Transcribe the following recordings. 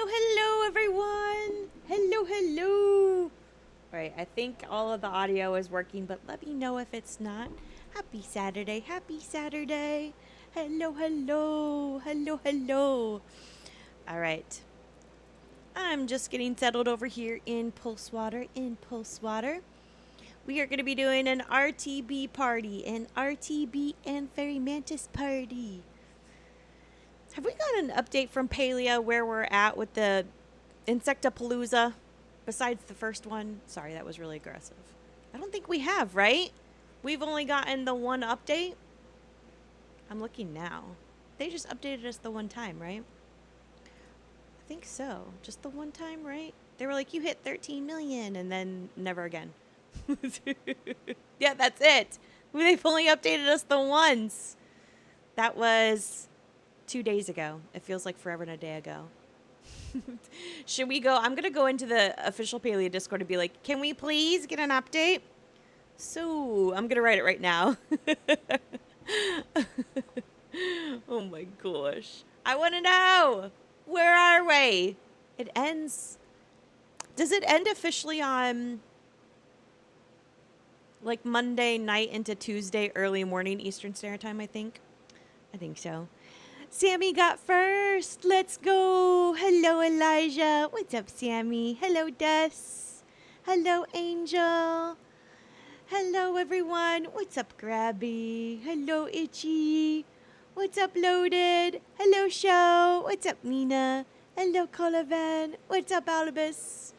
Hello, hello, everyone. Hello, hello. All right, I think all of the audio is working, but let me know if it's not. Happy Saturday, happy Saturday. Hello, hello, hello, hello. All right. I'm just getting settled over here in Pulse Water, We are going to be doing an RTB party, an RTB and Fairy Mantis party. Have we got an update from Palia where we're at with the Insectapalooza besides the first one? Sorry, that was really aggressive. I don't think we have, right? We've only gotten the one update. I'm looking now. They just updated us the one time, right? I think so. Just the one time, right? They were like, you hit 13 million and then never again. Yeah, that's it. They've only updated us the once. That was 2 days ago. It feels like forever and a day ago. Should we go? I'm going to go into the official Palia Discord and be like, can we please get an update? So I'm going to write it right now. Oh my gosh. I want to know. Where are we? It ends. Does it end officially on like Monday night into Tuesday early morning Eastern Standard Time, I think? I think so. Sammy got first. Let's go. Hello, Elijah. What's up, Sammy? Hello, Des. Hello, Angel. Hello, everyone. What's up, Grabby? Hello, Itchy. What's up, Loaded? Hello, Show. What's up, Nina? Hello, Colavan. What's up, Albus?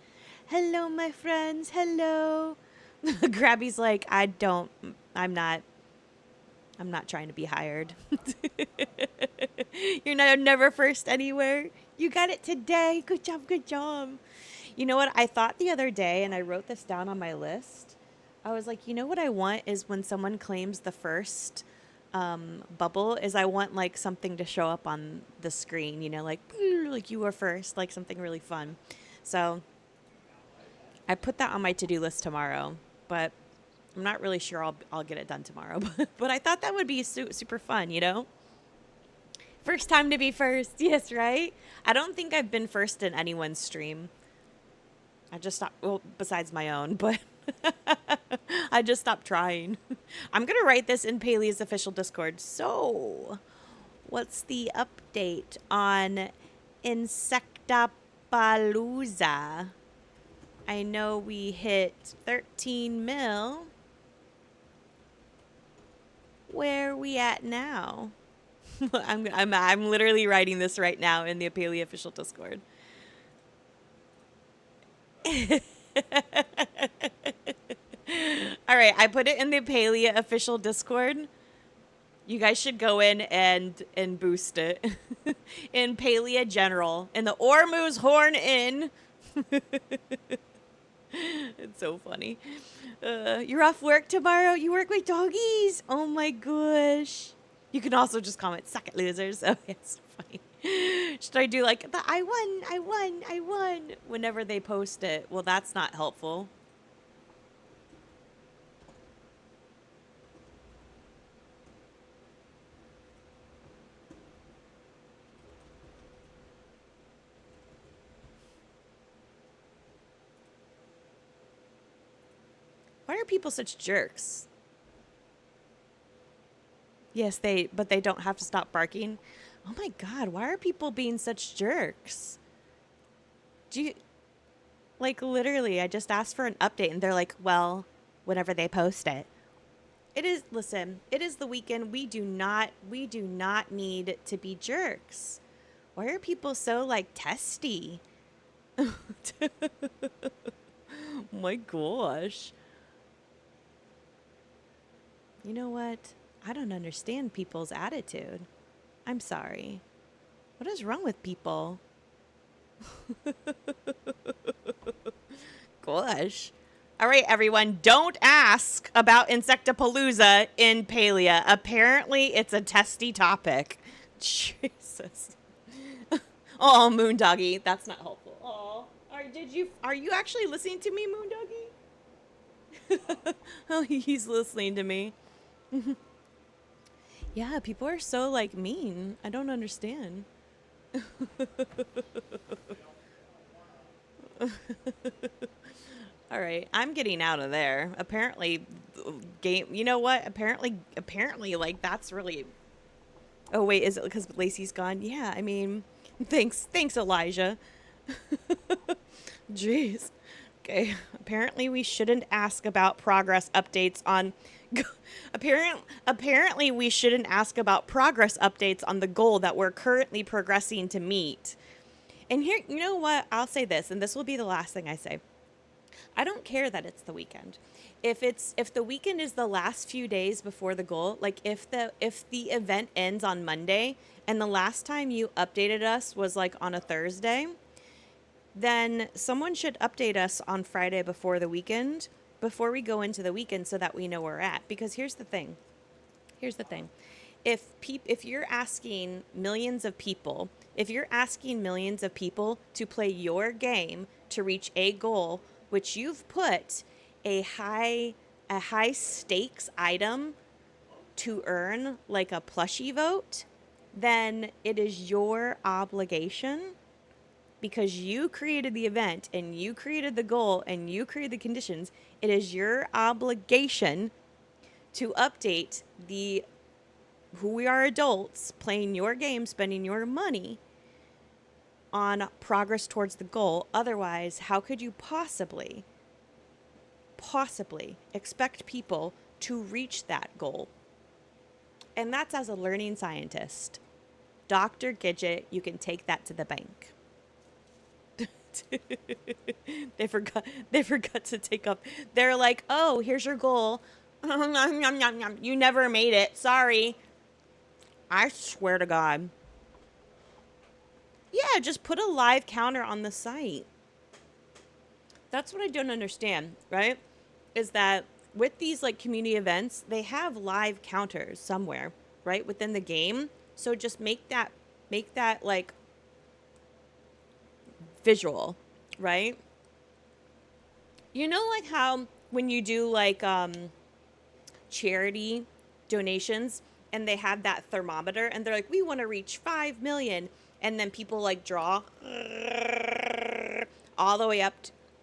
Hello, my friends. Hello. Grabby's like, I'm not trying to be hired. You're never first anywhere. You got it today. Good job, good job. You know what? I thought the other day, and I wrote this down on my list. I was like, you know what I want is when someone claims the first bubble is I want like something to show up on the screen, you know, like you were first, like something really fun. So I put that on my to-do list tomorrow, but I'm not really sure I'll get it done tomorrow, but I thought that would be super fun, you know? First time to be first. Yes, right? I don't think I've been first in anyone's stream. I just stopped, well, besides my own, but I just stopped trying. I'm going to write this in Palia's official Discord. So, what's the update on Insectapalooza? I know we hit 13 mil. Where are we at now? I'm literally writing this right now in the Palia official Discord. All right, I put it in the Palia official Discord. You guys should go in and boost it. In Palia General. In the Ormuz Horn Inn. It's so funny. You're off work tomorrow? You work with doggies? Oh my gosh. You can also just comment, suck it, losers. Oh, it's funny. Should I do like, I won, whenever they post it? Well, that's not helpful. Why are people such jerks? Yes, but they don't have to stop barking. Oh my God, why are people being such jerks? Like literally, I just asked for an update and they're like, well, whenever they post it. Listen, it is the weekend. We do not need to be jerks. Why are people so like testy? My gosh. You know what? I don't understand people's attitude. I'm sorry. What is wrong with people? Gosh. All right, everyone, don't ask about Insectapalooza in Palia. Apparently, it's a testy topic. Jesus. Oh, Moondoggy. That's not helpful. Oh, are you actually listening to me, Moondoggy? Oh, he's listening to me. Yeah, people are so like mean. I don't understand. All right, I'm getting out of there. Apparently, game. You know what? Apparently, like that's really. Oh wait, is it because Lacey's gone? Yeah, I mean, thanks, Elijah. Jeez. Okay. Apparently, we shouldn't ask about progress updates on. Apparently, we shouldn't ask about progress updates on the goal that we're currently progressing to meet. And here, you know what? I'll say this, and this will be the last thing I say. I don't care that it's the weekend. If the weekend is the last few days before the goal, like if the event ends on Monday and the last time you updated us was like on a Thursday, then someone should update us on Friday before the weekend, before we go into the weekend so that we know where we're at. Because here's the thing. Here's the thing. If you're asking millions of people, to play your game to reach a goal, which you've put a high stakes item to earn, like a plushie vote, then it is your obligation, because you created the event and you created the goal and you created the conditions. It is your obligation to update the who we are, adults playing your game, spending your money on progress towards the goal. Otherwise, how could you possibly expect people to reach that goal? And that's as a learning scientist. Dr. Gidget, you can take that to the bank. They forgot to take up. They're like, "Oh, here's your goal. You never made it. Sorry." I swear to God. Yeah, just put a live counter on the site. That's what I don't understand, right? Is that with these like community events, they have live counters somewhere, right? Within the game. So just make that like visual, right? You know, like how when you do like charity donations and they have that thermometer and they're like, we want to reach 5 million, and then people like draw all the way up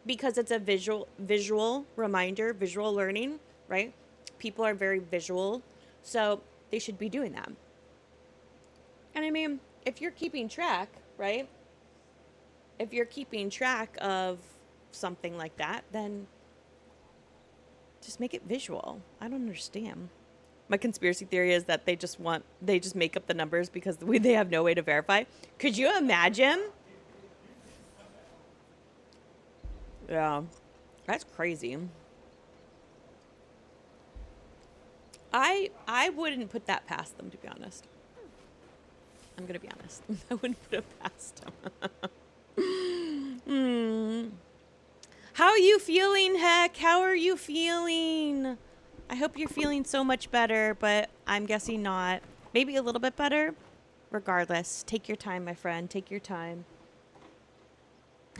because it's a visual reminder, visual learning, right? People are very visual, so they should be doing that. And I mean, if you're keeping track, right? If you're keeping track of something like that, then just make it visual. I don't understand. My conspiracy theory is that they just make up the numbers because they have no way to verify. Could you imagine? Yeah, that's crazy. I wouldn't put that past them, to be honest. I'm gonna be honest. I wouldn't put it past them. How are you feeling, Heck? How are you feeling? I hope you're feeling so much better, but I'm guessing not. Maybe a little bit better. Regardless, take your time, my friend. Take your time.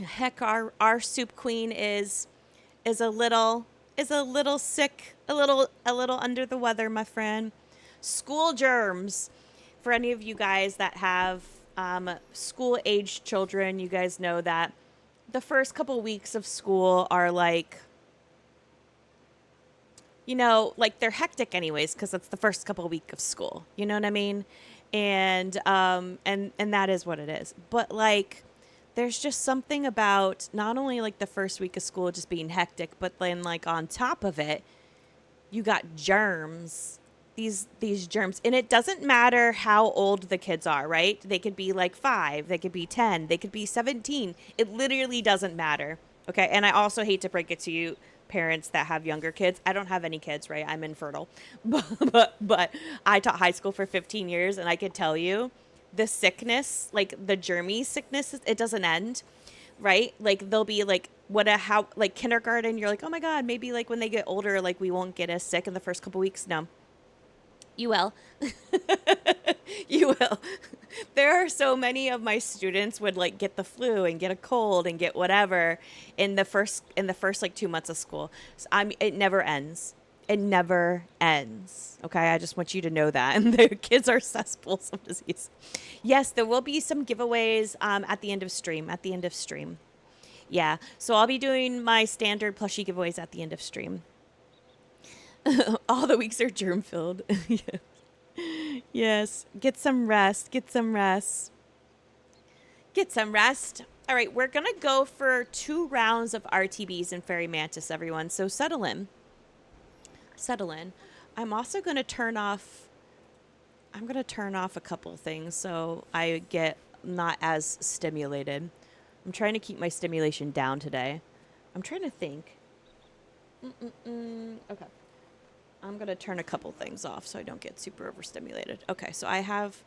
Heck, our soup queen is a little sick, a little under the weather, my friend. School germs. For any of you guys that have school-aged children, you guys know that the first couple weeks of school are like, like they're hectic anyways, because it's the first couple of weeks of school. You know what I mean? And that is what it is. But like, there's just something about not only like the first week of school just being hectic, but then like on top of it, you got germs. These germs, and it doesn't matter how old the kids are, right? They could be like 5, they could be 10, they could be 17. It literally doesn't matter. Okay. And I also hate to break it to you, parents that have younger kids. I don't have any kids, right? I'm infertile. But I taught high school for 15 years, and I could tell you the sickness, like the germy sickness, it doesn't end, right? Like they'll be like, like kindergarten, you're like, oh my God, maybe like when they get older, like we won't get as sick in the first couple weeks. No. You will. You will. There are so many of my students would like get the flu and get a cold and get whatever in the first like 2 months of school. So, it never ends. It never ends. Okay, I just want you to know that. And the kids are cesspools of disease. Yes, there will be some giveaways at the end of stream. Yeah, so I'll be doing my standard plushie giveaways at the end of stream. All the weeks are germ filled. Yes, get some rest. Get some rest. Get some rest. All right, we're gonna go for 2 rounds of RTBs and Fairy Mantis, everyone. So settle in. Settle in. I'm also gonna turn off. I'm gonna turn off a couple things so I get not as stimulated. I'm trying to keep my stimulation down today. I'm trying to think. Okay. I'm going to turn a couple things off so I don't get super overstimulated. Okay, so I have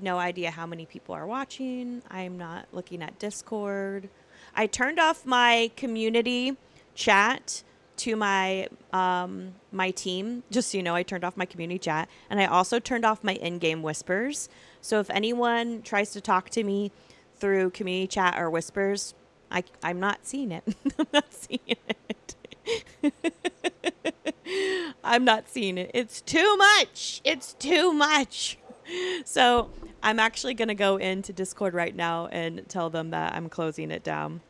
no idea how many people are watching. I'm not looking at Discord. I turned off my community chat to my my team. Just so you know, I turned off my community chat, and I also turned off my in-game whispers. So if anyone tries to talk to me through community chat or whispers, I'm not seeing it. I'm not seeing it. I'm not seeing it. It's too much. It's too much. So I'm actually going to go into Discord right now and tell them that I'm closing it down.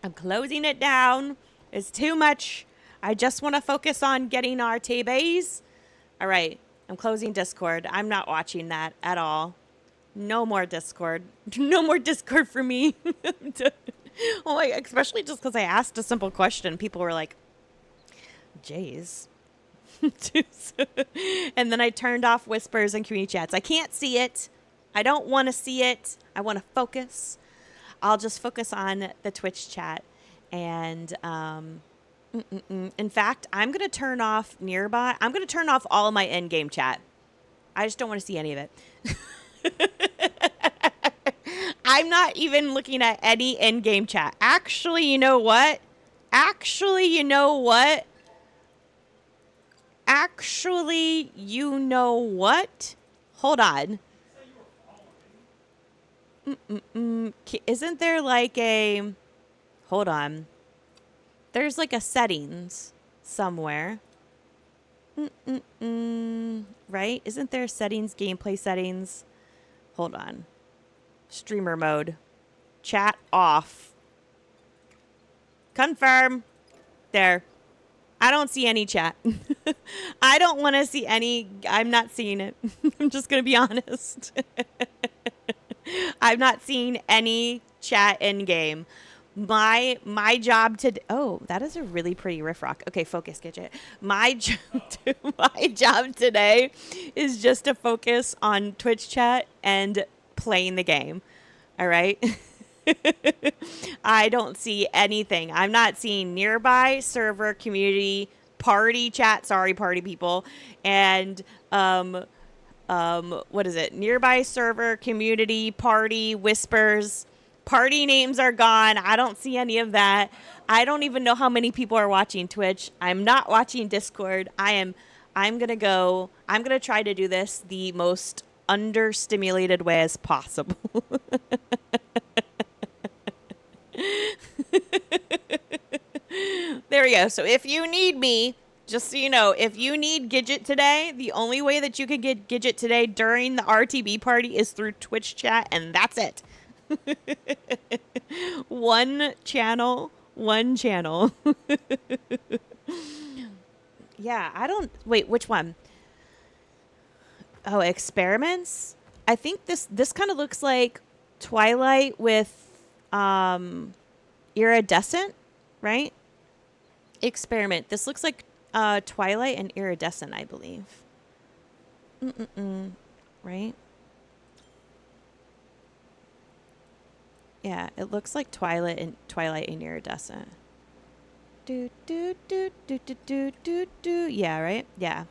I'm closing it down. It's too much. I just want to focus on getting RTBs. All right. I'm closing Discord. I'm not watching that at all. No more Discord. No more Discord for me. Oh, especially just because I asked a simple question. People were like, Jays. And then I turned off whispers and community chats. I can't see it. I don't want to see it. I want to focus. I'll just focus on the Twitch chat. And in fact, I'm going to turn off nearby. I'm going to turn off all of my in-game chat. I just don't want to see any of it. I'm not even looking at any in-game chat. Actually, you know what? Actually, you know what? Hold on. Isn't there like a... Hold on. There's like a settings somewhere. Right? Isn't there settings, gameplay settings? Hold on. Streamer mode. Chat off. Confirm. There. I don't see any chat. I don't want to see any. I'm not seeing it. I'm just going to be honest. I'm not seeing any chat in game. My job today. Oh, that is a really pretty riff rock. Okay, focus, Gidget. My job today is just to focus on Twitch chat and playing the game. All right. I don't see anything. I'm not seeing nearby server, community, party chat. Sorry, party people. And what is it? Nearby server, community, party, whispers. Party names are gone. I don't see any of that. I don't even know how many people are watching Twitch. I'm not watching Discord. I'm going to try to do this the most understimulated way as possible. There we go. So if you need me, just so you know, if you need Gidget today, the only way that you can get Gidget today during the RTB party is through Twitch chat, and that's it. One channel. Yeah, I don't... Wait, which one? Oh, experiments? I think this kind of looks like Twilight with iridescent, right? Experiment. This looks like Twilight and iridescent, I believe. Right? Yeah, it looks like Twilight and iridescent. Do do do do do do do do. Yeah, right? Yeah.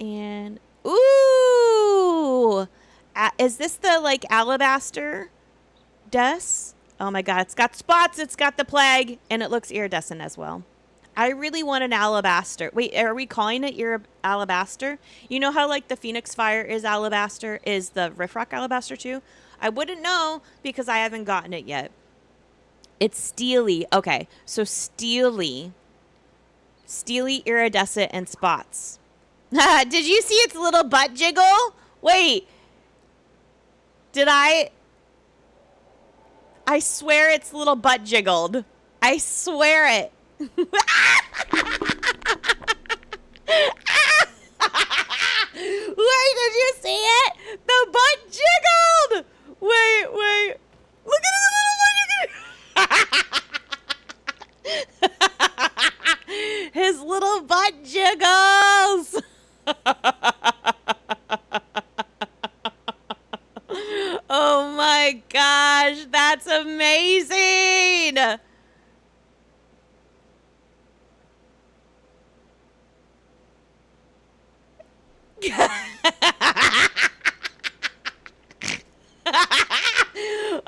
And ooh! Is this the like alabaster dust? Oh my god, it's got spots, it's got the plague, and it looks iridescent as well. I really want an alabaster. Wait, are we calling it alabaster? You know how like the Phoenix Fire is alabaster? Is the Riffrock alabaster too? I wouldn't know because I haven't gotten it yet. It's steely. Okay, so steely, iridescent, and spots. Did you see its little butt jiggle? Wait. Did I I swear its little butt jiggled. I swear it. Wait, did you see it? The butt jiggled. Wait. Look at his little butt. His little butt jiggles. Oh my gosh, that's amazing.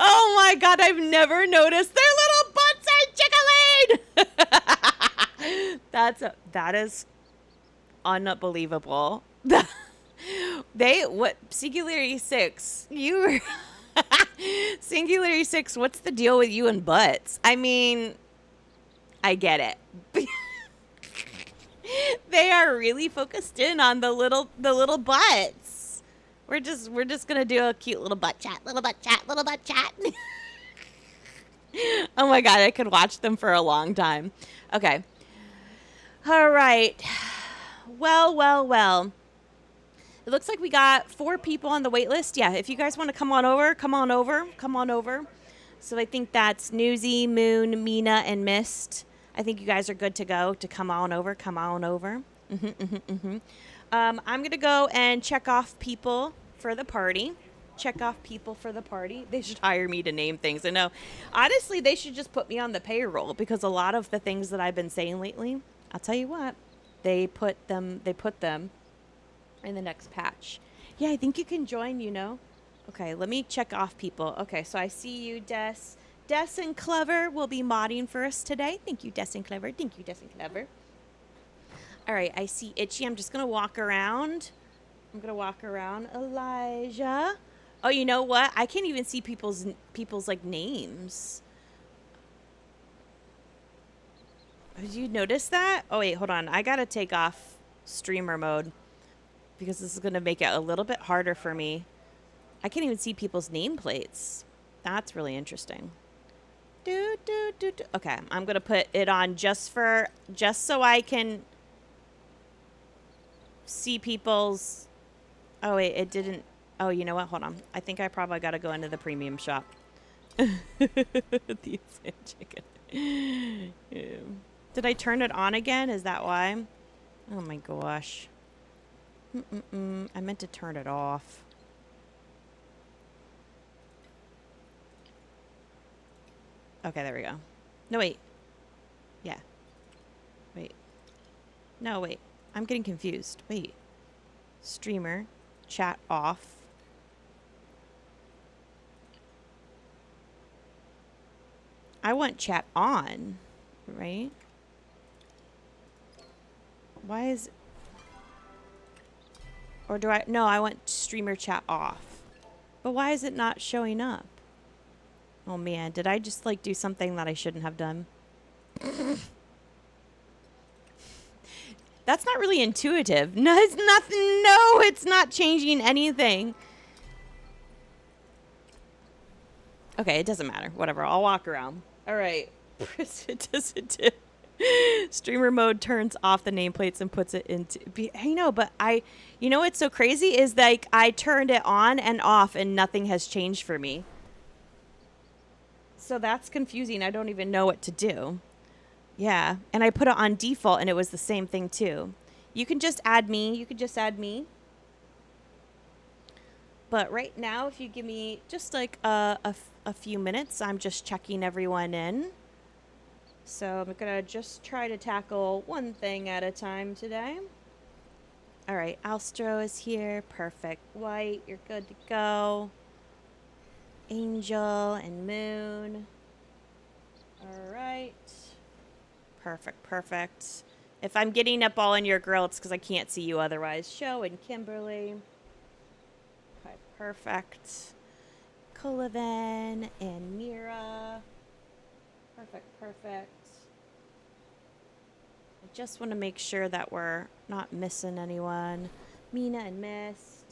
Oh my god, I've never noticed their little butts are jiggling. That is unbelievable. What Singularity 6? You Singularity 6, what's the deal with you and butts? I mean, I get it. They are really focused in on the little butts. We're just gonna do a cute little butt chat. Oh my god, I could watch them for a long time. Okay. All right. Well. It looks like we got 4 people on the wait list. Yeah, if you guys want to come on over. So I think that's Newsy, Moon, Mina, and Mist. I think you guys are good to go to come on over. I'm going to go and check off people for the party. They should hire me to name things. I know. Honestly, they should just put me on the payroll because a lot of the things that I've been saying lately, I'll tell you what, they put them in the next patch. Yeah, I think you can join, you know. Okay, let me check off people. Okay, so I see you, Des. Des and Clever will be modding for us today. Thank you, Des and Clever. All right, I see Itchy. I'm just going to walk around. Elijah. Oh, you know what? I can't even see people's like names. Did you notice that? Oh, wait, hold on. I got to take off streamer mode because this is going to make it a little bit harder for me. I can't even see people's nameplates. That's really interesting. Okay, I'm going to put it on just so I can see people's... Oh, wait, it didn't... Oh, you know what? Hold on. I think I probably got to go into the premium shop. The chicken. Yeah. Did I turn it on again? Is that why? Oh, my gosh. I meant to turn it off. Okay, there we go. No, wait. Yeah. Wait. No, wait. I'm getting confused. Wait. Streamer. Chat off. I want chat on, right? Why is... Or do I... No, I want streamer chat off. But why is it not showing up? Oh, man. Did I just, like, do something that I shouldn't have done? That's not really intuitive. No, it's nothing. No, it's not changing anything. Okay, it doesn't matter. Whatever. I'll walk around. All right. Streamer mode turns off the nameplates and puts it into... I know, but you know what's so crazy is like I turned it on and off and nothing has changed for me. So that's confusing. I don't even know what to do. Yeah, and I put it on default and it was the same thing too. You can just add me. But right now, if you give me just like a few minutes, I'm just checking everyone in. So I'm going to just try to tackle one thing at a time today. All right, Alstro is here. Perfect. White, you're good to go. Angel and Moon. All right. Perfect. If I'm getting up all in your grill, it's because I can't see you otherwise. Show and Kimberly. Okay, perfect. Cullivan and Mira. Perfect. I just want to make sure that we're not missing anyone. Mina and Mist.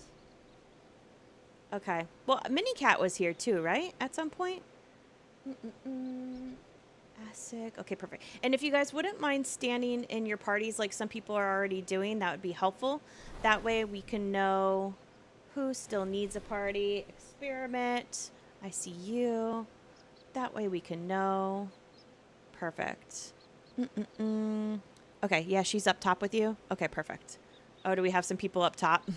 Okay. Well, Mini Cat was here too, right? At some point? ASIC. Okay, perfect. And if you guys wouldn't mind standing in your parties like some people are already doing, that would be helpful. That way we can know who still needs a party. Experiment. I see you. That way we can know. Perfect. Okay, yeah, she's up top with you. Okay, perfect. Oh, do we have some people up top?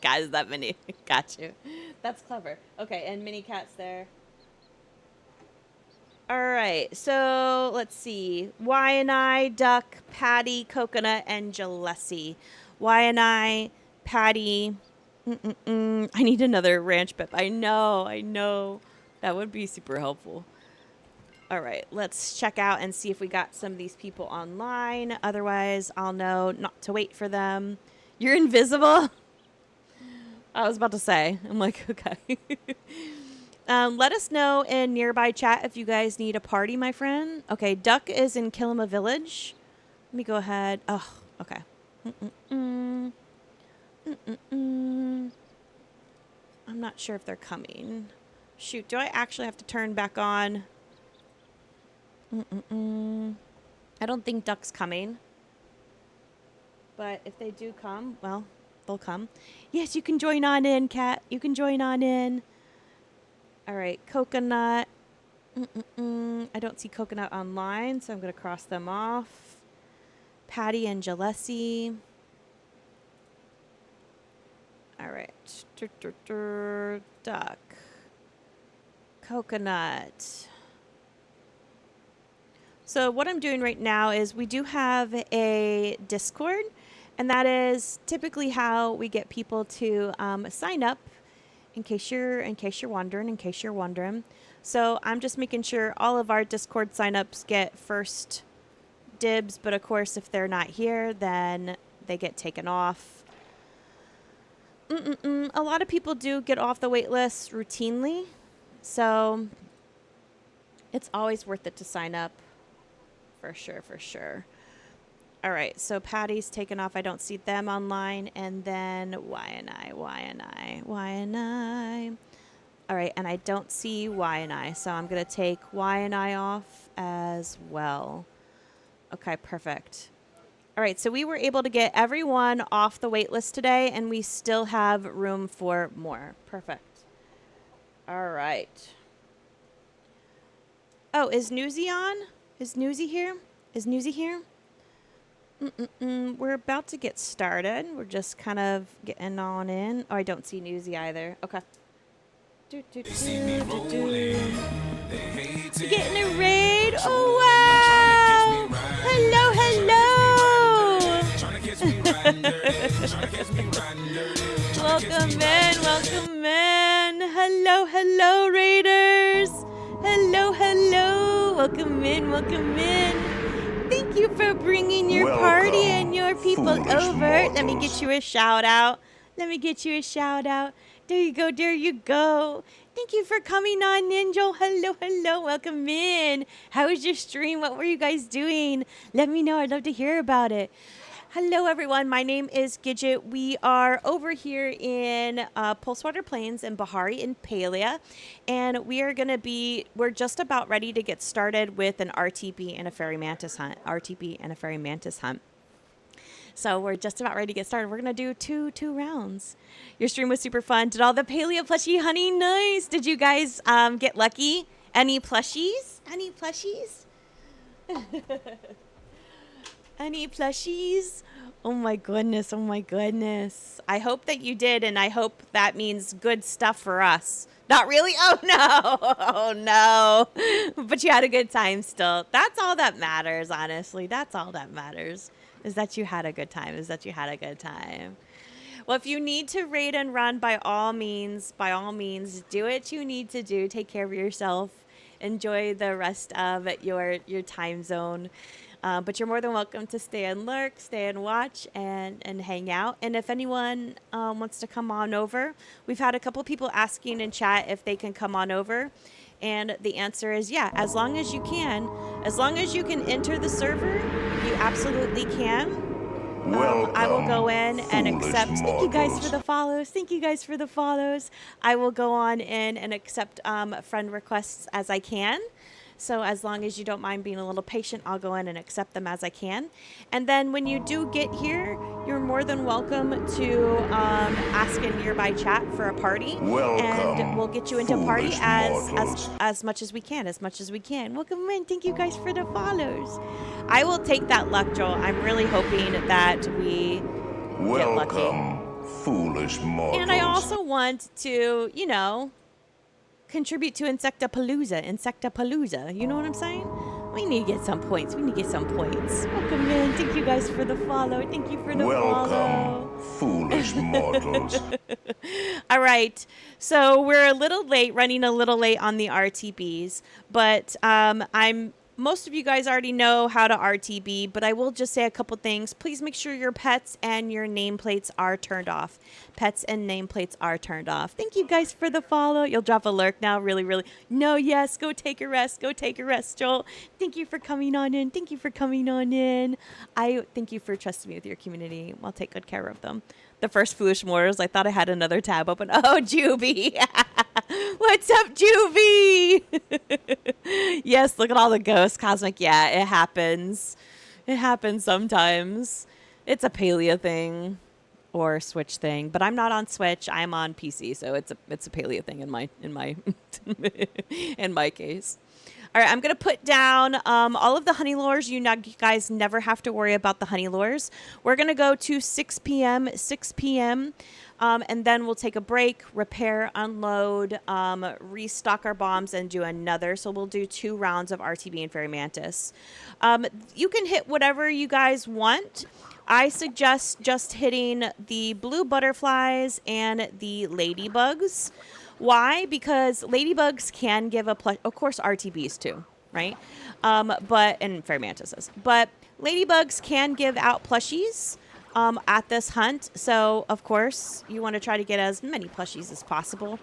Guys, that many. Got you. That's clever. Okay, and mini cat's there. All right, so let's see. Y&I, Duck, Patty, Coconut, and Jalessi. Y&I, Patty. I need another ranch pip. I know. That would be super helpful. All right, let's check out and see if we got some of these people online. Otherwise, I'll know not to wait for them. You're invisible? I was about to say. I'm like, okay. Let us know in nearby chat if you guys need a party, my friend. Okay, Duck is in Kilima Village. Let me go ahead. Oh, okay. I'm not sure if they're coming. Shoot, do I actually have to turn back on? I don't think Duck's coming. But if they do come, well, they'll come. Yes, you can join on in, Cat. You can join on in. All right, Coconut. I don't see Coconut online, so I'm going to cross them off. Patty and Jalessi. All right. Duck. Coconut. So what I'm doing right now is we do have a Discord, and that is typically how we get people to sign up. In case you're wondering. So I'm just making sure all of our Discord signups get first dibs, but of course if they're not here, then they get taken off. A lot of people do get off the wait list routinely, so it's always worth it to sign up. For sure. All right, so Patty's taken off. I don't see them online. And then Y&I. All right, and I don't see Y&I, so I'm going to take Y&I off as well. Okay, perfect. All right, so we were able to get everyone off the wait list today, and we still have room for more. Perfect. All right. Oh, is Newsy on? Is Newsy here? We're about to get started. We're just kind of getting on in. Oh, I don't see Newsy either. Okay. We're getting a raid. Oh, wow. Hello. Welcome in. Hello, raiders. Hello. Welcome in. Thank you for bringing your party and your people over. Mortals. Let me get you a shout out. There you go. Thank you for coming on, Ninja. Hello. Welcome in. How was your stream? What were you guys doing? Let me know. I'd love to hear about it. Hello, everyone. My name is Gidget. We are over here in Pulsewater Plains in Bahari in Palia, and we're just about ready to get started with an RTB and a fairy mantis hunt. So we're just about ready to get started. We're going to do two rounds. Your stream was super fun. Did all the Palia plushie honey? Nice. Did you guys get lucky? Any plushies? Any plushies? Oh my goodness. I hope that you did, and I hope that means good stuff for us. Not really? Oh no. But you had a good time still. That's all that matters, honestly. That's all that matters, is that you had a good time. Well, if you need to raid and run, by all means, do what you need to do. Take care of yourself. Enjoy the rest of your time zone. But you're more than welcome to stay and lurk, stay and watch, and hang out. And if anyone wants to come on over, we've had a couple people asking in chat if they can come on over. And the answer is yeah, as long as you can. As long as you can enter the server, you absolutely can. I will go in and foolish accept. Thank you guys for mortals. the follows. Thank you guys for the follows. I will go on in and accept friend requests as I can. So as long as you don't mind being a little patient, I'll go in and accept them as I can. And then when you do get here, you're more than welcome to ask in nearby chat for a party, and Welcome, we'll get you into a party foolish as mortals. much as we can, as much as we can. Welcome in. Thank you guys for the follows. I will take that luck, Joel. I'm really hoping that we get lucky. Welcome, foolish mortals. And I also want to, contribute to Insectapalooza. You know what I'm saying? We need to get some points. Welcome in. Thank you guys for the follow. Thank you for the follow. Welcome, foolish mortals. All right. So we're running a little late on the RTBs, but most of you guys already know how to RTB, but I will just say a couple things. Please make sure your pets and your nameplates are turned off. Pets and nameplates are turned off. Thank you guys for the follow. You'll drop a lurk now. Really, really. No, yes. Go take a rest. Joel. Thank you for coming on in. I thank you for trusting me with your community. I'll take good care of them. The first foolish mortals. I thought I had another tab open. Oh, Juvie. What's up, Juvie? Yes, look at all the ghosts. Cosmic. Yeah, it happens. It happens sometimes. It's a Palia thing or Switch thing, but I'm not on Switch. I'm on PC, so it's a Palia thing in my in my case. All right, I'm going to put down all of the honey lures. You guys never have to worry about the honey lures. We're going to go to 6 p.m., and then we'll take a break, repair, unload, restock our bombs, and do another. So we'll do 2 rounds of RTB and Fairy Mantis. You can hit whatever you guys want. I suggest just hitting the blue butterflies and the ladybugs. Why? Because ladybugs can give a plush. Of course, RTBs too, right? And fairy mantises. But ladybugs can give out plushies at this hunt. So, of course, you want to try to get as many plushies as possible.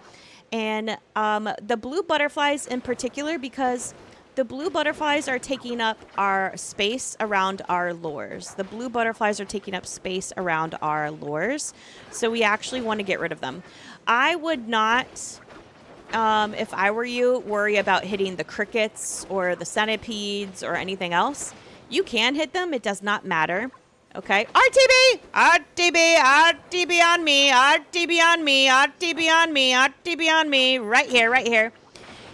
And the blue butterflies in particular, because the blue butterflies are taking up our space around our lures. So we actually want to get rid of them. I would not, if I were you, worry about hitting the crickets or the centipedes or anything else. You can hit them. It does not matter. Okay. RTB! RTB on me. Right here.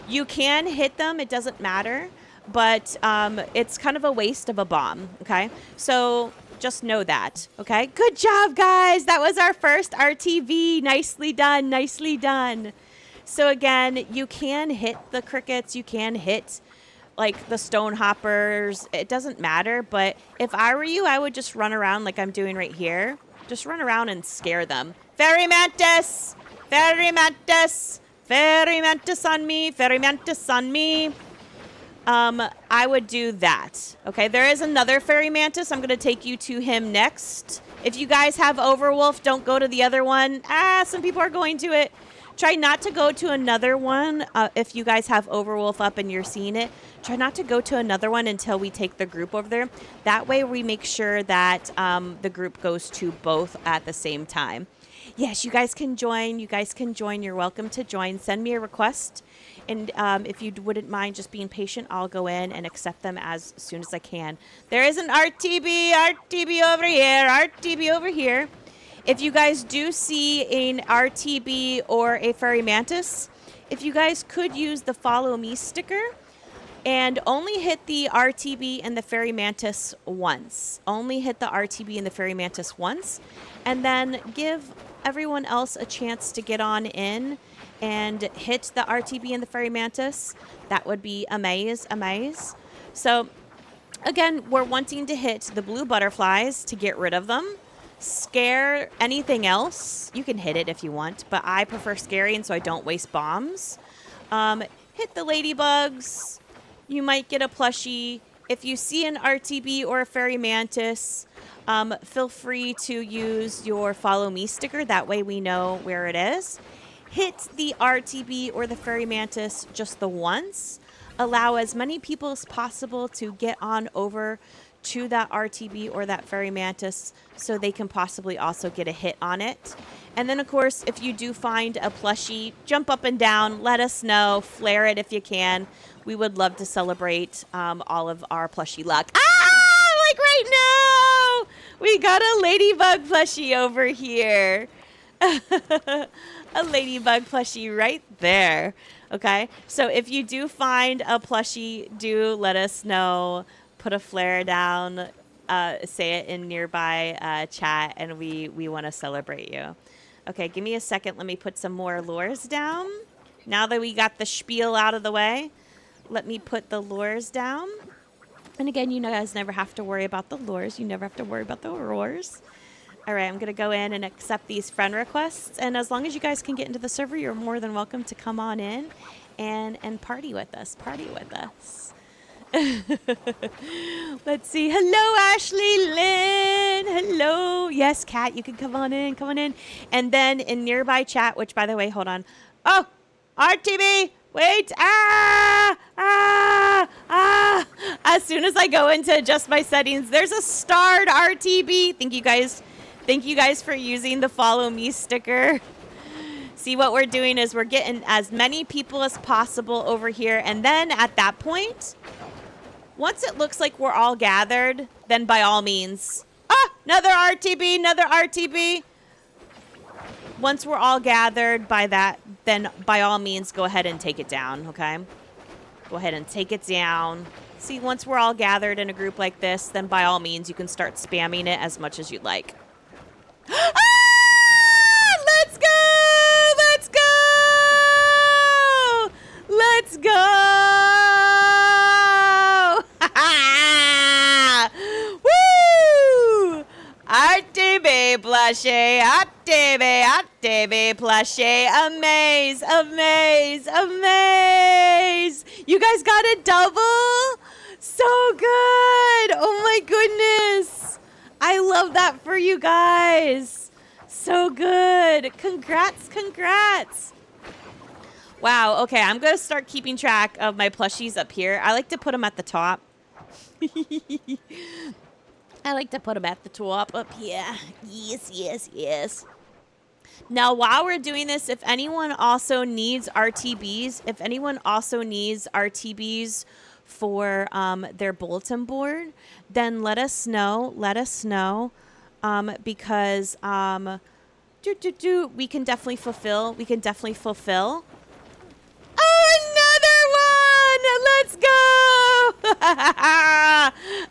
You can hit them. It doesn't matter. But it's kind of a waste of a bomb. Okay. So just know that. Okay. Good job, guys. That was our first RTB. Nicely done. So again, you can hit the crickets. You can hit like the stone hoppers. It doesn't matter. But if I were you, I would just run around like I'm doing right here. Just run around and scare them. Fairy mantis on me. I would do that. Okay, there is another fairy mantis. I'm going to take you to him next. If you guys have Overwolf, don't go to the other one. Some people are going to it. Try not to go to another one. If you guys have Overwolf up and you're seeing it, try not to go to another one until we take the group over there. That way we make sure that the group goes to both at the same time. Yes, you guys can join. You're welcome to join. Send me a request. And if you wouldn't mind just being patient, I'll go in and accept them as soon as I can. There is an RTB over here. If you guys do see an RTB or a fairy mantis, if you guys could use the follow me sticker and only hit the RTB and the fairy mantis once. And then give everyone else a chance to get on in and hit the RTB and the fairy mantis. That would be amaze. So again, we're wanting to hit the blue butterflies to get rid of them. Scare anything else. You can hit it if you want, but I prefer scaring so I don't waste bombs. Hit the ladybugs. You might get a plushie. If you see an RTB or a fairy mantis, feel free to use your follow me sticker. That way we know where it is. Hit the RTB or the fairy mantis just the once. Allow as many people as possible to get on over to that RTB or that fairy mantis so they can possibly also get a hit on it. And then, of course, if you do find a plushie, jump up and down, let us know, flare it if you can. We would love to celebrate all of our plushie luck. Like right now, we got a ladybug plushie over here. A ladybug plushie right there. Okay, so if you do find a plushie, do let us know. Put a flare down, say it in nearby chat, and we want to celebrate you. Okay, give me a second. Let me put some more lures down. Now that we got the spiel out of the way, let me put the lures down. And again, you guys never have to worry about the lures. You never have to worry about the roars. All right, I'm going to go in and accept these friend requests. And as long as you guys can get into the server, you're more than welcome to come on in and party with us. Party with us. Let's see. Hello, Ashley Lynn. Hello. Yes, Kat, you can come on in. Come on in. And then in nearby chat, which, by the way, hold on. Oh, RTB. Wait. As soon as I go in to adjust my settings, there's a starred RTB. Thank you guys for using the follow me sticker. See, what we're doing is we're getting as many people as possible over here. And then at that point, once it looks like we're all gathered, then by all means, another RTB, another RTB. Once we're all gathered by that, then by all means, go ahead and take it down, okay? Go ahead and take it down. See, once we're all gathered in a group like this, then by all means, you can start spamming it as much as you'd like. Let's go! Let's go! Let's go! Woo! RTB plushie, RTB plushie, amaze, amaze, amaze. You guys got a double? So good. Oh my goodness. I love that for you guys. So good. Congrats, congrats. Wow, okay, I'm going to start keeping track of my plushies up here. I like to put them at the top. I like to put them at the top up here. Yes, yes, yes. Now, while we're doing this, if anyone also needs RTBs, for their bulletin board, then let us know. Let us know, because we can definitely fulfill. We can definitely fulfill. Oh, another one! Let's go!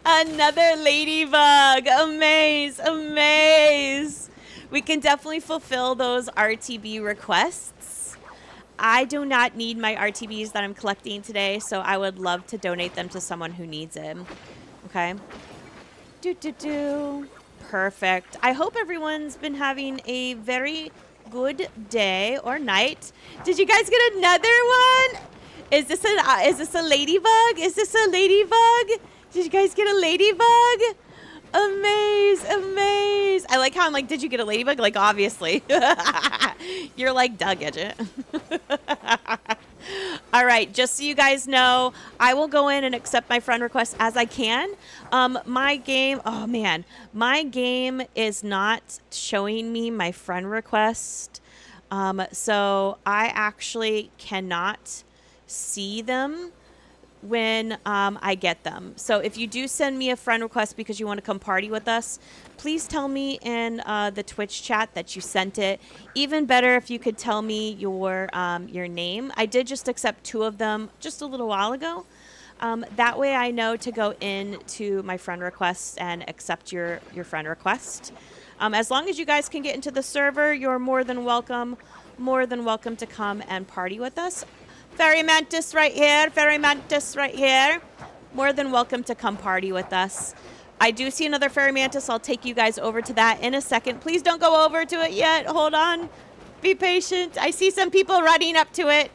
Another ladybug. Amaze, amaze. We can definitely fulfill those RTB requests. I do not need my RTBs that I'm collecting today, so I would love to donate them to someone who needs them. Okay. Perfect. I hope everyone's been having a very good day or night. Did you guys get another one? Is this a ladybug? Is this a ladybug? Did you guys get a ladybug? Amaze, amaze. I like how I'm like, did you get a ladybug? Like, obviously. You're like, duh, Gidget. All right, just so you guys know, I will go in and accept my friend requests as I can. My game is not showing me my friend request. So I actually cannot see them when I get them. So if you do send me a friend request because you want to come party with us, please tell me in the Twitch chat that you sent it. Even better if you could tell me your name. I did just accept 2 of them just a little while ago. That way I know to go into my friend requests and accept your friend request. As long as you guys can get into the server, you're more than welcome to come and party with us. Fairy Mantis right here. Fairy Mantis right here. More than welcome to come party with us. I do see another Fairy Mantis. I'll take you guys over to that in a second. Please don't go over to it yet. Hold on. Be patient. I see some people running up to it.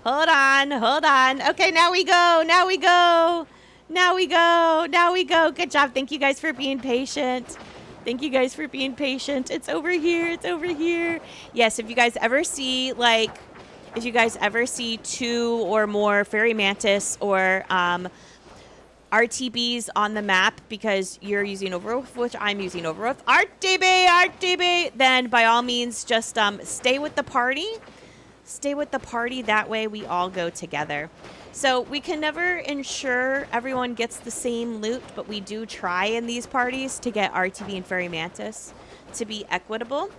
Hold on. Hold on. Okay, now we go. Now we go. Now we go. Now we go. Good job. Thank you guys for being patient. Thank you guys for being patient. It's over here. It's over here. Yes, if you guys ever see, like, 2 or more Fairy Mantis or RTBs on the map because you're using Overwolf, which I'm using Overwolf. RTB, then by all means just stay with the party. Stay with the party. That way we all go together. So we can never ensure everyone gets the same loot, but we do try in these parties to get RTB and Fairy Mantis to be equitable.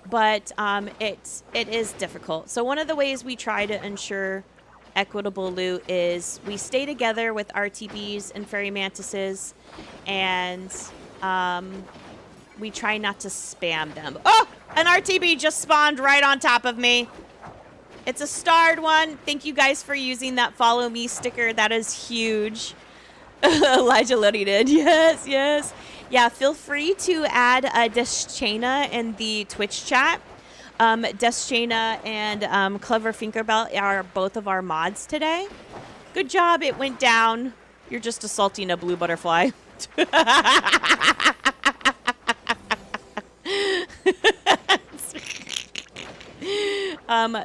But it is difficult. So one of the ways we try to ensure equitable loot is we stay together with RTBs and Fairy Mantises, and we try not to spam them. Oh, an RTB just spawned right on top of me. It's a starred one. Thank you guys for using that follow me sticker. That is huge. Elijah Luddy did. Yes, yes. Yeah, feel free to add Deschena in the Twitch chat. Deschena and Clever Finkerbelt are both of our mods today. Good job. It went down. You're just assaulting a blue butterfly.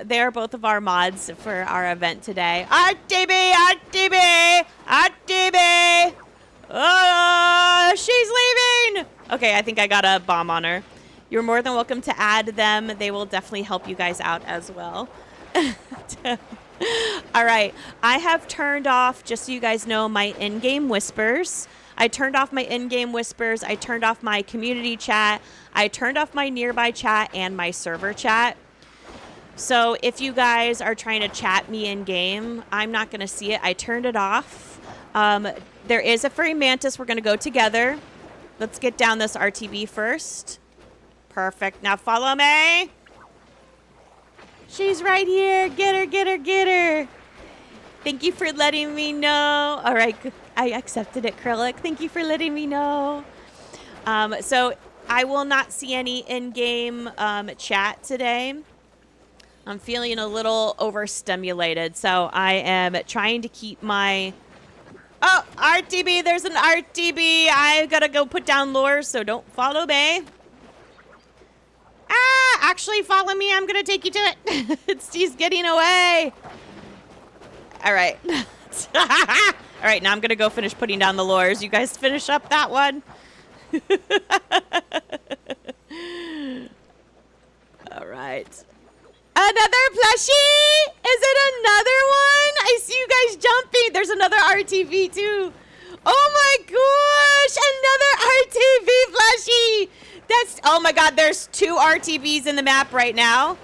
They are both of our mods for our event today. RTB, RTB, RTB. Oh, she's leaving. Okay, I think I got a bomb on her. You're more than welcome to add them. They will definitely help you guys out as well. All right. I have turned off, just so you guys know, my in-game whispers. I turned off my in-game whispers. I turned off my community chat. I turned off my nearby chat and my server chat. So if you guys are trying to chat me in-game, I'm not going to see it. I turned it off. There is a Fairy Mantis. We're going to go together. Let's get down this RTB first. Perfect. Now follow me. She's right here. Get her, get her, get her. Thank you for letting me know. All right. I accepted it, Krillic. Thank you for letting me know. So I will not see any in-game chat today. I'm feeling a little overstimulated, so I am trying to keep my... Oh, RTB, there's an RTB. I gotta go put down lures, so don't follow me. Ah, actually follow me. I'm gonna take you to it. He's getting away. All right. All right, now I'm gonna go finish putting down the lures. You guys finish up that one. All right. Another plushie? Is it another one? I see you guys jumping. There's another RTV too. Oh my gosh, another RTV plushie. That's, oh my God, there's 2 RTVs in the map right now.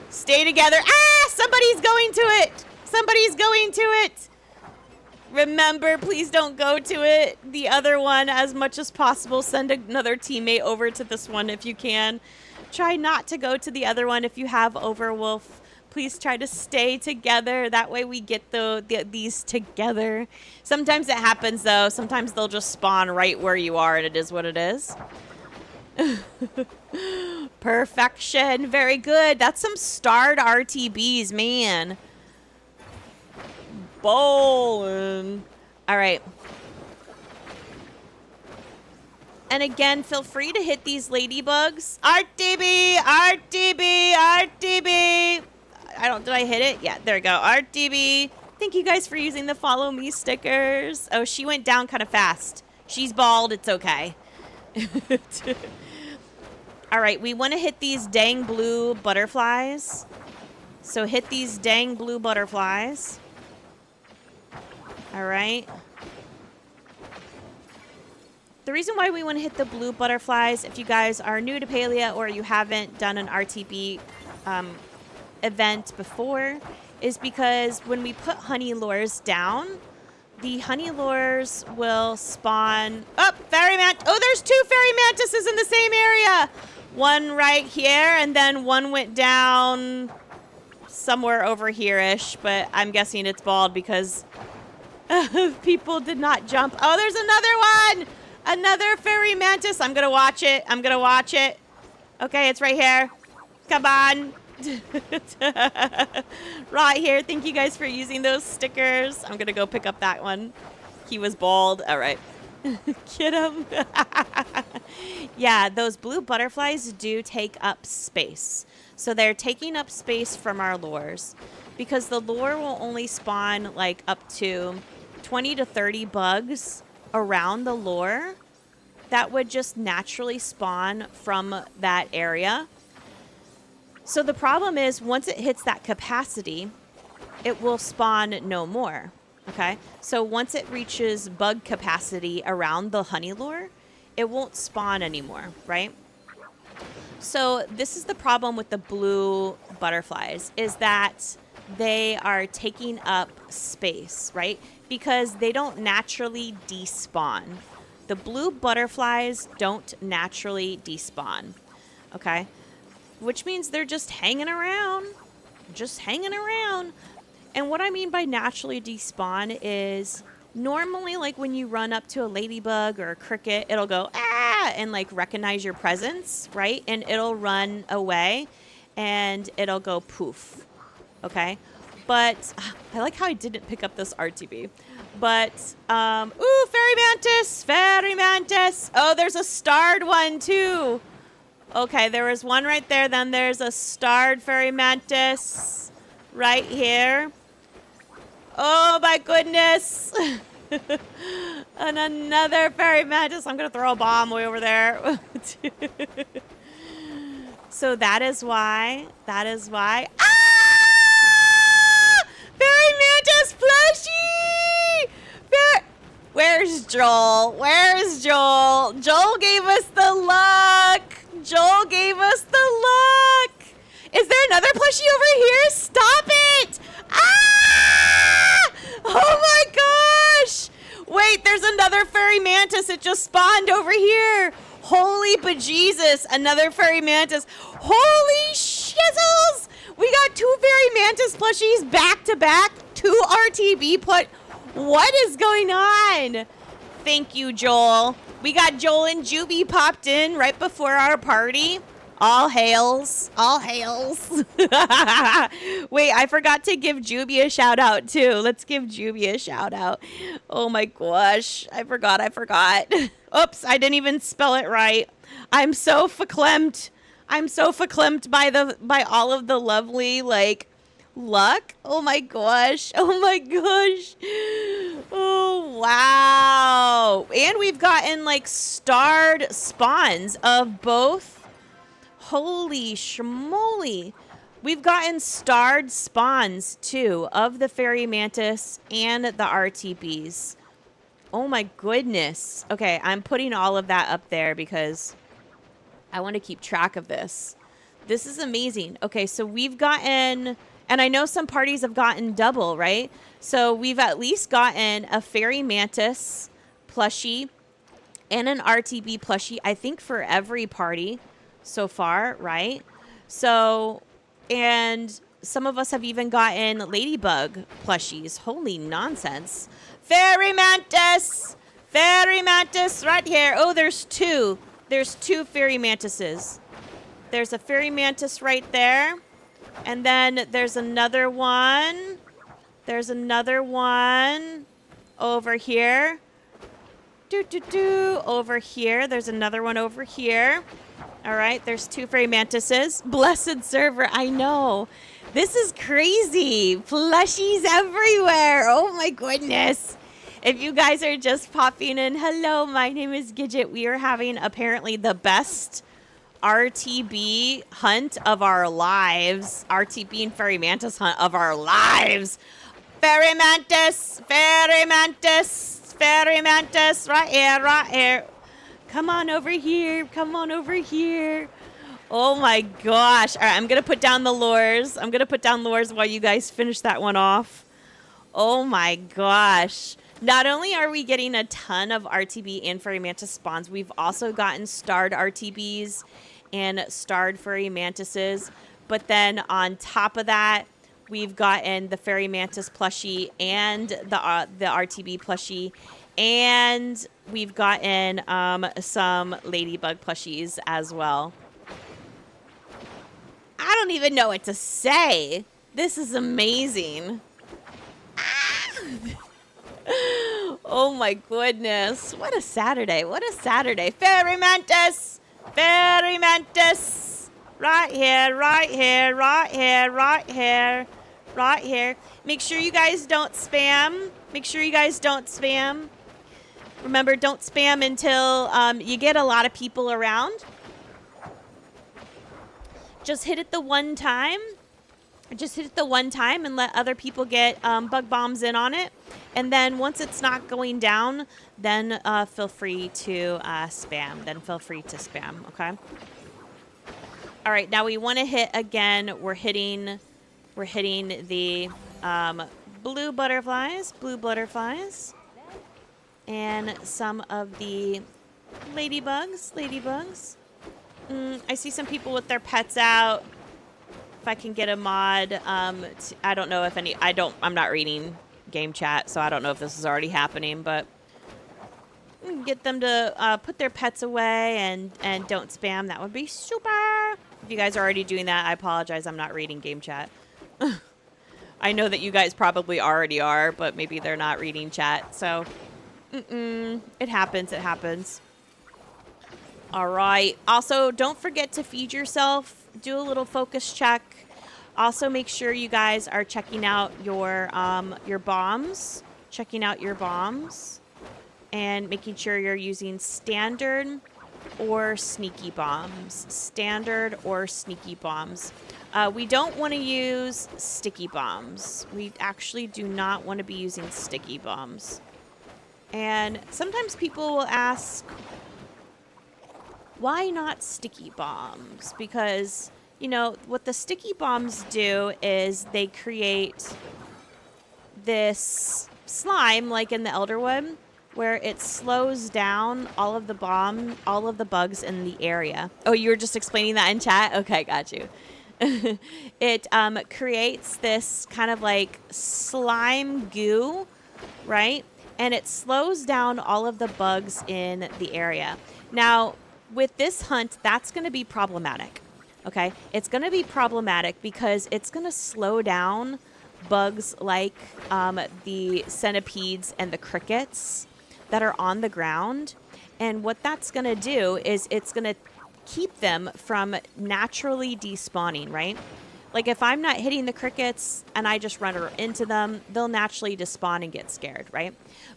Stay together. Ah, somebody's going to it. Somebody's going to it. Remember, please don't go to it. The other one, as much as possible, send another teammate over to this one if you can. Try not to go to the other one if you have Overwolf. Please try to stay together. That way we get these together. Sometimes it happens, though. Sometimes they'll just spawn right where you are, and it is what it is. Perfection. Very good. That's some starred RTBs, man. Bowling. All right. And again, feel free to hit these ladybugs. RTB, RTB, RTB. Did I hit it? Yeah, there we go. RTB. Thank you guys for using the follow me stickers. Oh, she went down kind of fast. She's bald. It's okay. All right, we want to hit these dang blue butterflies. So hit these dang blue butterflies. All right. The reason why we want to hit the blue butterflies, if you guys are new to Palia or you haven't done an RTB event before, is because when we put honey lures down, the honey lures will spawn... Oh, there's 2 fairy mantises in the same area. One right here, and then one went down somewhere over here-ish, but I'm guessing it's bald because people did not jump. Oh, there's another one! Another fairy mantis. I'm going to watch it. I'm going to watch it. Okay, it's right here. Come on. Right here. Thank you guys for using those stickers. I'm going to go pick up that one. He was bald. All right. Get him. Yeah, those blue butterflies do take up space. So they're taking up space from our lures because the lure will only spawn like up to 20 to 30 bugs around the lure that would just naturally spawn from that area. So the problem is once it hits that capacity, it will spawn no more. Okay, so once it reaches bug capacity around the honey lure, it won't spawn anymore, right? So this is the problem with the blue butterflies, is that they are taking up space, right? Because they don't naturally despawn. The blue butterflies don't naturally despawn, okay? Which means they're just hanging around, And what I mean by naturally despawn is normally, like when you run up to a ladybug or a cricket, it'll go, ah, and like recognize your presence, right? And it'll run away and it'll go poof, okay? But I like how I didn't pick up this RTB. But, ooh, fairy mantis. Oh, there's a starred one too. Okay, there was one right there. Then there's a starred fairy mantis right here. Oh my goodness. And another fairy mantis. I'm going to throw a bomb way over there. So that is why. Ah! Fairy mantis plushie! Where's Joel? Joel gave us the luck. Is there another plushie over here? Stop it! Ah! Oh my gosh! Wait, there's another fairy mantis. It just spawned over here. Holy bejesus, another fairy mantis. Holy shizzles! We got 2 fairy mantis plushies back to back. 2 RTB What is going on? Thank you, Joel. We got Joel and Juby popped in right before our party. All hails. Wait, I forgot to give Juby a shout out too. Let's give Juby a shout out. Oh my gosh. I forgot. Oops, I didn't even spell it right. I'm so verklempt by all of the lovely luck. Oh my gosh. Oh wow. And we've gotten starred spawns of both. Holy schmoly. We've gotten starred spawns, too, of the fairy mantis and the RTBs. Oh, my goodness. Okay, I'm putting all of that up there because I want to keep track of this. This is amazing. Okay, so we've gotten... And I know some parties have gotten double, right? So we've at least gotten a fairy mantis plushie and an RTB plushie, I think, for every party so far, right? So, and some of us have even gotten ladybug plushies. Holy nonsense. Fairy mantis right here. Oh, there's 2. There's 2 fairy mantises. There's a fairy mantis right there. And then there's another one. Over here. Over here. There's another one over here. All right, there's 2 fairy mantises. Blessed server, I know. This is crazy. Plushies everywhere. Oh my goodness. If you guys are just popping in, hello, my name is Gidget. We are having apparently the best RTB hunt of our lives. RTB and fairy mantis hunt of our lives. Fairy mantis, right here. Come on over here. Oh my gosh. All right, I'm going to put down the lures. While you guys finish that one off. Oh my gosh. Not only are we getting a ton of RTB and fairy mantis spawns, we've also gotten starred RTBs and starred fairy mantises. But then on top of that, we've gotten the fairy mantis plushie and the RTB plushie. And we've gotten some ladybug plushies as well. I don't even know what to say. This is amazing. Oh my goodness. What a Saturday. Fairy mantis. Right here. right here. Make sure you guys don't spam. Make sure you guys don't spam. Remember, don't spam until you get a lot of people around. Just hit it the one time. Just hit it the one time and let other people get bug bombs in on it. And then once it's not going down, then feel free to spam. Then feel free to spam, okay? All right, now we want to hit again. We're hitting the blue butterflies, and some of the ladybugs. I see some people with their pets out. If I can get a mod, I don't know if any. I'm not reading game chat, so I don't know if this is already happening, but get them to put their pets away and don't spam. That would be super. If you guys are already doing that, I apologize. I'm not reading game chat. I know that you guys probably already are, but maybe they're not reading chat. So, it happens. It happens. All right. Also, don't forget to feed yourself. Do a little focus check. Also, make sure you guys are checking out your bombs. Checking out your bombs. And making sure you're using standard or sneaky bombs. Standard or sneaky bombs. We don't want to use sticky bombs. We actually do not want to be using sticky bombs. And sometimes people will ask, why not sticky bombs? Because, you know, what the sticky bombs do is they create this slime, like in the Elderwood, where it slows down all of the bugs in the area. Oh, you were just explaining that in chat? Okay, got you. It creates this kind of like slime goo, right? And it slows down all of the bugs in the area. Now, with this hunt, that's going to be problematic, okay? It's going to be problematic because it's going to slow down bugs like the centipedes and the crickets that are on the ground. And what that's going to do is it's going to keep them from naturally despawning, right? Like if I'm not hitting the crickets and I just run into them, they'll naturally despawn and get scared, right?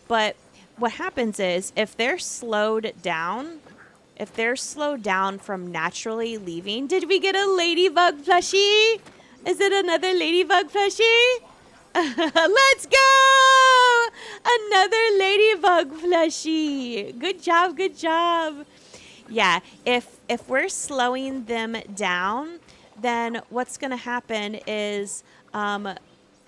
But what happens is if they're slowed down from naturally leaving, did we get a ladybug plushie? Is it another ladybug plushie? Let's go! Another ladybug plushie. Good job, good job. Yeah, if we're slowing them down, then what's going to happen is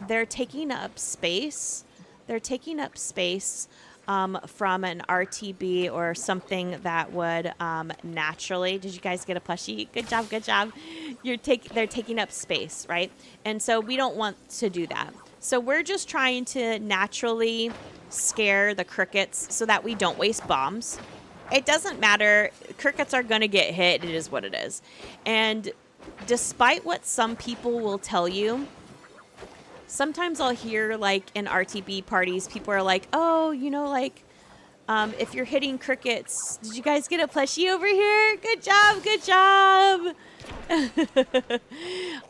they're taking up space. They're taking up space from an RTB or something that would naturally. Did you guys get a plushie? Good job, good job. They're taking up space, right? And so we don't want to do that. So we're just trying to naturally scare the crickets so that we don't waste bombs. It doesn't matter. Crickets are going to get hit. It is what it is. And despite what some people will tell you, sometimes I'll hear like in RTB parties, people are like, oh, you know, like if you're hitting crickets, did you guys get a plushie over here? Good job. Good job.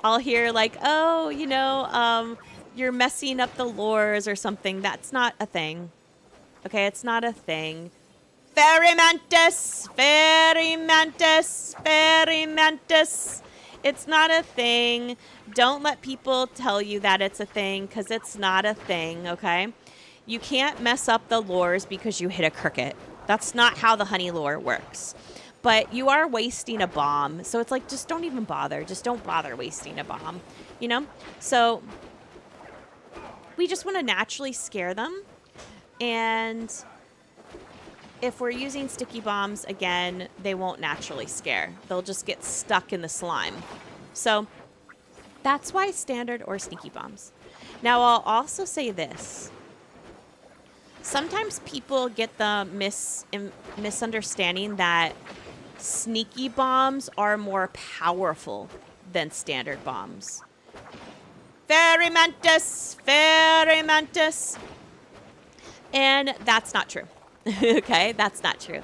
I'll hear like, oh, you know, you're messing up the lures or something. That's not a thing. Okay, it's not a thing. Fairy mantis, fairy mantis, fairy mantis. It's not a thing. Don't let people tell you that it's a thing because it's not a thing, okay? You can't mess up the lures because you hit a cricket. That's not how the honey lure works. But you are wasting a bomb. So it's like, just don't even bother. Just don't bother wasting a bomb, you know? So we just want to naturally scare them. And if we're using sticky bombs, again, they won't naturally scare. They'll just get stuck in the slime. So that's why standard or sneaky bombs. Now, I'll also say this. Sometimes people get the misunderstanding that sneaky bombs are more powerful than standard bombs. Fairy mantis, fairy mantis. And that's not true. Okay, that's not true.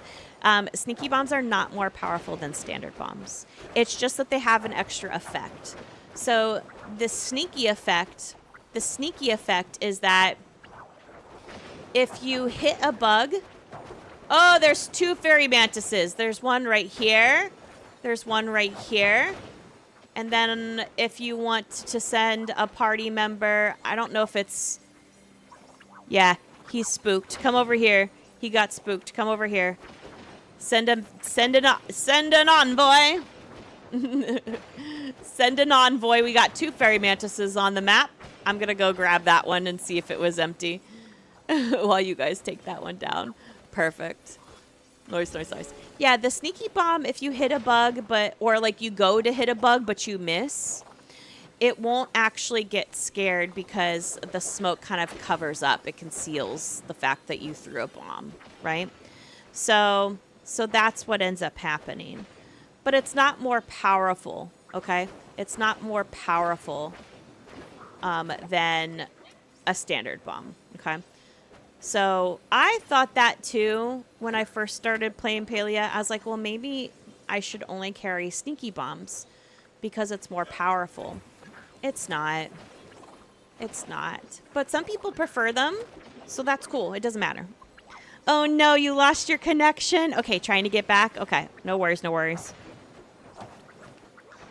Sneaky bombs are not more powerful than standard bombs. It's just that they have an extra effect. So the sneaky effect the sneaky effect is that if you hit a bug... Oh, there's 2 fairy mantises. There's one right here. There's one right here. And then if you want to send a party member, I don't know if it's... Yeah, he's spooked. Come over here. He got spooked. Come over here. Send an envoy. Send an envoy. We got 2 fairy mantises on the map. I'm going to go grab that one and see if it was empty while you guys take that one down. Perfect. Nice, nice, nice. Yeah, the sneaky bomb, if you hit a bug, or like you go to hit a bug, but you miss, it won't actually get scared because the smoke kind of covers up. It conceals the fact that you threw a bomb, right? So that's what ends up happening. But it's not more powerful, okay? It's not more powerful than a standard bomb, okay? So I thought that too when I first started playing Palia. I was like, well, maybe I should only carry sneaky bombs because it's more powerful. It's not. It's not. But some people prefer them, so that's cool. It doesn't matter. Oh no, you lost your connection. Okay, trying to get back. Okay, no worries, no worries.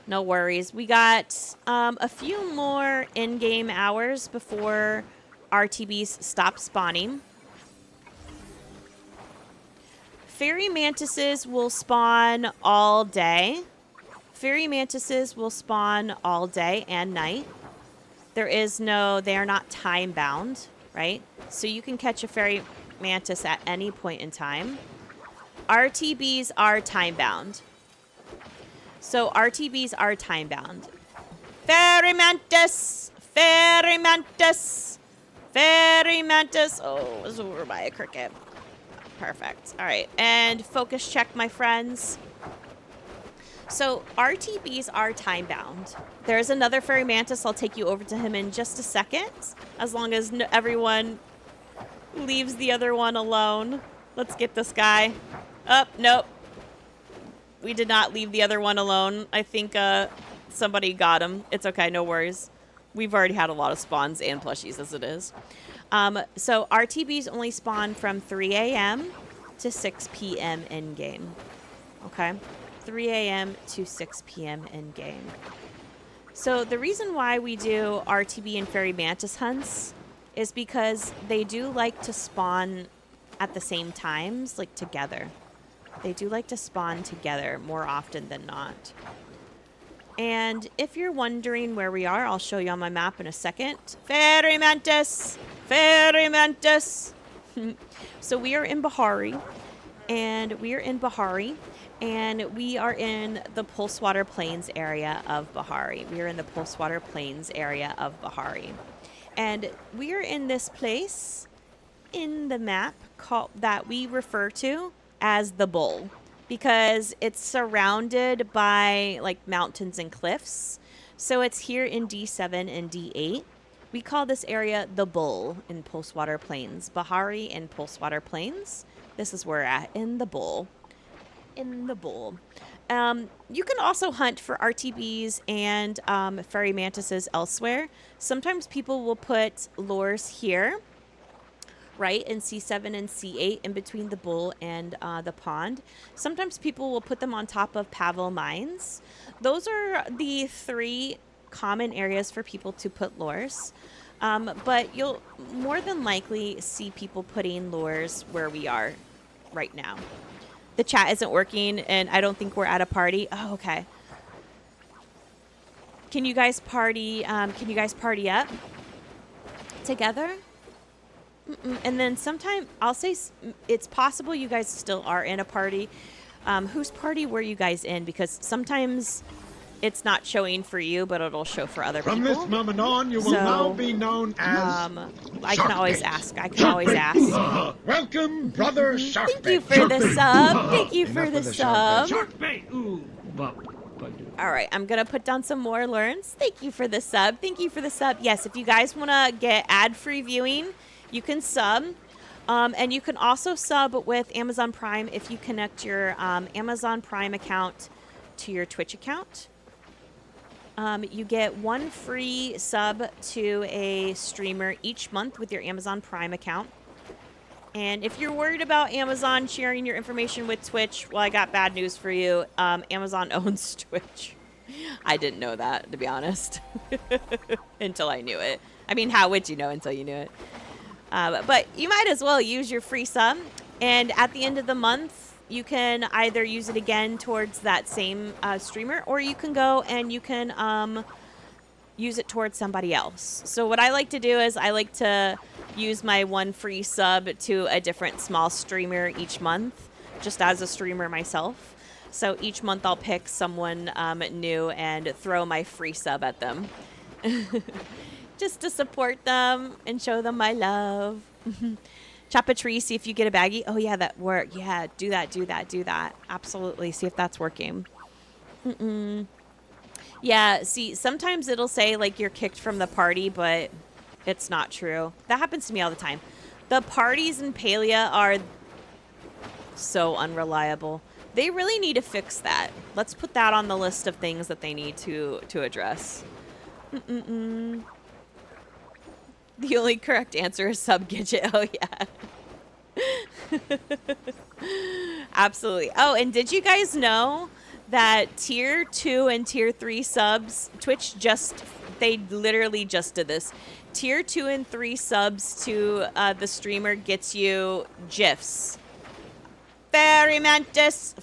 No worries. We got a few more in-game hours before RTBs stop spawning. Fairy mantises will spawn all day. Fairy mantises will spawn all day and night. They are not time bound, right? So you can catch a fairy mantis at any point in time. RTBs are time bound. So RTBs are time bound. Fairy mantis! Fairy mantis! Fairy mantis! Oh, it's over by a cricket. Perfect. All right. And focus check, my friends. So RTBs are time bound. There's another fairy mantis. I'll take you over to him in just a second, as long as everyone leaves the other one alone. Let's get this guy. Oh, nope. We did not leave the other one alone. I think somebody got him. It's okay. No worries. We've already had a lot of spawns and plushies as it is. So RTBs only spawn from 3 a.m. to 6 p.m. in-game. Okay? 3 a.m. to 6 p.m. in-game. So the reason why we do RTB and fairy mantis hunts is because they do like to spawn at the same times, like together. They do like to spawn together more often than not. And if you're wondering where we are, I'll show you on my map in a second. Fairy mantis! Fairy mantis! So we are in Bahari. And we are in the Pulsewater Plains area of Bahari. We are in the Pulsewater Plains area of Bahari. And we are in this place in the map that we refer to as the Bull, because it's surrounded by like mountains and cliffs. So it's here in D7 and D8. We call this area the Bull in Pulsewater Plains. Bahari and Pulsewater Plains. This is where we're at, in the Bull. In the Bull. You can also hunt for RTBs and fairy mantises elsewhere. Sometimes people will put lures here, right, in C7 and C8 in between the Bull and the pond. Sometimes people will put them on top of Pavel mines. Those are the 3 common areas for people to put lures. But you'll more than likely see people putting lures where we are right now. The chat isn't working, and I don't think we're at a party. Oh, okay. Can you guys party? Can you guys party up together? And then sometime I'll say it's possible you guys still are in a party. Whose party were you guys in? Because sometimes it's not showing for you, but it'll show for other people. From this moment on, you will now be known as I can always ask. I can always ask. Welcome, brother Sharkbait. Thank you for the sub. Thank you for the sub. Sharkbait. Ooh. All right, I'm going to put down some more learns. Thank you for the sub. Thank you for the sub. Yes, if you guys want to get ad-free viewing, you can sub. And you can also sub with Amazon Prime if you connect your Amazon Prime account to your Twitch account. You get 1 free sub to a streamer each month with your Amazon Prime account. And if you're worried about Amazon sharing your information with Twitch, well, I got bad news for you. Amazon owns Twitch. I didn't know that, to be honest, until I knew it. I mean, how would you know until you knew it? But you might as well use your free sub. And at the end of the month, you can either use it again towards that same streamer, or you can go and you can use it towards somebody else. So what I like to do is I like to use my 1 free sub to a different small streamer each month, just as a streamer myself. So each month I'll pick someone new and throw my free sub at them. Just to support them and show them my love. Chop a tree, see if you get a baggie. Oh yeah, that worked. Yeah, do that. Absolutely, see if that's working. Yeah, see, sometimes it'll say, like, you're kicked from the party, but it's not true. That happens to me all the time. The parties in Palia are so unreliable. They really need to fix that. Let's put that on the list of things that they need to address. The only correct answer is sub-gidget. Oh, yeah. Absolutely. Oh, and did you guys know that tier 2 and tier 3 subs, Twitch they literally just did this. Tier 2 and 3 subs to the streamer gets you GIFs. Fairy Mantis.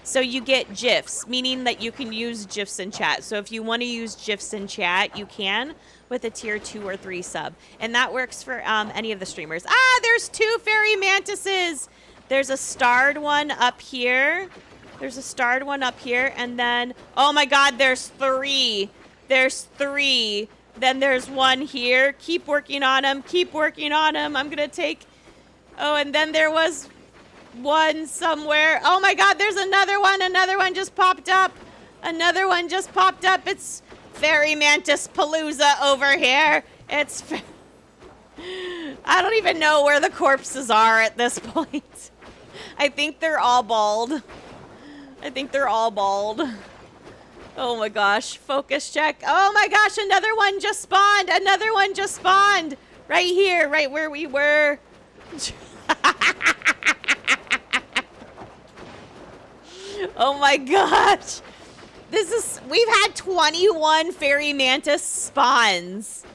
So you get GIFs, meaning that you can use GIFs in chat. So if you want to use GIFs in chat, you can with a tier 2 or 3 sub. And that works for any of the streamers. Ah, there's 2 Fairy Mantises. There's a starred one up here. And then, oh my god, there's 3. Then there's 1 here. Keep working on them. I'm going to take... Oh, and then there was 1 somewhere. Oh my god, there's another one. Another one just popped up. It's Fairy Mantis Palooza over here. I don't even know where the corpses are at this point. I think they're all bald. Oh my gosh. Focus check. Oh my gosh, another one just spawned. Right here, right where we were. Oh my gosh. We've had 21 Fairy Mantis spawns.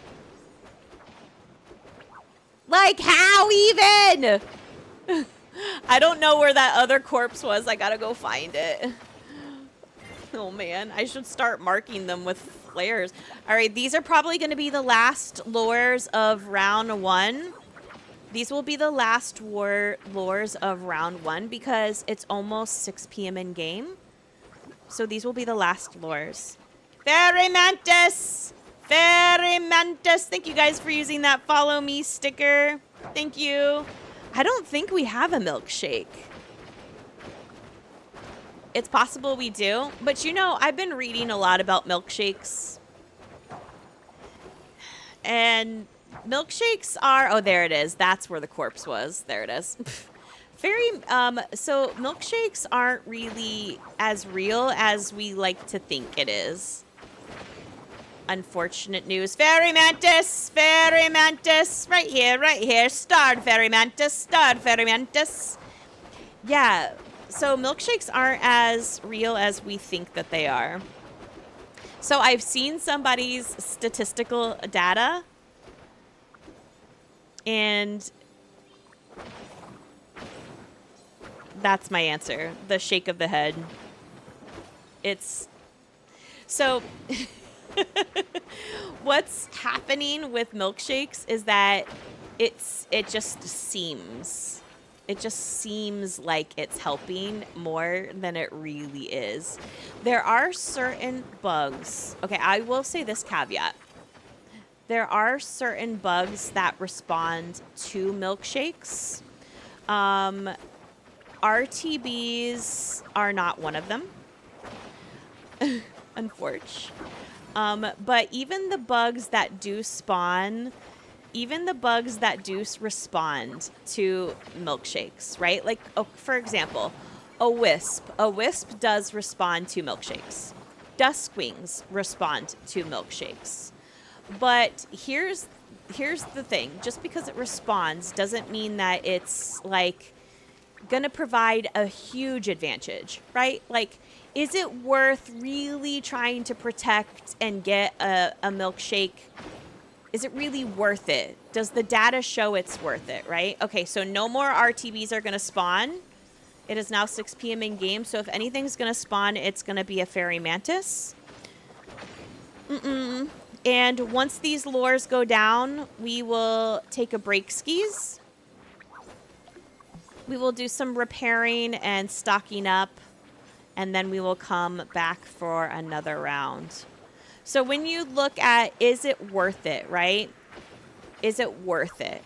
Like, how even? I don't know where that other corpse was. I gotta go find it. Oh man, I should start marking them with flares. All right, these are probably going to be the last lures of round 1. These will be the last lures of round 1 because it's almost 6 p.m. in game. So these will be the last lures. Fairy Mantis! Thank you guys for using that follow me sticker. Thank you. I don't think we have a milkshake. It's possible we do, but you know, I've been reading a lot about milkshakes. And milkshakes are, oh, there it is. That's where the corpse was. There it is. So milkshakes aren't really as real as we like to think it is. Unfortunate news. Fairy Mantis! Right here. Starred Fairy Mantis. Yeah, so milkshakes aren't as real as we think that they are. So I've seen somebody's statistical data, and that's my answer. The shake of the head. It's... So... What's happening with milkshakes is that it just seems like it's helping more than it really is. There are certain bugs. Okay, I will say this caveat. There are certain bugs that respond to milkshakes. RTBs are not one of them. Unfortunately. But even the bugs that do spawn, respond to milkshakes, right? Like, for example, a wisp. A wisp does respond to milkshakes. Duskwings respond to milkshakes. But here's the thing. Just because it responds doesn't mean that it's like gonna provide a huge advantage, right? Like, is it worth really trying to protect and get a milkshake? Is it really worth it? Does the data show it's worth it, right? Okay, so no more RTBs are gonna spawn. It is now 6 p.m. in game, so if anything's gonna spawn, it's gonna be a fairy mantis. And once these lures go down, we will take a break skis. We will do some repairing and stocking up, and then we will come back for another round. So when you look at, is it worth it, right? Is it worth it?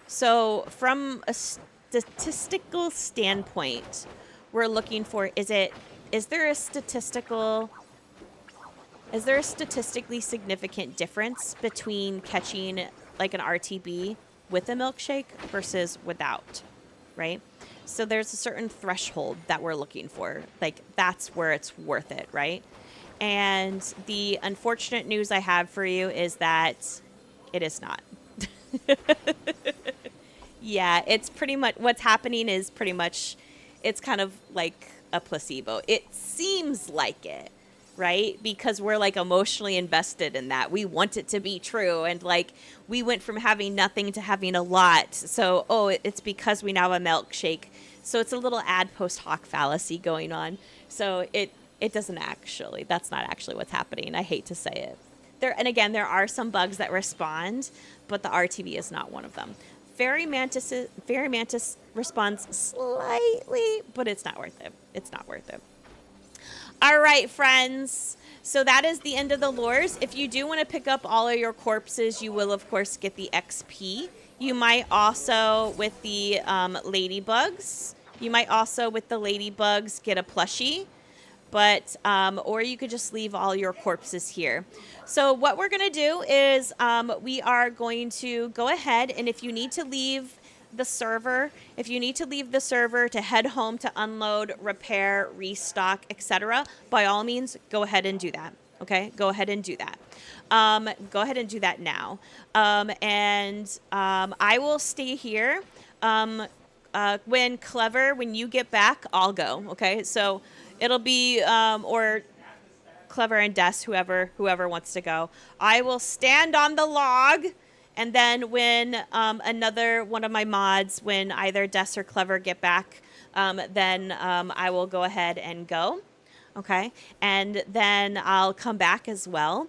So from a statistical standpoint, we're looking for, is there a statistically significant difference between catching like an RTB with a milkshake versus without, right? So there's a certain threshold that we're looking for. Like, that's where it's worth it, right? And the unfortunate news I have for you is that it is not. Yeah, it's pretty much what's happening is pretty much, it's kind of like a placebo. It seems like it, right? Because we're like emotionally invested in that. We want it to be true. And like, we went from having nothing to having a lot. So, it's because we now have a milkshake. So it's a little ad post hoc fallacy going on. So it doesn't actually, that's not actually what's happening. I hate to say it. There are some bugs that respond, but the RTB is not one of them. Fairy Mantis responds slightly, but it's not worth it. It's not worth it. All right, friends. So that is the end of the lures. If you do want to pick up all of your corpses, you will, of course, get the XP. You might also, with the ladybugs, get a plushie. But, or you could just leave all your corpses here. So what we're going to do is we are going to go ahead, and if you need to leave the server, to head home to unload, repair, restock, etc., by all means, go ahead and do that. Okay? Go ahead and do that. Go ahead and do that now. I will stay here. When you get back, I'll go. Okay? So it'll be, or Clever and Des, whoever wants to go. I will stand on the log, and then when another one of my mods, when either Des or Clever get back, then I will go ahead and go. Okay? And then I'll come back as well.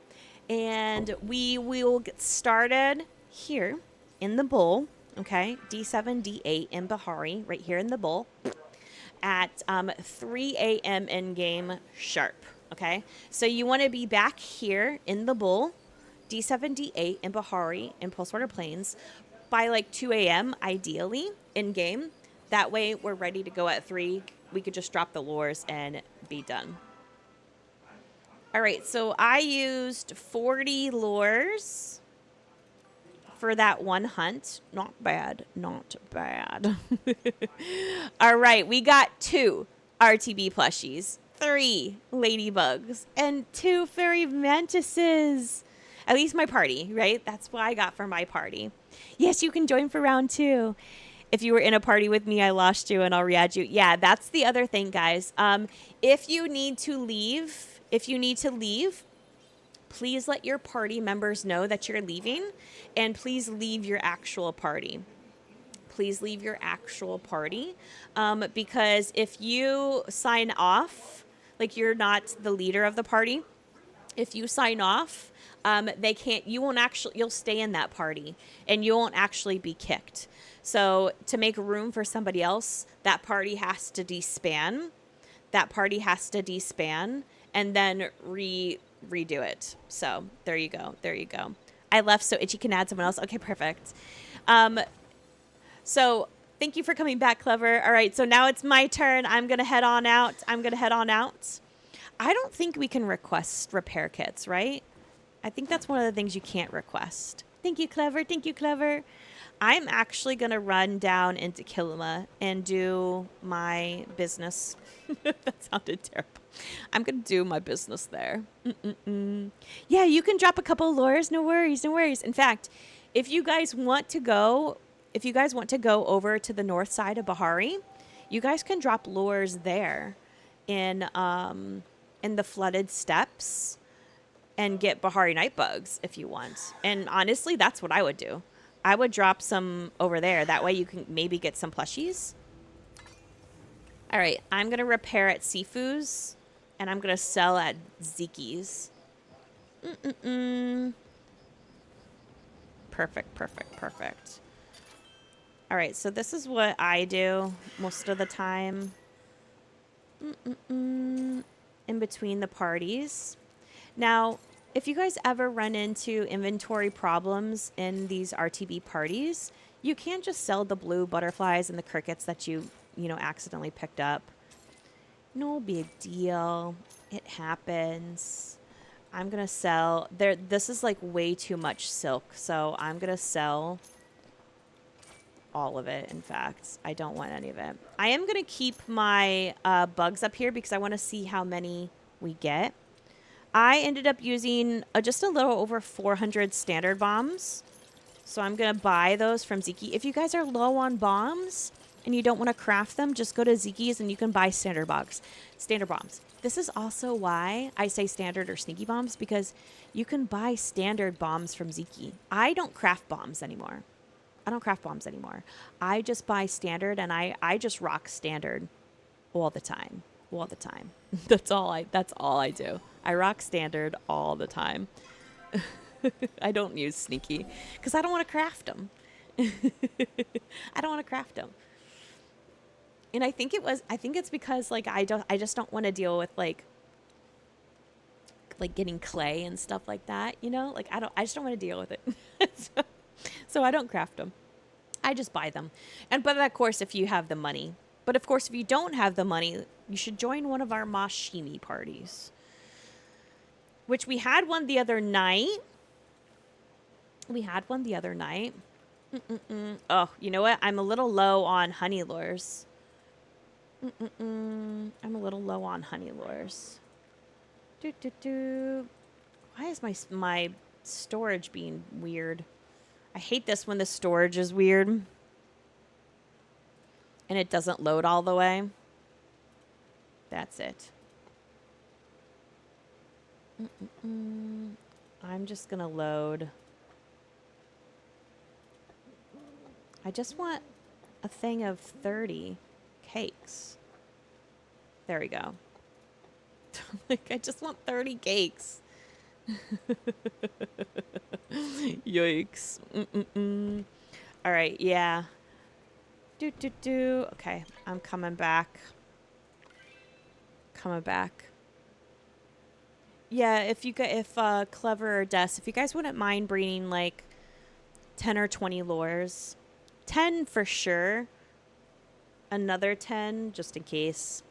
And we will get started here in the bowl. Okay? D7, D8 in Bahari, right here in the bowl. At 3 a.m. in game sharp. Okay, so you want to be back here in the bowl, D7, D8 in Bahari in Pulse-Water Plains by like 2 a.m. ideally in game. That way we're ready to go at 3. We could just drop the lures and be done. All right, so I used 40 lures for that one hunt. Not bad, not bad. All right, we got 2 RTB plushies, 3 ladybugs, and 2 fairy mantises. At least my party, right? That's what I got for my party. Yes, you can join for round 2. If you were in a party with me, I lost you and I'll re-add you. Yeah, that's the other thing, guys. If you need to leave, please let your party members know that you're leaving, and please leave your actual party. Please leave your actual party, because if you sign off, like you're not the leader of the party, if you sign off, you'll stay in that party and you won't actually be kicked. So to make room for somebody else, that party has to despan. And then redo it. So there you go. I left so Itchy can add someone else. Okay, perfect. So thank you for coming back, Clever. All right, so now it's my turn. I'm going to head on out. I don't think we can request repair kits, right? I think that's one of the things you can't request. Thank you, Clever. Thank you, Clever. I'm actually going to run down into Kilima and do my business. That sounded terrible. I'm going to do my business there. Yeah, you can drop a couple lures. No worries, no worries. In fact, if you guys want to go over to the north side of Bahari, you guys can drop lures there in the flooded steppes and get Bahari night bugs if you want. And honestly, that's what I would do. I would drop some over there. That way you can maybe get some plushies. All right, I'm going to repair at Sifu's, and I'm going to sell at Zeki's. Perfect, perfect, perfect. All right, so this is what I do most of the time. In between the parties. Now, if you guys ever run into inventory problems in these RTB parties, you can just sell the blue butterflies and the crickets that you accidentally picked up. No big deal. It happens. I'm going to sell. This is like way too much silk, so I'm going to sell all of it. In fact, I don't want any of it. I am going to keep my bugs up here because I want to see how many we get. I ended up using just a little over 400 standard bombs. So I'm going to buy those from Ziki. If you guys are low on bombs and you don't want to craft them, just go to Ziki's and you can buy standard bombs. This is also why I say standard or sneaky bombs, because you can buy standard bombs from Ziki. I don't craft bombs anymore. I just buy standard, and I just rock standard all the time. That's all I do. I rock standard all the time. I don't use sneaky because I don't want to craft them. And I think it's because like I just don't want to deal with like getting clay and stuff like that, Like I just don't want to deal with it. So I don't craft them. I just buy them. But of course, if you have the money. But of course, if you don't have the money, you should join one of our Mashimi parties. Which we had one the other night. Oh, you know what? I'm a little low on honey lures. Why is my storage being weird? I hate this when the storage is weird. And it doesn't load all the way. That's it. I'm just going to load. I just want a thing of 30 cakes. There we go. I just want 30 cakes. Yikes. All right, yeah. Okay, I'm coming back. Yeah, if Clever or Des, if you guys wouldn't mind bringing like 10 or 20 lures. 10 for sure. Another 10 just in case.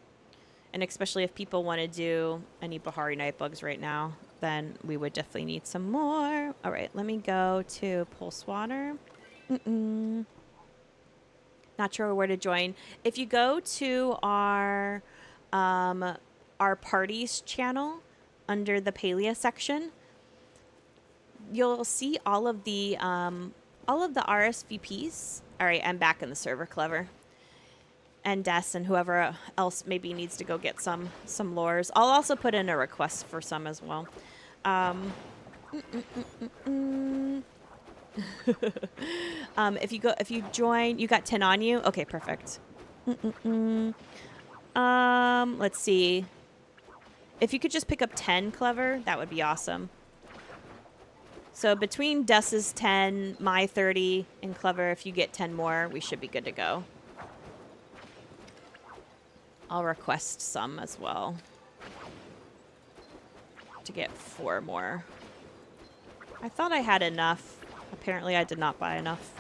And especially if people want to do any Bahari night bugs right now, then we would definitely need some more. All right, let me go to Pulse Water. Not sure where to join. If you go to our parties channel under the Palia section, you'll see all of the RSVPs. All right, I'm back in the server, Clever. And Des and whoever else maybe needs to go get some lures. I'll also put in a request for some as well. If you join, you got 10 on you. Okay, perfect. Let's see. If you could just pick up 10, Clever, that would be awesome. So between Des's 10, my 30, and Clever, if you get 10 more, we should be good to go. I'll request some as well. To get 4 more. I thought I had enough. Apparently I did not buy enough.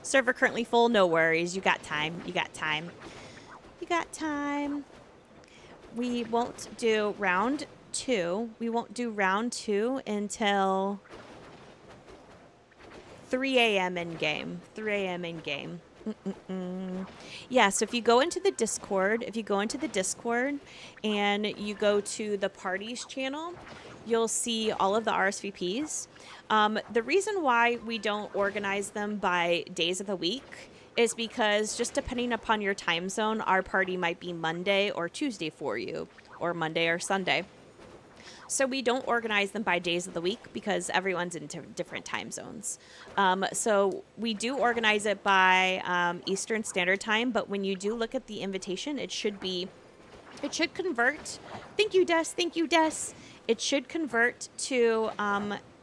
Server currently full. No worries. You got time. We won't do round 2. Until 3 a.m. in game. 3 a.m. in game. Yeah, so if you go into the Discord, and you go to the parties channel, you'll see all of the RSVPs. The reason why we don't organize them by days of the week is because just depending upon your time zone, our party might be Monday or Tuesday for you, or Monday or Sunday. So we don't organize them by days of the week because everyone's in different time zones. So we do organize it by Eastern Standard Time, but when you do look at the invitation, it should convert. Thank you, Des. Thank you, Des. It should convert to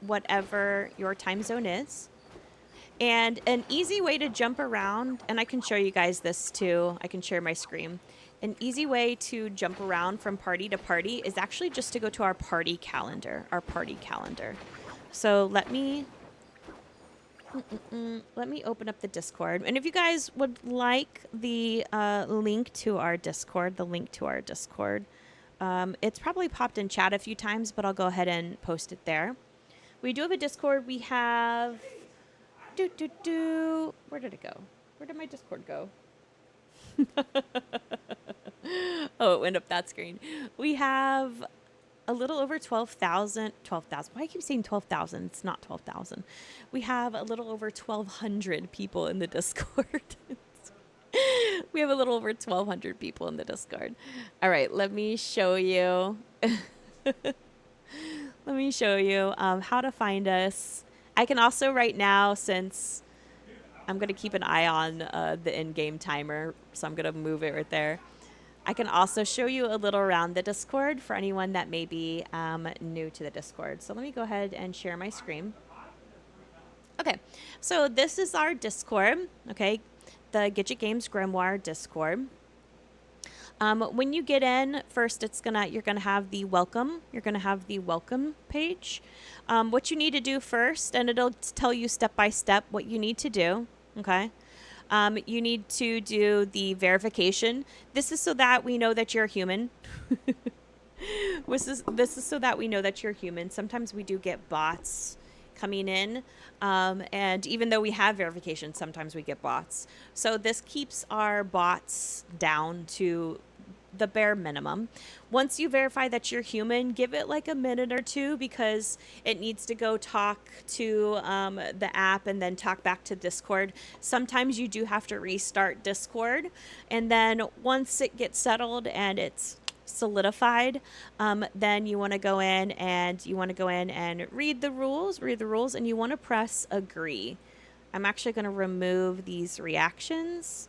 whatever your time zone is. And an easy way to jump around, and I can show you guys this too. I can share my screen. An easy way to jump around from party to party is actually just to go to our party calendar. So let me open up the Discord. And if you guys would like the link to our Discord, it's probably popped in chat a few times, but I'll go ahead and post it there. We do have a Discord. We have... Where did it go? Where did my Discord go? Oh, it went up that screen. We have a little over 12,000. Why do I keep saying 12,000? It's not 12,000. We have a little over 1,200 people in the Discord. We have a little over 1,200 people in the Discord. All right, let me show you. How to find us. I can also right now, since I'm going to keep an eye on the in-game timer, so I'm going to move it right there. I can also show you a little around the Discord for anyone that may be new to the Discord. So let me go ahead and share my screen. Okay, so this is our Discord, okay, the Gidget Games Grimoire Discord. When you get in, first you're gonna have the welcome. You're gonna have the welcome page. What you need to do first, and it'll tell you step by step what you need to do. Okay. You need to do the verification. This is so that we know that you're human. This is so that we know that you're human. Sometimes we do get bots coming in, and even though we have verification, sometimes we get bots. So this keeps our bots down to the bare minimum. Once you verify that you're human, give it like a minute or two because it needs to go talk to the app and then talk back to Discord. Sometimes you do have to restart Discord, and then once it gets settled and it's solidified, then you want to go in and read the rules, and you want to press agree. I'm actually going to remove these reactions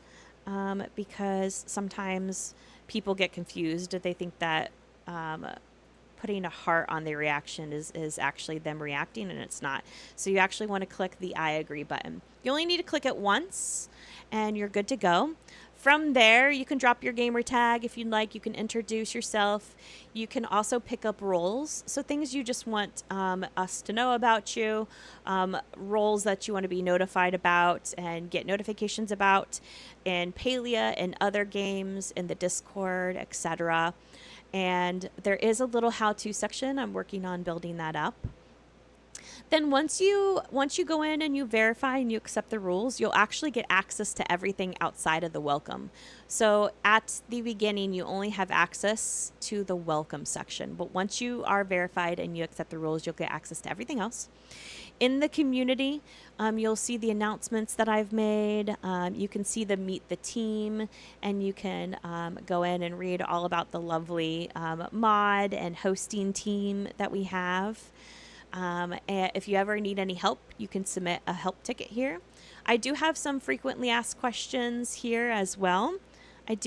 because sometimes people get confused. They think that putting a heart on the reaction is actually them reacting, and it's not. So you actually want to click the I agree button. You only need to click it once and you're good to go. From there, you can drop your gamer tag if you'd like. You can introduce yourself. You can also pick up roles. So things you just want us to know about you, roles that you want to be notified about and get notifications about in Palia and other games, in the Discord, etc. And there is a little how-to section. I'm working on building that up. Then once you go in and you verify and you accept the rules, you'll actually get access to everything outside of the welcome. So at the beginning, you only have access to the welcome section. But once you are verified and you accept the rules, you'll get access to everything else. In the community, you'll see the announcements that I've made. You can see the Meet the Team, and you can go in and read all about the lovely mod and hosting team that we have. And if you ever need any help, you can submit a help ticket here. I do have some frequently asked questions here as well. Let's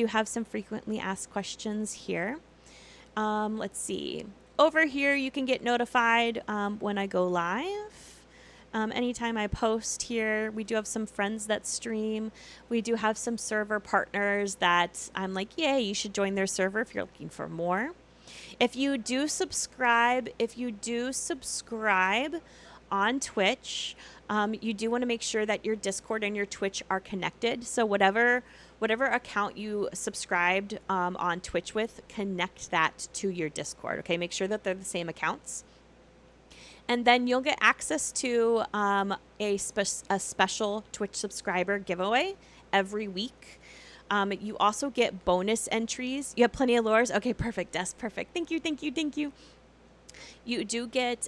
see. Over here, you can get notified when I go live. Anytime I post here, we do have some friends that stream. We do have some server partners that I'm like, yay, you should join their server if you're looking for more. If you do subscribe on Twitch, you do want to make sure that your Discord and your Twitch are connected. So whatever account you subscribed on Twitch with, connect that to your Discord. Okay, make sure that they're the same accounts. And then you'll get access to a special Twitch subscriber giveaway every week. You also get bonus entries. You have plenty of lures. Okay, perfect. That's perfect. Thank you, thank you, thank you. You do get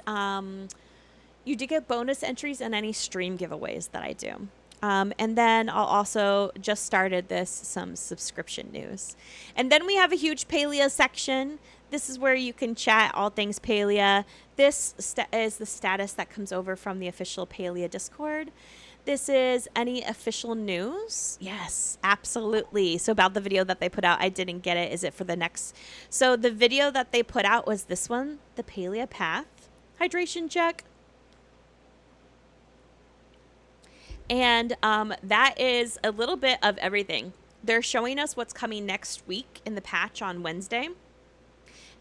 bonus entries in any stream giveaways that I do. And then I'll also just started some subscription news. And then we have a huge Palia section. This is where you can chat all things Palia. This is the status that comes over from the official Palia Discord. This is any official news. Yes, absolutely. So about the video that they put out, I didn't get it. Is it for the next? So the video that they put out was this one, the Palia Path hydration check. And that is a little bit of everything. They're showing us what's coming next week in the patch on Wednesday.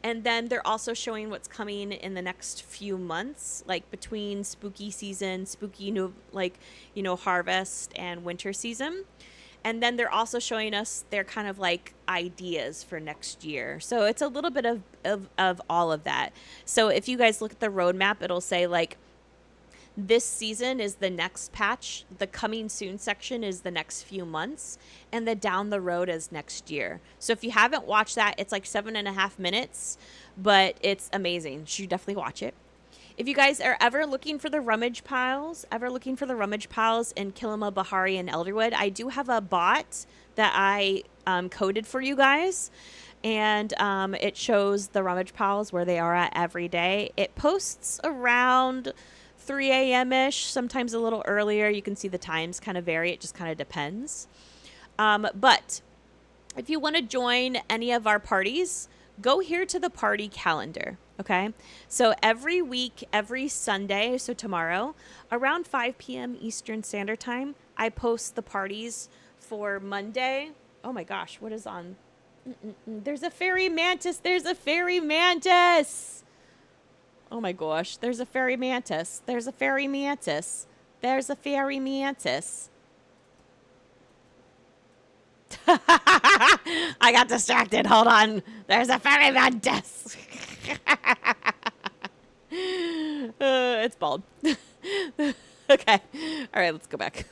And then they're also showing what's coming in the next few months, like between spooky season, harvest and winter season. And then they're also showing us their kind of like ideas for next year. So it's a little bit of all of that. So if you guys look at the roadmap, it'll say like, this season is the next patch. The coming soon section is the next few months. And the down the road is next year. So if you haven't watched that, it's like 7.5 minutes. But it's amazing. You should definitely watch it. If you guys are ever looking for the rummage piles in Kilima, Bahari, and Elderwood, I do have a bot that I coded for you guys. And it shows the rummage piles where they are at every day. It posts around 3 a.m.-ish, sometimes a little earlier. You can see the times kind of vary. It just kind of depends. But if you want to join any of our parties, go here to the party calendar, okay? So every week, every Sunday, so tomorrow, around 5 p.m. Eastern Standard Time, I post the parties for Monday. Oh my gosh, what is on? There's a fairy mantis. There's a fairy mantis. Oh my gosh, there's a fairy mantis. There's a fairy mantis. There's a fairy mantis. I got distracted. Hold on. There's a fairy mantis. It's bald. Okay. All right, let's go back.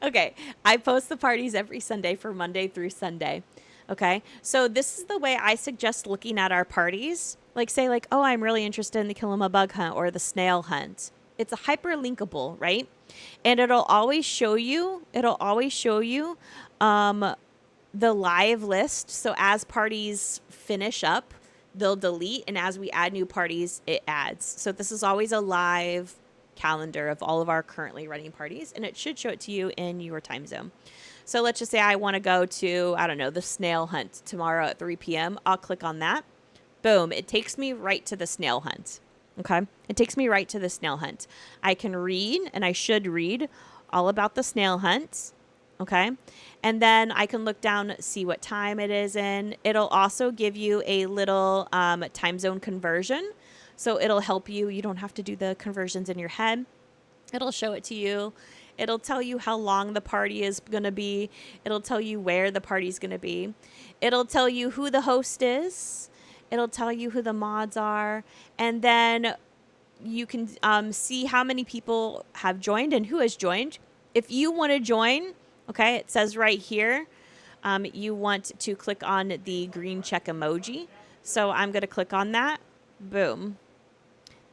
Okay. I post the parties every Sunday for Monday through Sunday. Okay. So this is the way I suggest looking at our parties. Like say like, oh, I'm really interested in the Kilima bug hunt or the snail hunt. It's a hyperlinkable, right? And it'll always show you the live list. So as parties finish up, they'll delete. And as we add new parties, it adds. So this is always a live calendar of all of our currently running parties. And it should show it to you in your time zone. So let's just say I want to go to, I don't know, the snail hunt tomorrow at 3 p.m. I'll click on that. Boom. It takes me right to the snail hunt. Okay. It takes me right to the snail hunt. I can read, and I should read all about the snail hunt. Okay. And then I can look down, see what time it is in. It'll also give you a little time zone conversion. So it'll help you. You don't have to do the conversions in your head. It'll show it to you. It'll tell you how long the party is going to be. It'll tell you where the party's going to be. It'll tell you who the host is. It'll tell you who the mods are. And then you can see how many people have joined and who has joined. If you want to join, okay, it says right here, you want to click on the green check emoji. So I'm going to click on that. Boom.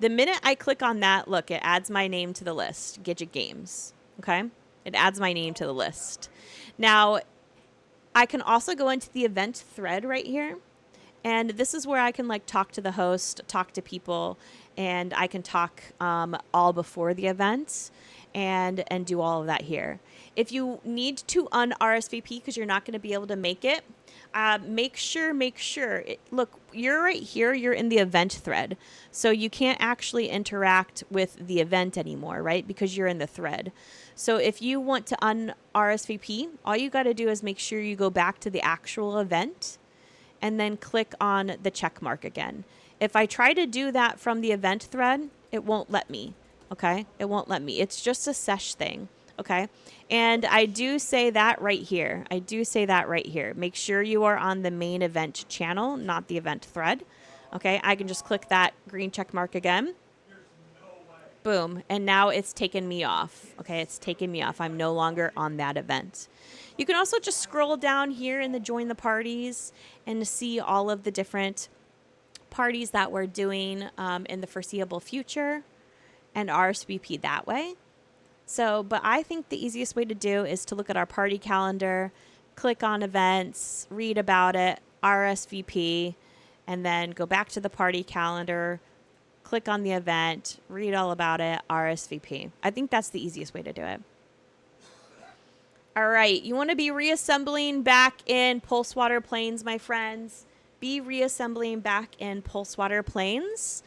The minute I click on that, look, it adds my name to the list, Gidget Games. Okay? It adds my name to the list. Now, I can also go into the event thread right here. And this is where I can like talk to the host, talk to people, and I can talk all before the event and do all of that here. If you need to un-RSVP because you're not going to be able to make it, make sure. Look, you're right here. You're in the event thread. So you can't actually interact with the event anymore, right? Because you're in the thread. So if you want to un-RSVP, all you got to do is make sure you go back to the actual event and then click on the check mark again. If I try to do that from the event thread, it won't let me. Okay? It won't let me. It's just a sesh thing. Okay? And I do say that right here. Make sure you are on the main event channel, not the event thread. Okay, I can just click that green check mark again. Boom, and now it's taken me off. Okay, it's taken me off. I'm no longer on that event. You can also just scroll down here in the join the parties and see all of the different parties that we're doing in the foreseeable future and RSVP that way. So, but I think the easiest way to do is to look at our party calendar, click on events, read about it, RSVP, and then go back to the party calendar, click on the event, read all about it, RSVP. I think that's the easiest way to do it. All right, you want to be reassembling back in Pulsewater Plains, my friends. Be reassembling back in Pulsewater Plains.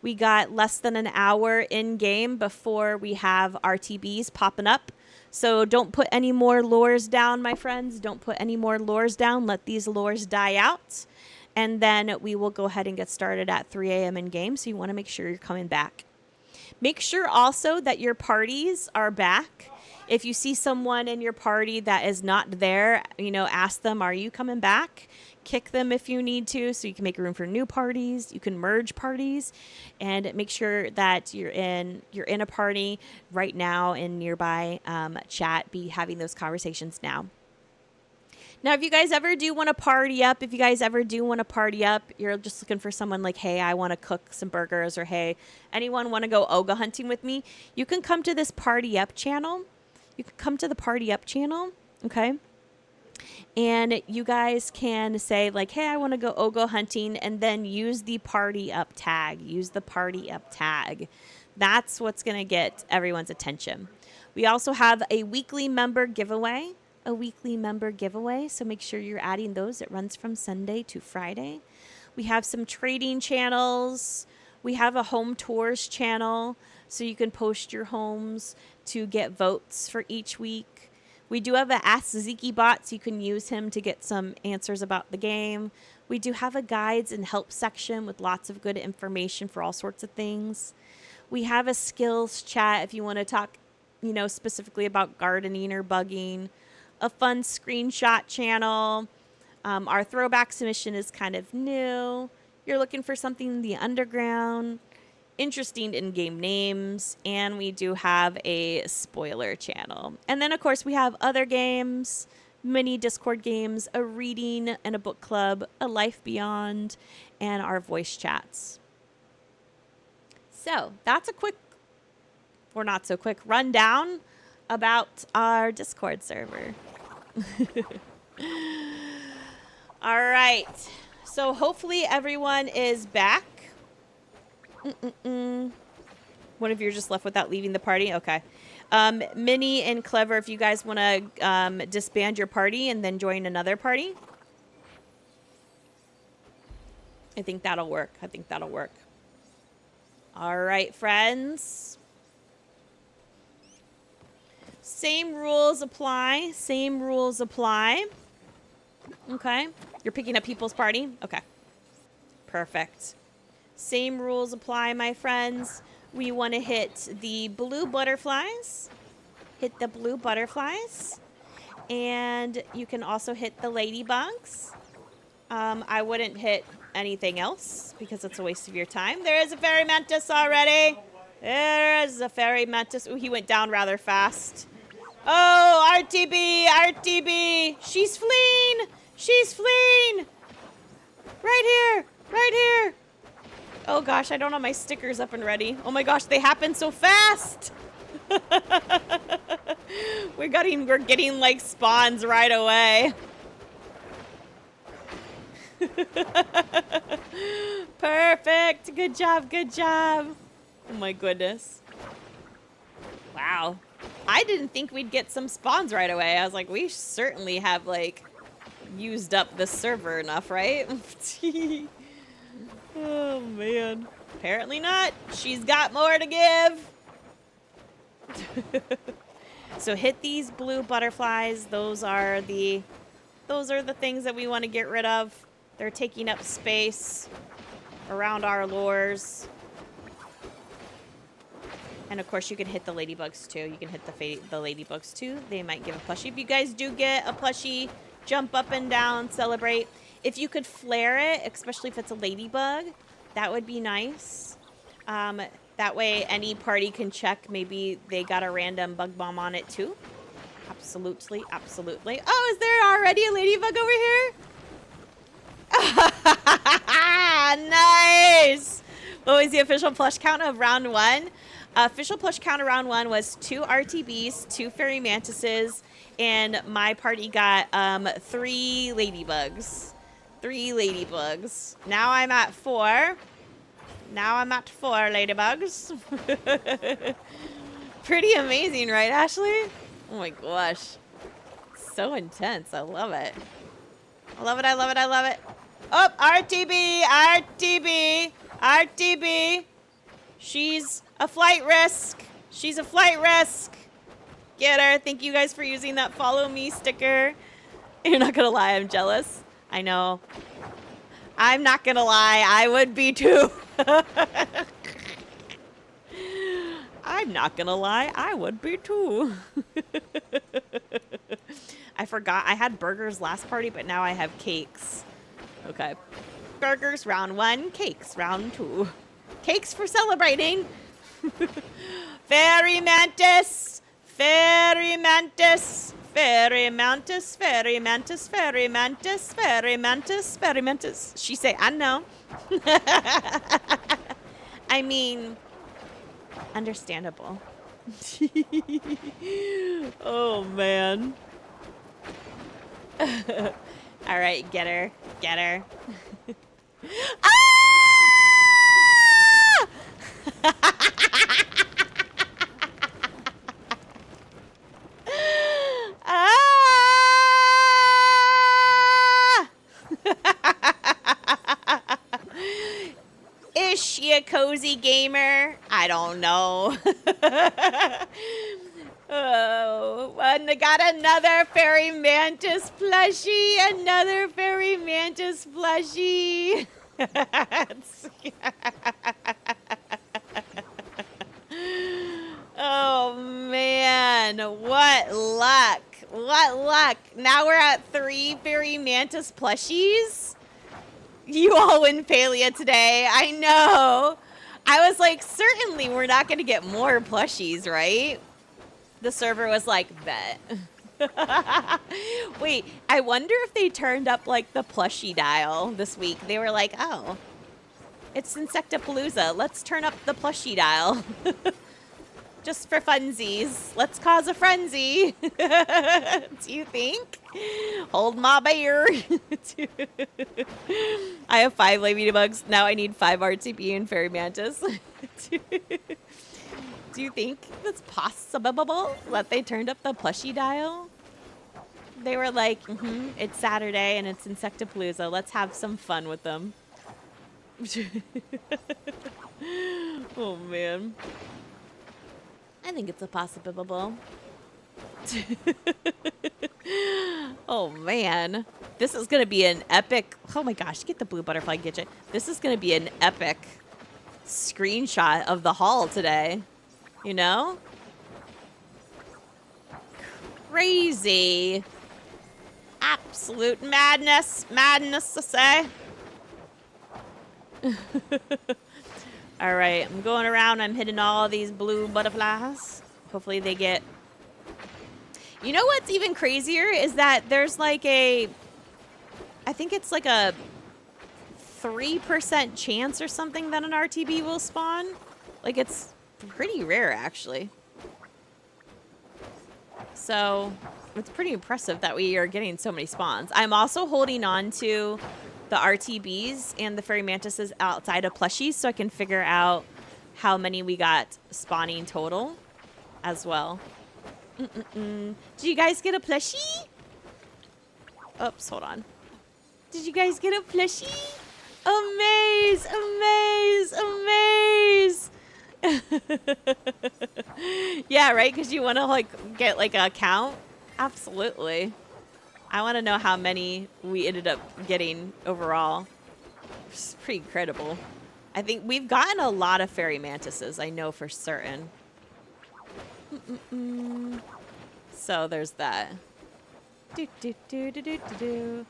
We got less than an hour in game before we have RTBs popping up. So don't put any more lures down, my friends. Don't put any more lures down. Let these lures die out. And then we will go ahead and get started at 3 a.m. in game. So you want to make sure you're coming back. Make sure also that your parties are back. If you see someone in your party that is not there, ask them, are you coming back? Kick them if you need to, so you can make room for new parties. You can merge parties, and make sure that you're in a party right now in nearby chat. Be having those conversations now. Now, if you guys ever do want to party up, you're just looking for someone like, hey, I want to cook some burgers, or hey, anyone want to go Oga hunting with me? You can come to this Party Up channel. You can come to the Party Up channel, okay? And you guys can say like, hey, I want to go Oga hunting, and then use the Party Up tag. Use the Party Up tag. That's what's going to get everyone's attention. We also have a weekly member giveaway. So make sure you're adding those. It runs from Sunday to Friday. We have some trading channels. We have a home tours channel, so you can post your homes to get votes for each week. We do have an Ask Ziki bot, so you can use him to get some answers about the game. We do have a guides and help section with lots of good information for all sorts of things. We have a skills chat if you want to talk, specifically about gardening or bugging. A fun screenshot channel. Our throwback submission is kind of new. You're looking for something in the underground. Interesting in-game names, and we do have a spoiler channel. And then, of course, we have other games, mini Discord games, a reading and a book club, a life beyond, and our voice chats. So that's a quick, or not so quick, rundown about our Discord server. All right. So hopefully everyone is back. One of you are just left without leaving the party? Okay. Minnie and Clever, if you guys want to disband your party and then join another party. I think that'll work. All right, friends. Same rules apply. Okay. You're picking up people's party? Okay. Perfect. Same rules apply, my friends. We want to hit the blue butterflies. And you can also hit the ladybugs. I wouldn't hit anything else because it's a waste of your time. There is a fairy mantis already. There is a fairy mantis. Ooh, he went down rather fast. Oh, RTB. She's fleeing. Right here. Oh gosh, I don't have my stickers up and ready. Oh my gosh, they happen so fast. We're getting like spawns right away. Perfect. Good job. Oh my goodness. Wow. I didn't think we'd get some spawns right away. I was like, we certainly have like used up the server enough, right? Oh man. Apparently not. She's got more to give. So hit these blue butterflies. Those are the things that we want to get rid of. They're taking up space around our lures. And of course you can hit the ladybugs too. You can hit the ladybugs too. They might give a plushie. If you guys do get a plushie, jump up and down, celebrate. If you could flare it, especially if it's a ladybug, that would be nice. That way any party can check maybe they got a random bug bomb on it too. Absolutely, absolutely. Oh, is there already a ladybug over here? Nice! What was the official plush count of round 1? Official plush count of round 1 was 2 RTBs, 2 fairy mantises, and my party got 3 ladybugs. 3 ladybugs. Now I'm at 4. Now I'm at 4 ladybugs. Pretty amazing, right, Ashley? Oh my gosh. So intense. I love it. I love it, I love it, I love it. Oh, RTB, RTB, RTB. She's a flight risk. She's a flight risk. Get her. Thank you guys for using that follow me sticker. You're not gonna lie, I'm jealous. I know. I'm not gonna lie, I would be too. I'm not gonna lie, I would be too. I forgot I had burgers last party, but now I have cakes. Okay. Burgers round 1, cakes round 2. Cakes for celebrating. Fairy mantis, fairy mantis, fairy mantis, fairy mantis, fairy mantis, fairy mantis, fairy mantis. She say, I know. I mean, understandable. Oh, man. All right, get her. Get her. Ah! Ah! Is she a cozy gamer? I don't know. Oh, and I got another fairy mantis plushie. Another fairy mantis plushie. Oh, man. What luck. What luck. Now we're at 3 fairy mantis plushies. You all win Palia today. I know. I was like, certainly we're not going to get more plushies, right? The server was like, bet. Wait, I wonder if they turned up like the plushie dial this week. They were like, oh, it's Insectapalooza. Let's turn up the plushie dial. Just for funsies. Let's cause a frenzy. Do you think? Hold my beer. I have 5 ladybugs. Now I need 5 RTB and fairy mantis. Do you think it's possible that they turned up the plushie dial? They were like, it's Saturday and it's Insectapalooza. Let's have some fun with them. Oh, man. I think it's a possible. Oh, man. This is going to be an epic... Oh, my gosh. Get the blue butterfly gadget. This is going to be an epic screenshot of the haul today. You know? Crazy. Absolute madness. Madness, to say. All right. I'm going around. I'm hitting all these blue butterflies. Hopefully they get... You know what's even crazier is that there's like a... I think it's like a 3% chance or something that an RTB will spawn. Like, it's pretty rare, actually. So, it's pretty impressive that we are getting so many spawns. I'm also holding on to the RTBs and the fairy mantises outside of plushies so I can figure out how many we got spawning total as well. Did you guys get a plushie? Oops, hold on. Did you guys get a plushie? Amaze! Amaze! Amaze! Yeah, right? Because you want to like get like a count? Absolutely. I want to know how many we ended up getting overall. It's pretty incredible. I think we've gotten a lot of fairy mantises. I know for certain. So there's that. Do, do, do, do, do, do, do.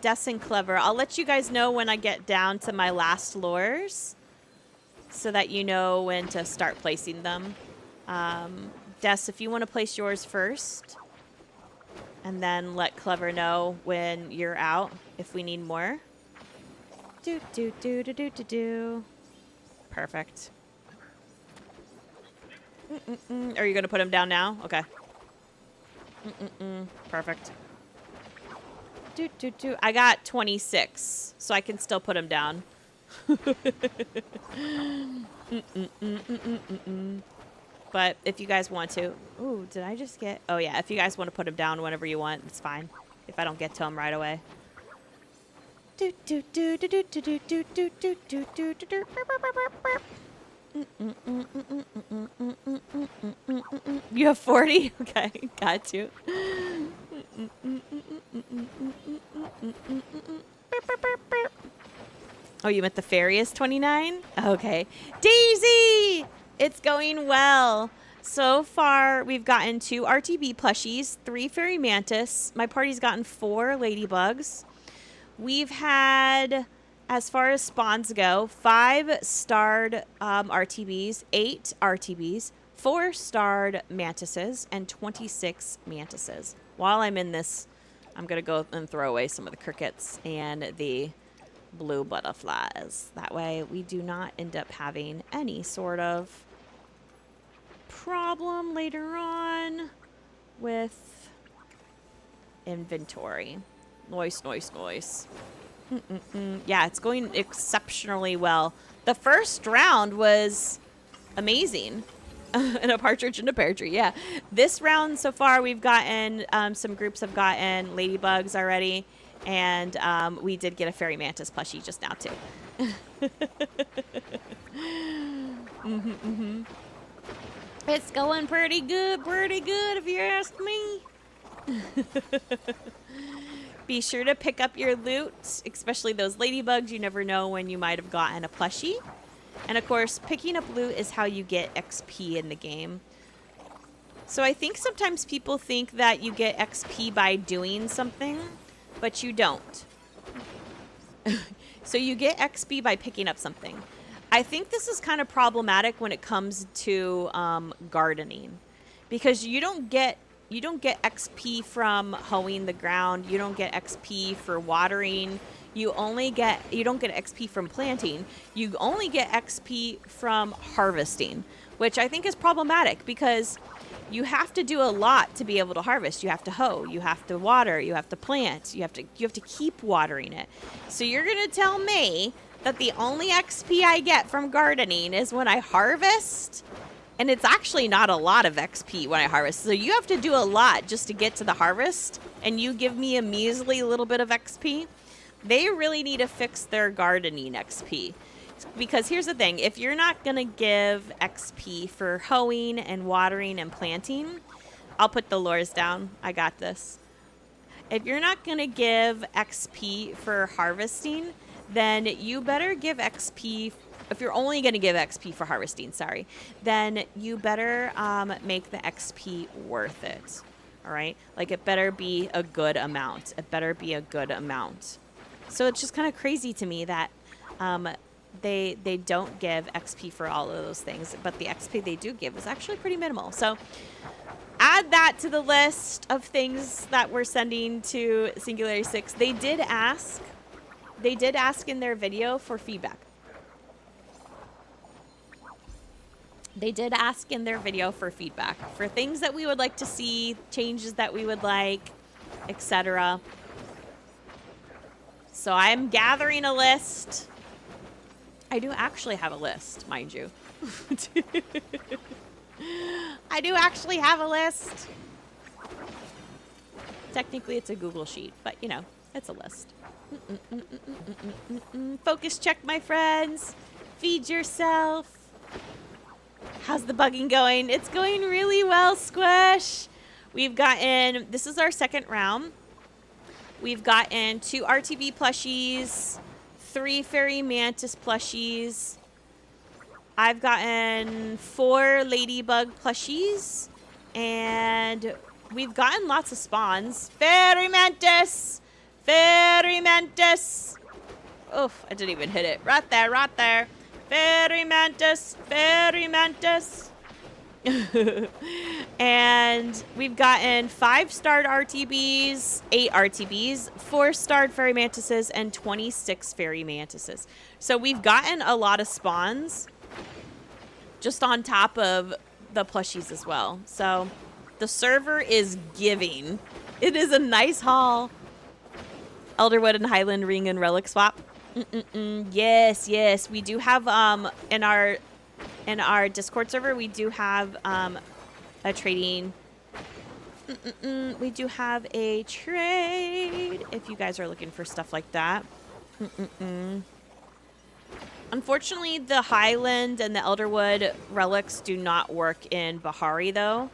Des and Clever. I'll let you guys know when I get down to my last lures so that you know when to start placing them. Des, if you want to place yours first and then let Clever know when you're out if we need more. Do, do, do, do, do, do, do. Perfect. Are you going to put him down now? Okay. Perfect. I got 26, so I can still put him down. But if you guys want to... Ooh, did I just get... Oh, yeah. If you guys want to put him down whenever you want, it's fine. If I don't get to him right away. You have 40? Okay, got you. Oh, you meant the fairy is 29? Okay. Daisy! It's going well. So far, we've gotten 2 RTB plushies, 3 fairy mantis. My party's gotten 4 ladybugs. We've had, as far as spawns go, 5 starred RTBs, 8 RTBs, 4 starred mantises, and 26 mantises. While I'm in this, I'm going to go and throw away some of the crickets and the blue butterflies. That way we do not end up having any sort of problem later on with inventory. Noise. Yeah, it's going exceptionally well. The first round was amazing. And a partridge in a pear tree, yeah. This round so far, we've gotten, some groups have gotten ladybugs already. And we did get a fairy mantis plushie just now, too. It's going pretty good, if you ask me. Be sure to pick up your loot, especially those ladybugs. You never know when you might have gotten a plushie. And, of course, picking up loot is how you get XP in the game. So I think sometimes people think that you get XP by doing something, but you don't. So you get XP by picking up something. I think this is kind of problematic when it comes to gardening, because you don't get XP from hoeing the ground. You don't get XP for watering. You don't get XP from planting. You only get XP from harvesting, which I think is problematic because you have to do a lot to be able to harvest. You have to hoe, you have to water, you have to plant, you have to keep watering it. So you're going to tell me that the only XP I get from gardening is when I harvest? And it's actually not a lot of XP when I harvest. So you have to do a lot just to get to the harvest, and you give me a measly little bit of XP? They really need to fix their gardening XP. Because here's the thing, if you're not going to give XP for hoeing and watering and planting, I'll put the lures down. I got this. If you're not going to give XP for harvesting, then you better give XP. If you're only going to give XP for harvesting, then you better make the XP worth it. All right? Like, it better be a good amount. So it's just kind of crazy to me that they don't give XP for all of those things, but the XP they do give is actually pretty minimal. So add that to the list of things that we're sending to Singularity 6. They did ask in their video for feedback. For things that we would like to see, changes that we would like, etc. So I'm gathering a list. I do actually have a list, mind you. I do actually have a list. Technically, it's a Google sheet, but, you know, it's a list. Focus check, my friends. Feed yourself. How's the bugging going? It's going really well, Squish. This is our second round. We've gotten 2 RTB plushies, 3 fairy mantis plushies. I've gotten 4 ladybug plushies, and we've gotten lots of spawns. Fairy Mantis! Fairy Mantis! Oof, I didn't even hit it. Right there, right there. Fairy Mantis! Fairy Mantis! And we've gotten 5-starred RTBs, 8 RTBs, 4-starred fairy mantises, and 26 fairy mantises. So we've gotten a lot of spawns just on top of the plushies as well. So the server is giving. It is a nice haul. Elderwood and Highland Ring and Relic Swap. Yes, yes. We do have in our Discord server, we do have a trading. We do have a trade if you guys are looking for stuff like that. Unfortunately, the Highland and the Elderwood relics do not work in Bahari, though.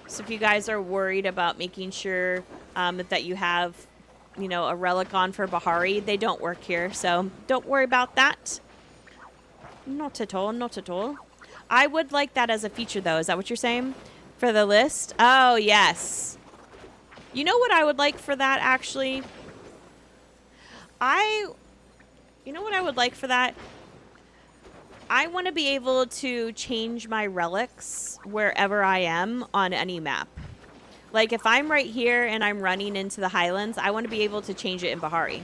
So if you guys are worried about making sure that you have, you know, a relic on for Bahari, they don't work here. So don't worry about that. Not at all, not at all. I would like that as a feature, though. Is that what you're saying? For the list? Oh, yes. You know what I would like for that, actually? You know what I would like for that? I want to be able to change my relics wherever I am on any map. Like, if I'm right here and I'm running into the Highlands, I want to be able to change it in Bahari.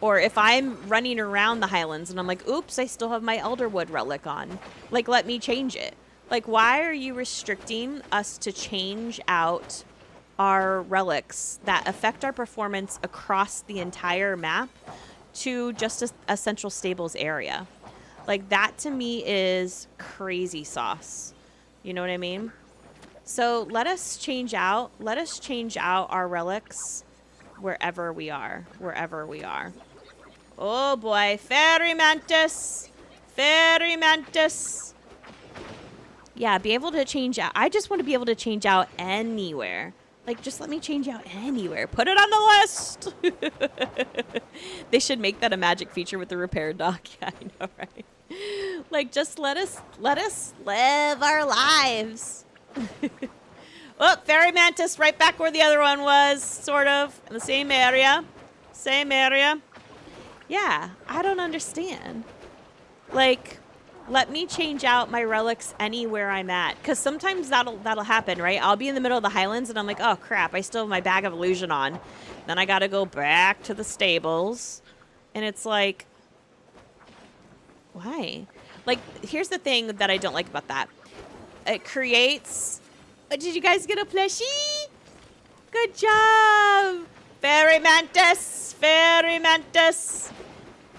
Or if I'm running around the Highlands and I'm like, oops, I still have my Elderwood relic on. Like, let me change it. Like, why are you restricting us to change out our relics that affect our performance across the entire map to just a central stables area? Like, that to me is crazy sauce. You know what I mean? So let us change out our relics wherever we are. Oh boy, Fairy Mantis! Fairy Mantis! Yeah, be able to change out. I just want to be able to change out anywhere. Like, just let me change out anywhere. Put it on the list! They should make that a magic feature with the repair dock. Yeah, I know, right? Like, just let us live our lives. Oh, Fairy Mantis right back where the other one was, sort of. In the same area. Same area. Yeah, I don't understand. Like, let me change out my relics anywhere I'm at. Because sometimes that'll happen, right? I'll be in the middle of the Highlands and I'm like, oh crap, I still have my bag of illusion on. Then I gotta go back to the stables. And it's like, why? Like, here's the thing that I don't like about that. It creates... did you guys get a plushie? Good job! Fairy Mantis! Fairy Mantis!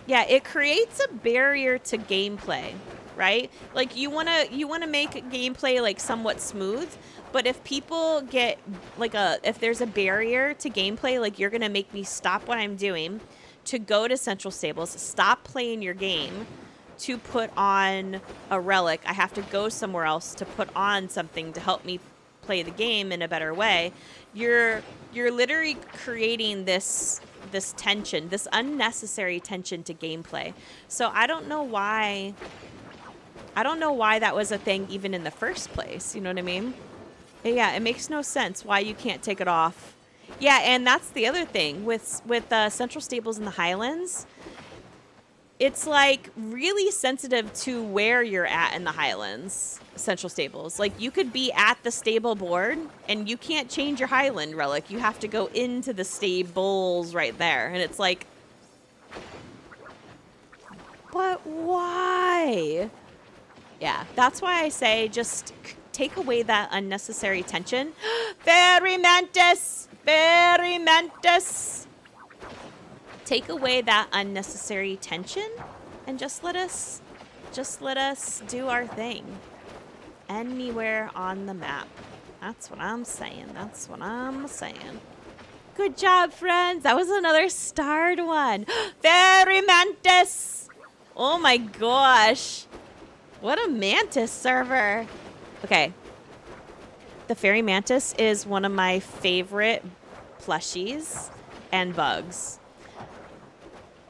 Yeah, it creates a barrier to gameplay, right? Like, you wanna make gameplay like somewhat smooth, but if people get like if there's a barrier to gameplay, like, you're gonna make me stop what I'm doing to go to Central Stables, stop playing your game to put on a relic. I have to go somewhere else to put on something to help me play the game in a better way. You're literally creating this tension, this unnecessary tension to gameplay. So I don't know why that was a thing even in the first place. You know what I mean? Yeah, it makes no sense why you can't take it off. Yeah, and that's the other thing with Central Stables in the Highlands. It's like really sensitive to where you're at in the Highlands, Central Stables. Like, you could be at the stable board and you can't change your Highland relic. You have to go into the stables right there. And it's like, but why? Yeah, that's why I say just take away that unnecessary tension. Fairy Mantis! Fairy Mantis! Take away that unnecessary tension and just let us do our thing anywhere on the map. That's what I'm saying. That's what I'm saying. Good job, friends. That was another starred one. Fairy Mantis. Oh my gosh. What a Mantis server. Okay. The Fairy Mantis is one of my favorite plushies and bugs.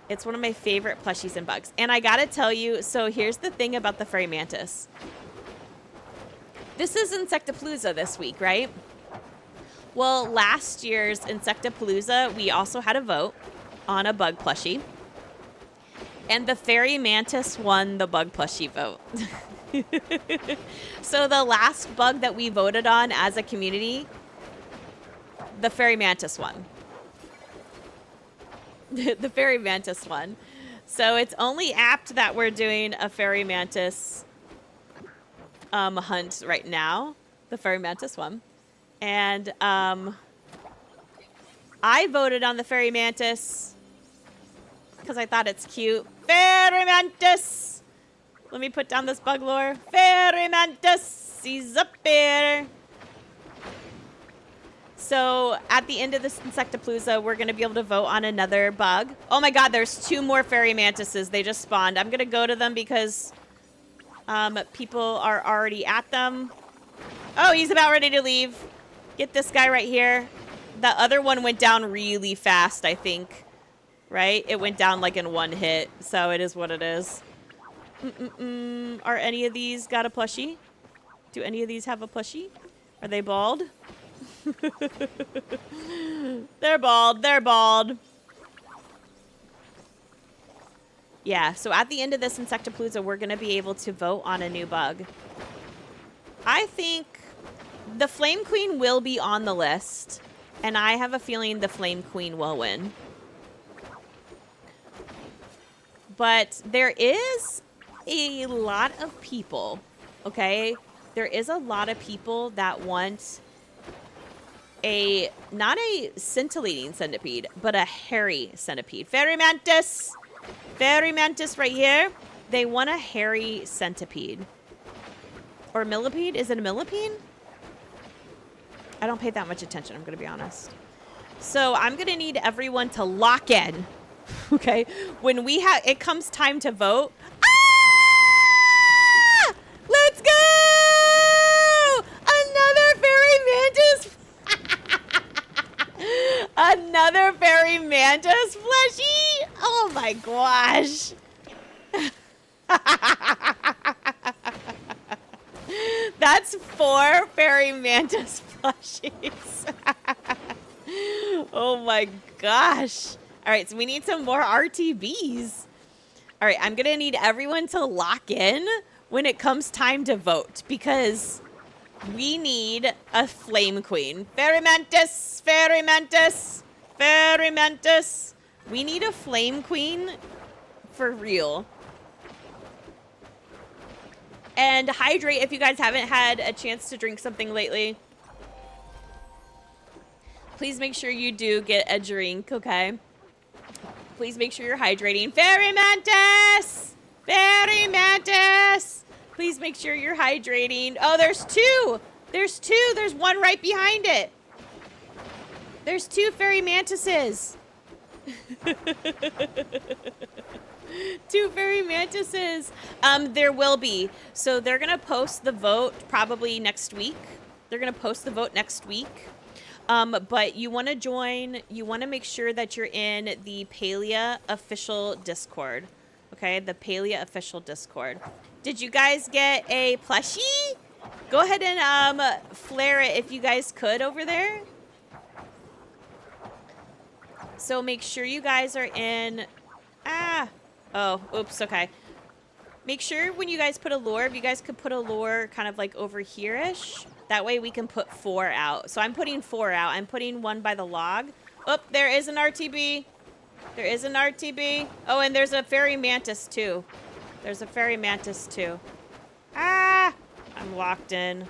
It's one of my favorite plushies and bugs. And I gotta tell you, so here's the thing about the Fairy Mantis. This is Insectapalooza this week, right? Well, last year's Insectapalooza, we also had a vote on a bug plushie. And the fairy mantis won the bug plushie vote. So the last bug that we voted on as a community, the fairy mantis won. The fairy mantis won. So it's only apt that we're doing a fairy mantis hunt right now. The fairy mantis won. And I voted on the fairy mantis because I thought it's cute. Fairy mantis! Let me put down this bug lore. Fairy mantis! He's up here. So at the end of this Insectapalooza, we're going to be able to vote on another bug. Oh my god, there's 2 more fairy mantises. They just spawned. I'm going to go to them because people are already at them. Oh, he's about ready to leave. Get this guy right here. The other one went down really fast, I think. Right? It went down like in 1 hit. So it is what it is. Are any of these got a plushie? Do any of these have a plushie? Are they bald? They're bald. They're bald. Yeah, so at the end of this Insectapalooza, we're going to be able to vote on a new bug. I think the Flame Queen will be on the list, and I have a feeling the Flame Queen will win. But there is a lot of people, okay? There is a lot of people that want not a scintillating centipede, but a hairy centipede. Fairy mantis! Fairy mantis right here. They want a hairy centipede. Or millipede? Is it a millipede? I don't pay that much attention, I'm going to be honest. So I'm going to need everyone to lock in. Okay? When it comes time to vote. Ah! Let's go! Another fairy mantis. Another fairy mantis plushie? Oh my gosh. That's 4 fairy mantis plushies. Oh my gosh. All right, so we need some more RTBs. All right, I'm going to need everyone to lock in when it comes time to vote because we need a flame queen. Fairy mantis, fairy mantis, fairy mantis. We need a flame queen for real. And hydrate if you guys haven't had a chance to drink something lately. Please make sure you do get a drink, okay? Please make sure you're hydrating. Fairy mantis! Fairy mantis! Please make sure you're hydrating. Oh, there's 2. There's 2. There's 1 right behind it. There's 2 fairy mantises. 2 fairy mantises. There will be. So they're going to post the vote probably next week. They're going to post the vote next week. But you want to join, you want to make sure that you're in the Palia official Discord. Okay, the Palia official Discord. Did you guys get a plushie? Go ahead and flare it if you guys could over there. So make sure you guys are in... Oh, oops, okay. Make sure when you guys put a lure, if you guys could put a lure kind of like over here-ish. That way we can put 4 out. So I'm putting 4 out. I'm putting 1 by the log. Oh, there is an RTB. There is an RTB. Oh, and there's a fairy mantis too. There's a fairy mantis too. Ah! I'm locked in.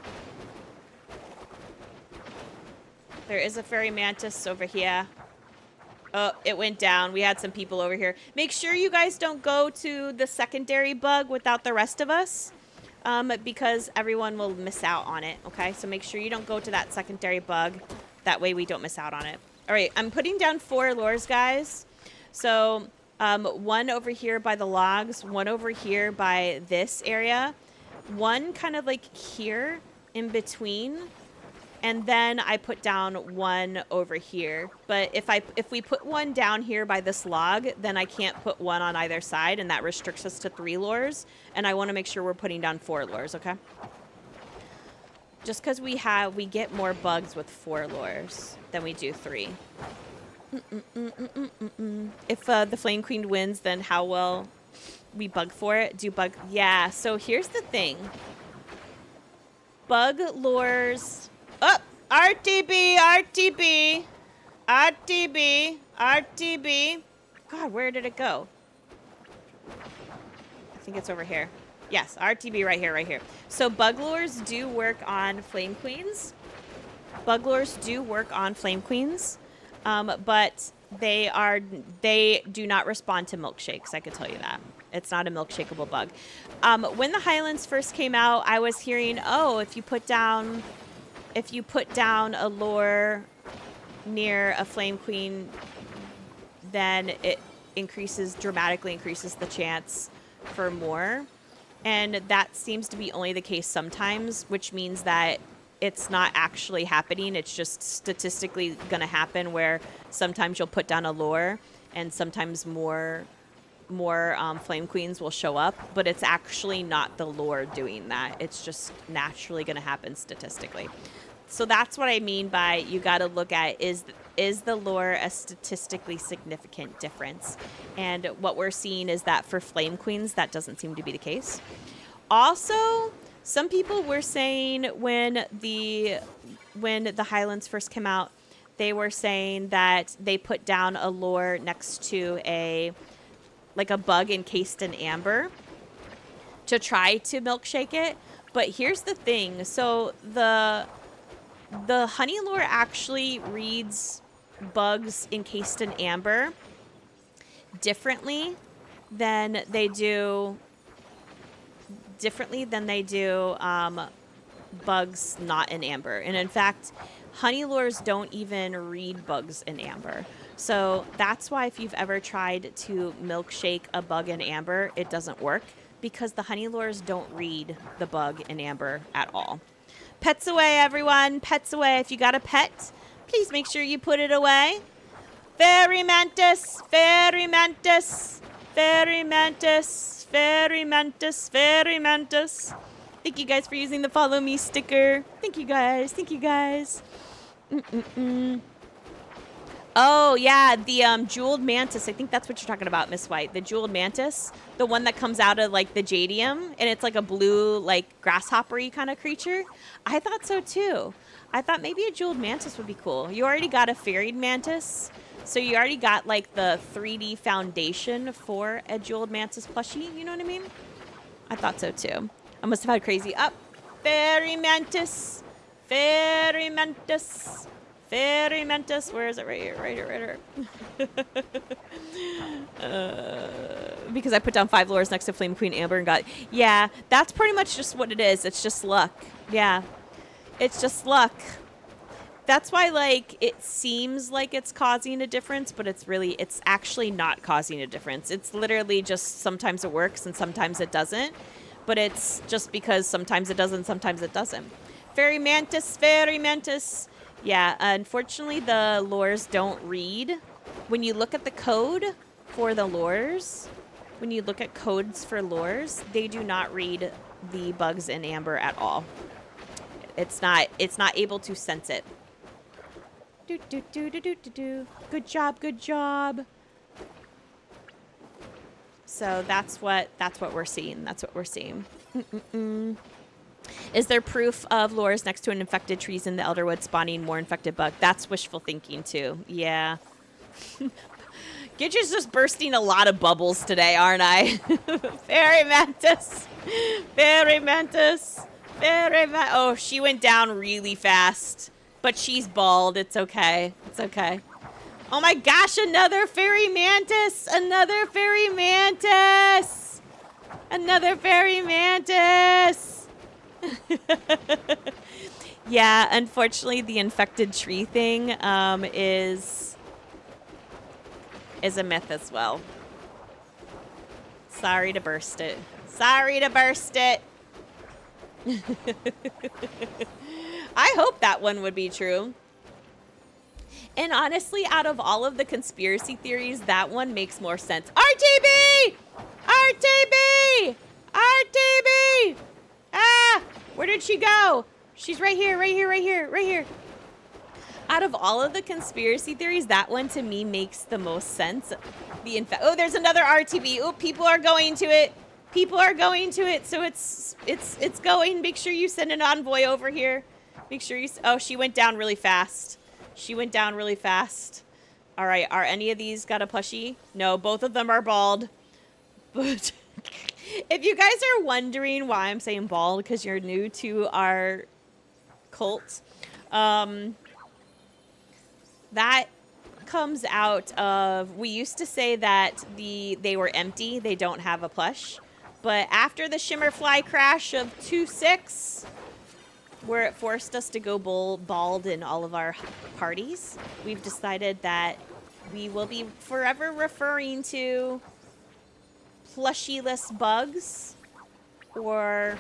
There is a fairy mantis over here. Oh, it went down. We had some people over here. Make sure you guys don't go to the secondary bug without the rest of us. Because everyone will miss out on it, okay? So make sure you don't go to that secondary bug. That way we don't miss out on it. All right, I'm putting down 4 lures, guys. So 1 over here by the logs, 1 over here by this area, 1 kind of like here in between, and then I put down 1 over here. But if we put 1 down here by this log, then I can't put 1 on either side, and that restricts us to 3 lures. And I want to make sure we're putting down 4 lures, okay? Please make sure you guys don't go to the secondary bug without the rest of us. So make sure you don't go to that secondary bug without the rest of us. All right, I'm putting down 4 lures, guys. So 1 over here by the logs, 1 over here by this area, 1 kind of like here in between, and then I put 1 down here by this log, and then I can't put 1 on either side, and that restricts us to 3 lures. And I want to make sure we're putting down 4 lures, okay? Just because we get more bugs with 4 lures than we do 3. If the Flame Queen wins, then how well we bug for it? Yeah, so here's the thing. Bug lures. Oh, RTB, RTB, RTB, RTB. God, where did it go? I think it's over here. Yes, RTB right here, right here. So bug lures do work on Flame Queens. Bug lures do work on Flame Queens, but they do not respond to milkshakes. I could tell you that. It's not a milkshakeable bug. When the Highlands first came out, I was hearing, oh, if you put down a lure near a Flame Queen, then it dramatically increases the chance for more. And that seems to be only the case sometimes, which means that it's not actually happening. It's just statistically going to happen where sometimes you'll put down a lure and sometimes more Flame Queens will show up, but it's actually not the lure doing that. It's just naturally going to happen statistically. So that's what I mean by you got to look at is the lure a statistically significant difference? And what we're seeing is that for Flame Queens, that doesn't seem to be the case. Also, some people were saying when the Highlands first came out, they were saying that they put down a lure next to a bug encased in amber to try to milkshake it. But here's the thing. So the honey lure actually reads bugs encased in amber differently than they do bugs not in amber. And in fact, honey lures don't even read bugs in amber. So that's why if you've ever tried to milkshake a bug in amber, it doesn't work because the honey lures don't read the bug in amber at all. Pets away, everyone. Pets away. If you got a pet, please make sure you put it away. Fairy Mantis, Fairy Mantis, Fairy Mantis, Fairy Mantis, Fairy Mantis. Thank you guys for using the follow me sticker. Thank you guys. Thank you guys. Oh, yeah, the jeweled mantis. I think that's what you're talking about, Miss White. The jeweled mantis, the one that comes out of, the jadium, and it's like a blue, grasshopper-y kind of creature. I thought so, too. I thought maybe a jeweled mantis would be cool. You already got a fairy mantis, so you already got, the 3D foundation for a jeweled mantis plushie. You know what I mean? I thought so, too. I must have had crazy up. Fairy mantis. Fairy mantis. Fairy Mantis. Where is it? Right here. Right here. Because I put down 5 lures next to Flame Queen Amber and got... Yeah, that's pretty much just what it is. It's just luck. Yeah. It's just luck. That's why, it seems like it's causing a difference, but it's actually not causing a difference. It's literally just sometimes it works and sometimes it doesn't. But it's just because sometimes it does and sometimes it doesn't. Fairy Mantis. Fairy Mantis. Yeah, unfortunately, the lures don't read. When you look at the code for the lures, when you look at codes for lures, they do not read the bugs in amber at all. It's not able to sense it. Good job, good job. So that's what we're seeing. That's what we're seeing. Is there proof of lures next to an infected trees in the Elderwood spawning more infected bug? That's wishful thinking, too. Yeah. Gidget's just bursting a lot of bubbles today, aren't I? Fairy Mantis. Fairy Mantis. Fairy Mantis. Oh, she went down really fast. But she's bald. It's okay. It's okay. Oh, my gosh. Another Fairy Mantis. Another Fairy Mantis. Another Fairy Mantis. Yeah, unfortunately, the infected tree thing is a myth as well. Sorry to burst it. Sorry to burst it. I hope that one would be true. And honestly, out of all of the conspiracy theories, that one makes more sense. RTB! RTB! RTB! Ah! Where did she go? She's right here, right here, right here, right here. Out of all of the conspiracy theories, that one to me makes the most sense. Oh, there's another RTB. Oh, people are going to it. People are going to it. So it's going. Make sure you send an envoy over here. Make sure you. Oh, she went down really fast. She went down really fast. All right. Are any of these got a plushie? No, both of them are bald. But if you guys are wondering why I'm saying bald because you're new to our cult, that comes out of, we used to say that they were empty, they don't have a plush. But after the Shimmerfly crash of 2.6, where it forced us to go bald in all of our parties, we've decided that we will be forever referring to plushie-less bugs or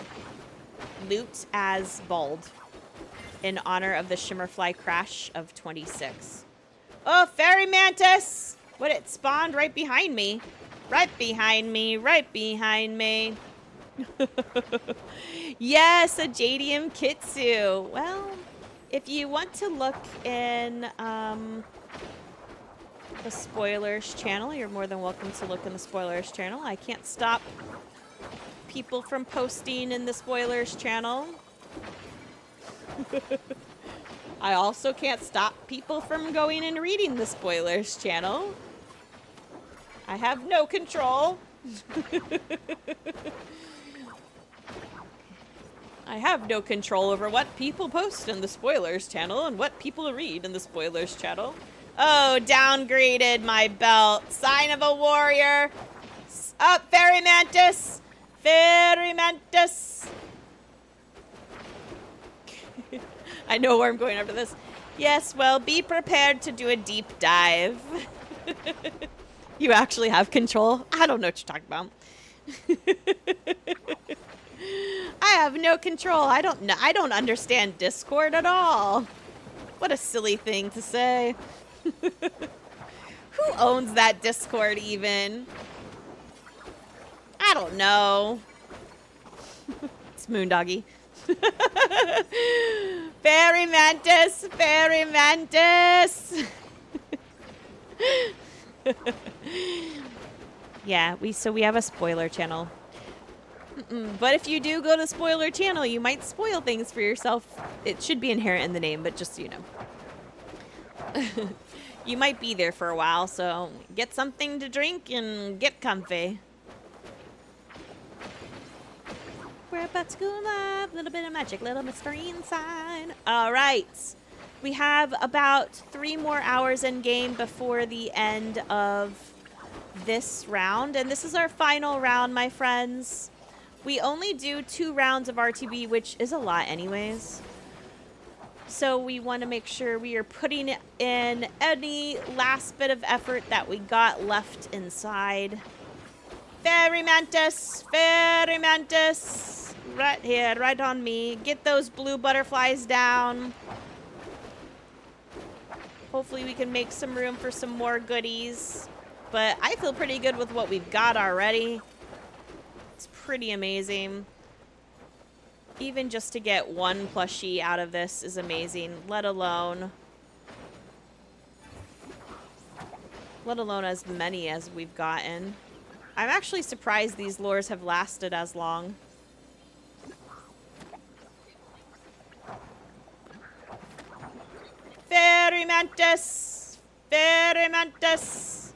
loot as bald in honor of the Shimmerfly crash of 26. Oh, Fairy Mantis! What, it spawned right behind me. Right behind me, right behind me. Yes, a Jadium Kitsu. Well, if you want to look in the Spoilers channel, you're more than welcome to look in the Spoilers channel. I can't stop people from posting in the Spoilers channel. I also can't stop people from going and reading the Spoilers channel. I have no control. I have no control over what people post in the Spoilers channel and what people read in the Spoilers channel. Oh, downgraded my belt. Sign of a warrior. Up, Fairy Mantis. Fairy Mantis. I know where I'm going after this. Yes, well, be prepared to do a deep dive. You actually have control? I don't know what you're talking about. I have no control. I don't understand Discord at all. What a silly thing to say. Who owns that Discord even? I don't know. It's Moondoggy. Fairy Mantis! Fairy Mantis! Yeah, we have a spoiler channel. But if you do go to spoiler channel, you might spoil things for yourself. It should be inherent in the name, but just so you know. You might be there for a while, so get something to drink and get comfy. We're about to go live. Little bit of magic, little mystery inside. All right. We have about 3 more hours in game before the end of this round. And this is our final round, my friends. We only do 2 rounds of RTB, which is a lot anyways. So we want to make sure we are putting in any last bit of effort that we got left inside. Fairy Mantis! Fairy Mantis! Right here, right on me. Get those blue butterflies down. Hopefully we can make some room for some more goodies. But I feel pretty good with what we've got already. It's pretty amazing. Even just to get 1 plushie out of this is amazing, let alone as many as we've gotten. I'm actually surprised these lures have lasted as long. Fairy Mantis! Fairy Mantis!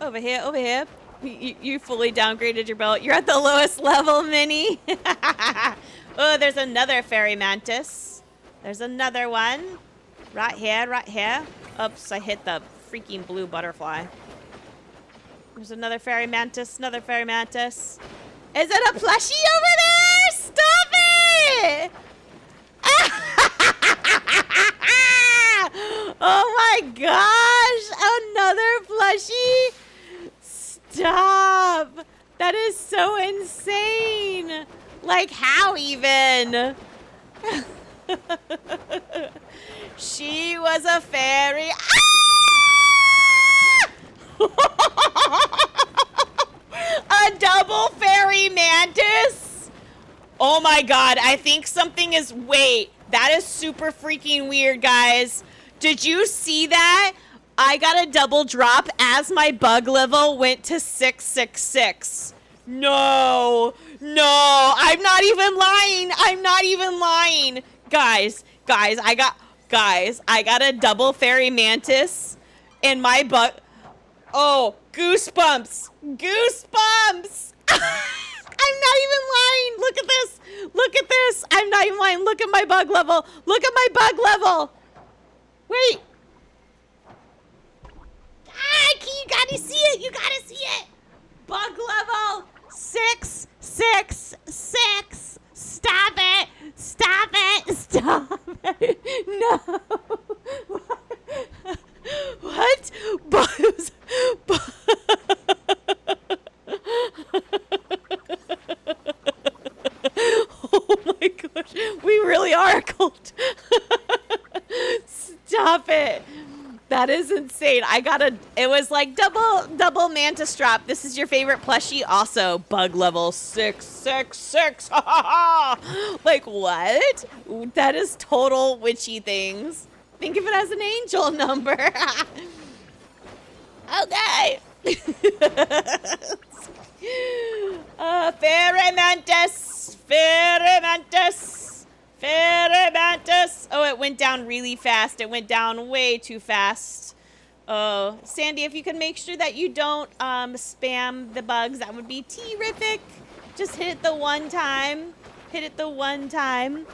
Over here, over here. You fully downgraded your belt. You're at the lowest level, Minnie. Oh, there's another Fairy Mantis. There's another one. Right here, right here. Oops, I hit the freaking blue butterfly. There's another Fairy Mantis, another Fairy Mantis. Is it a plushie over there? Stop it! Oh my gosh! Another plushie? Stop! That is so insane! Like, how even? She was a fairy. Ah! a double fairy mantis? Oh my god, I think something is... Wait, that is super freaking weird, guys. Did you see that? I got a double drop as my bug level went to 666. No, I'm not even lying. I'm not even lying. Guys, I got a double fairy mantis and my bug... Oh, goosebumps. Goosebumps. I'm not even lying. Look at this. Look at this. I'm not even lying. Look at my bug level. Look at my bug level. Wait. Ah, you gotta see it. You gotta see it. Bug level 666. Stop it. Stop it. Stop it. No. What? Bugs. Oh my gosh. We really are a cult. Stop it. That is insane. It was like double mantis drop. This is your favorite plushie. Also, bug level 666. Like what? That is total witchy things. Think of it as an angel number. Okay. Fairy mantis. Fairy mantis. Fairy mantis. Oh, it went down really fast. It went down way too fast. Oh, Sandy, if you can make sure that you don't spam the bugs, that would be terrific. Just hit it the one time. Hit it the one time.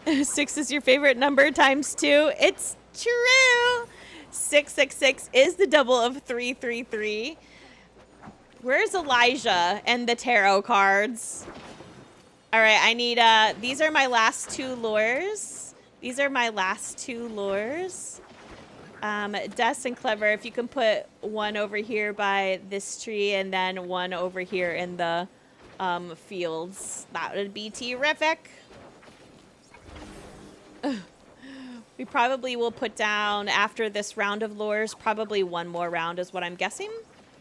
6 is your favorite number times 2. It's true. 666 is the double of 333. Where's Elijah and the tarot cards? All right, I need, these are my last 2 lures. These are my last 2 lures. Des and Clever, if you can put one over here by this tree and then one over here in the fields, that would be terrific. We probably will put down, after this round of lures, probably one more round is what I'm guessing.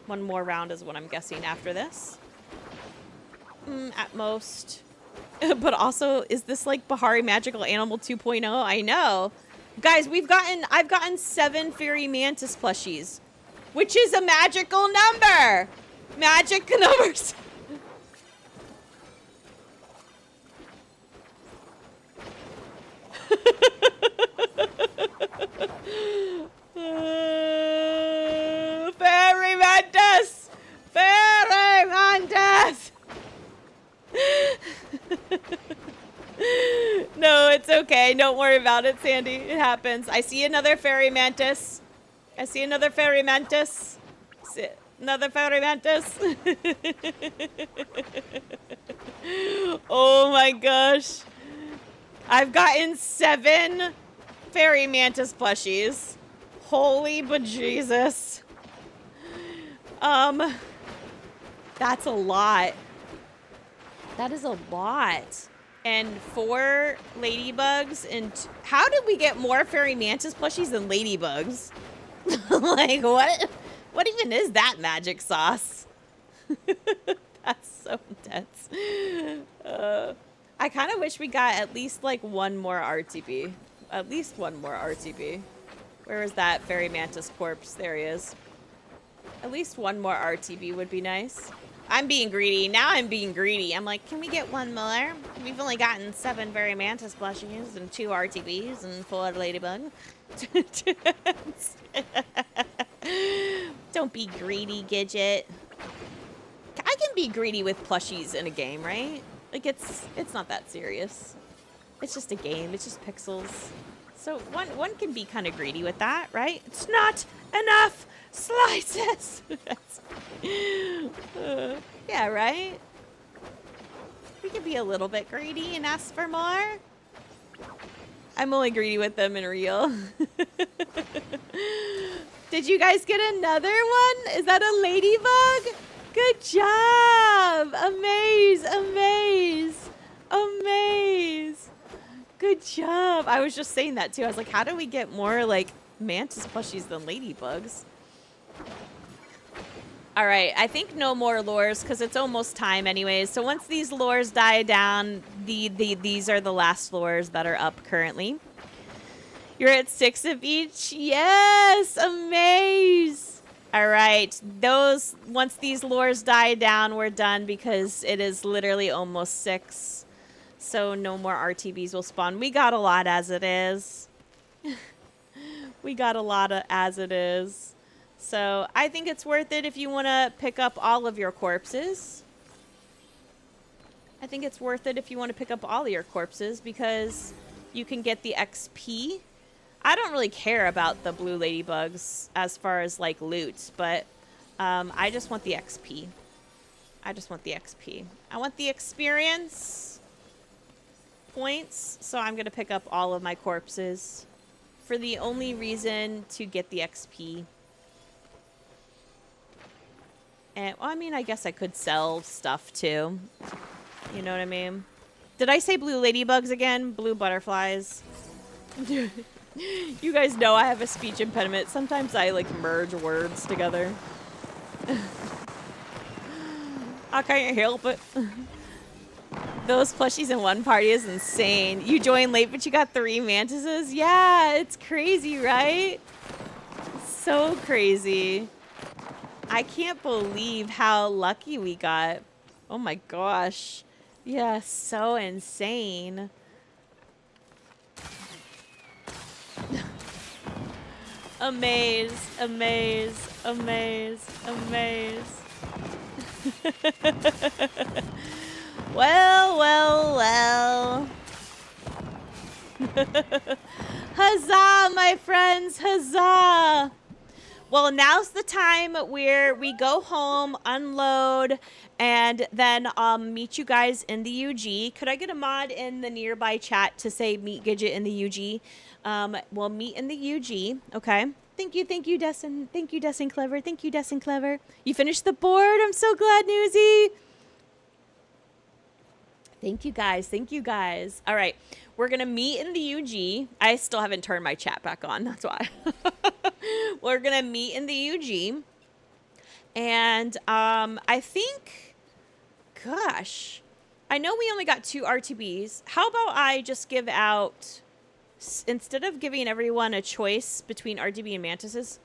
One more round is what I'm guessing after this. At most. But also, is this like Bahari Magical Animal 2.0? I know. Guys, I've gotten 7 fairy mantis plushies, which is a magical number. Magic numbers. Fairy mantis! Fairy mantis! No, it's okay. Don't worry about it, Sandy. It happens. I see another fairy mantis. I see another fairy mantis. Another fairy mantis. Oh my gosh. I've gotten 7 fairy mantis plushies. Holy bejesus. That's a lot. That is a lot. And 4 ladybugs and how did we get more fairy mantis plushies than ladybugs? Like what even is that magic sauce? That's so intense. I kind of wish we got at least like one more RTB. At least one more RTB. Where is that fairy mantis corpse? There he is. At least one more RTB would be nice. I'm being greedy. Now I'm being greedy. I'm like, can we get one more? We've only gotten 7 fairy mantis plushies and 2 RTBs and 4 ladybug. Don't be greedy, Gidget. I can be greedy with plushies in a game, right? Like it's not that serious. It's just a game. It's just pixels. So one can be kind of greedy with that, right? It's not enough slices. Yeah, right? We can be a little bit greedy and ask for more. I'm only greedy with them in real. Did you guys get another one? Is that a ladybug? Good job. Amaze, amaze, amaze. Good job. I was just saying that too. I was like, how do we get more like mantis plushies than ladybugs? All right, I think no more lures because it's almost time anyways. So once these lures die down, these are the last lures that are up currently. You're at 6 of each. Yes, amaze. All right, those once these lures die down, we're done because it is literally almost 6. So no more RTBs will spawn. We got a lot as it is. We got a lot of as it is. So I think it's worth it if you want to pick up all of your corpses. I think it's worth it if you want to pick up all of your corpses because you can get the XP. I don't really care about the blue ladybugs as far as like loot, but I just want the XP. I just want the XP. I want the experience points, so I'm going to pick up all of my corpses for the only reason to get the XP. And, well, I mean, I guess I could sell stuff too. You know what I mean? Did I say blue ladybugs again? Blue butterflies. You guys know I have a speech impediment. Sometimes I like merge words together. I can't help it. Those plushies in one party is insane. You joined late, but you got 3 mantises? Yeah, it's crazy, right? So crazy. I can't believe how lucky we got. Oh my gosh. Yeah, so insane. Amaze, amaze, amaze, amaze. Well, well, well. Huzzah, my friends, huzzah. Well, now's the time where we go home, unload, and then meet you guys in the UG. Could I get a mod in the nearby chat to say meet Gidget in the UG? We'll meet in the UG, okay? Thank you, Destin. Thank you, Destin Clever. Thank you, Destin Clever. You finished the board? I'm so glad, Newsy. Thank you, guys. Thank you, guys. All right. We're going to meet in the UG. I still haven't turned my chat back on. That's why. We're going to meet in the UG. And I think, gosh, I know we only got 2 RTBs. How about I just give out, instead of giving everyone a choice between RTB and mantises,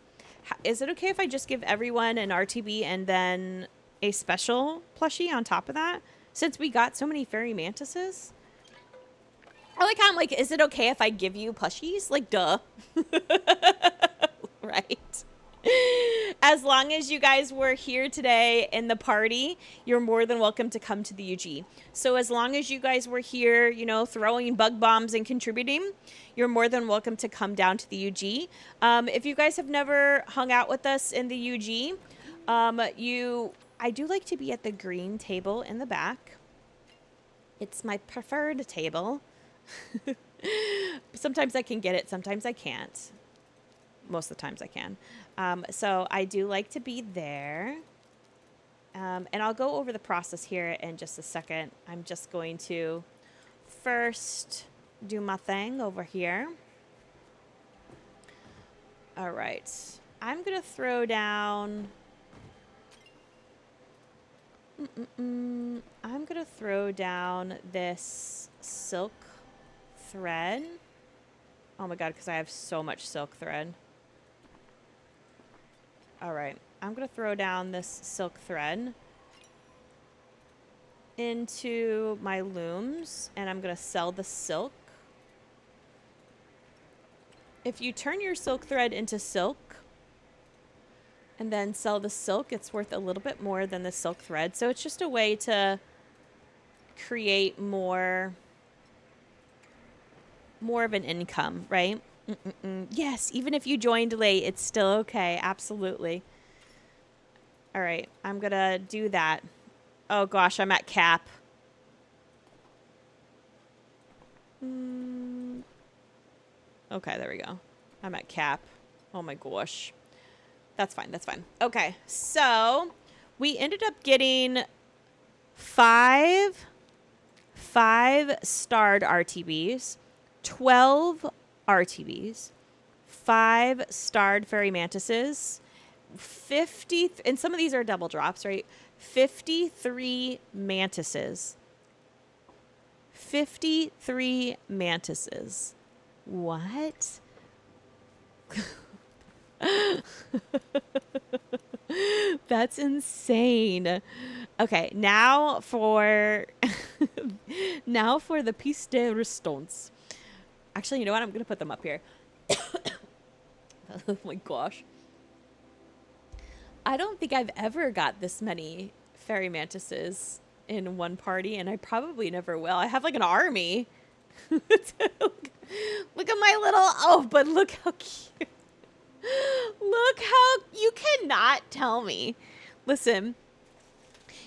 is it okay if I just give everyone an RTB and then a special plushie on top of that? Since we got so many fairy mantises. I like how I'm like, is it okay if I give you plushies? Like, duh. Right? As long as you guys were here today in the party, you're more than welcome to come to the UG. So as long as you guys were here, you know, throwing bug bombs and contributing, you're more than welcome to come down to the UG. If you guys have never hung out with us in the UG, I do like to be at the green table in the back. It's my preferred table. Sometimes I can get it, sometimes I can't. Most of the times I can. So I do like to be there. And I'll go over the process here in just a second. I'm just going to first do my thing over here. All right. I'm going to throw down... I'm going to throw down this silk thread. Oh my god, because I have so much silk thread. Alright, I'm going to throw down this silk thread into my looms, and I'm going to sell the silk. If you turn your silk thread into silk, and then sell the silk, it's worth a little bit more than the silk thread. So it's just a way to create more of an income, right? Yes, even if you joined late, it's still okay. Absolutely. All right, I'm going to do that. Oh, gosh, I'm at cap. Okay, there we go. I'm at cap. Oh, my gosh. That's fine. That's fine. Okay. So we ended up getting 5 starred RTBs, 12 RTBs, 5 starred fairy mantises, 50, and some of these are double drops, right? 53 mantises. 53 mantises. What? That's insane. Okay, now for now for the piece de resistance. Actually, you know what? I'm gonna put them up here. Oh my gosh. I don't think I've ever got this many fairy mantises in one party, and I probably never will. I have like an army. Look at my little, oh, but look how cute. Look how, you cannot tell me. Listen,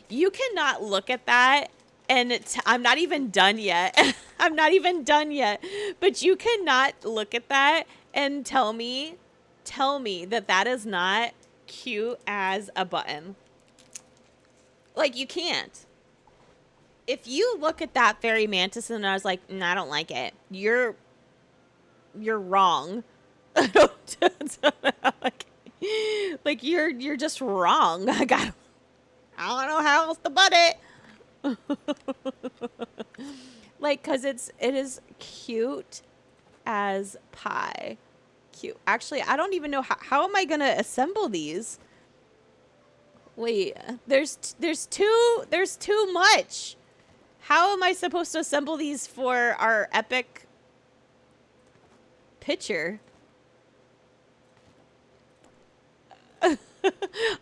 you cannot look at that, and I'm not even done yet. I'm not even done yet. But you cannot look at that and tell me that that is not cute as a button. Like, you can't. If you look at that fairy mantis and I was like, I don't like it, you're wrong. like you're just wrong. Like, I don't know how else to put it. Like, cause it is cute as pie. Cute. Actually, I don't even know how am I gonna assemble these? Wait, there's too much. How am I supposed to assemble these for our epic picture?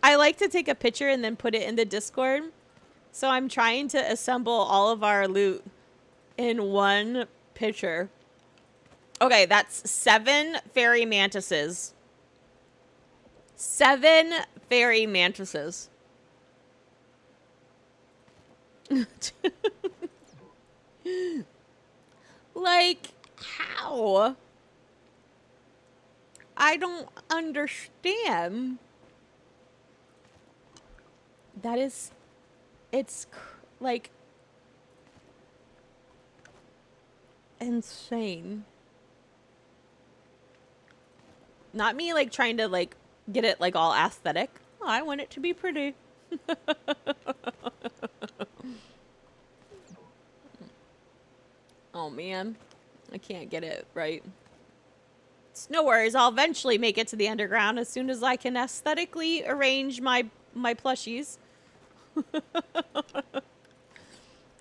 I like to take a picture and then put it in the Discord. So I'm trying to assemble all of our loot in one picture. Okay, that's 7 fairy mantises. 7 fairy mantises. Like, how? I don't understand. That is, it's like insane. Not me like trying to like get it like all aesthetic. Oh, I want it to be pretty. Oh man, I can't get it right. It's no worries. I'll eventually make it to the underground as soon as I can aesthetically arrange my plushies.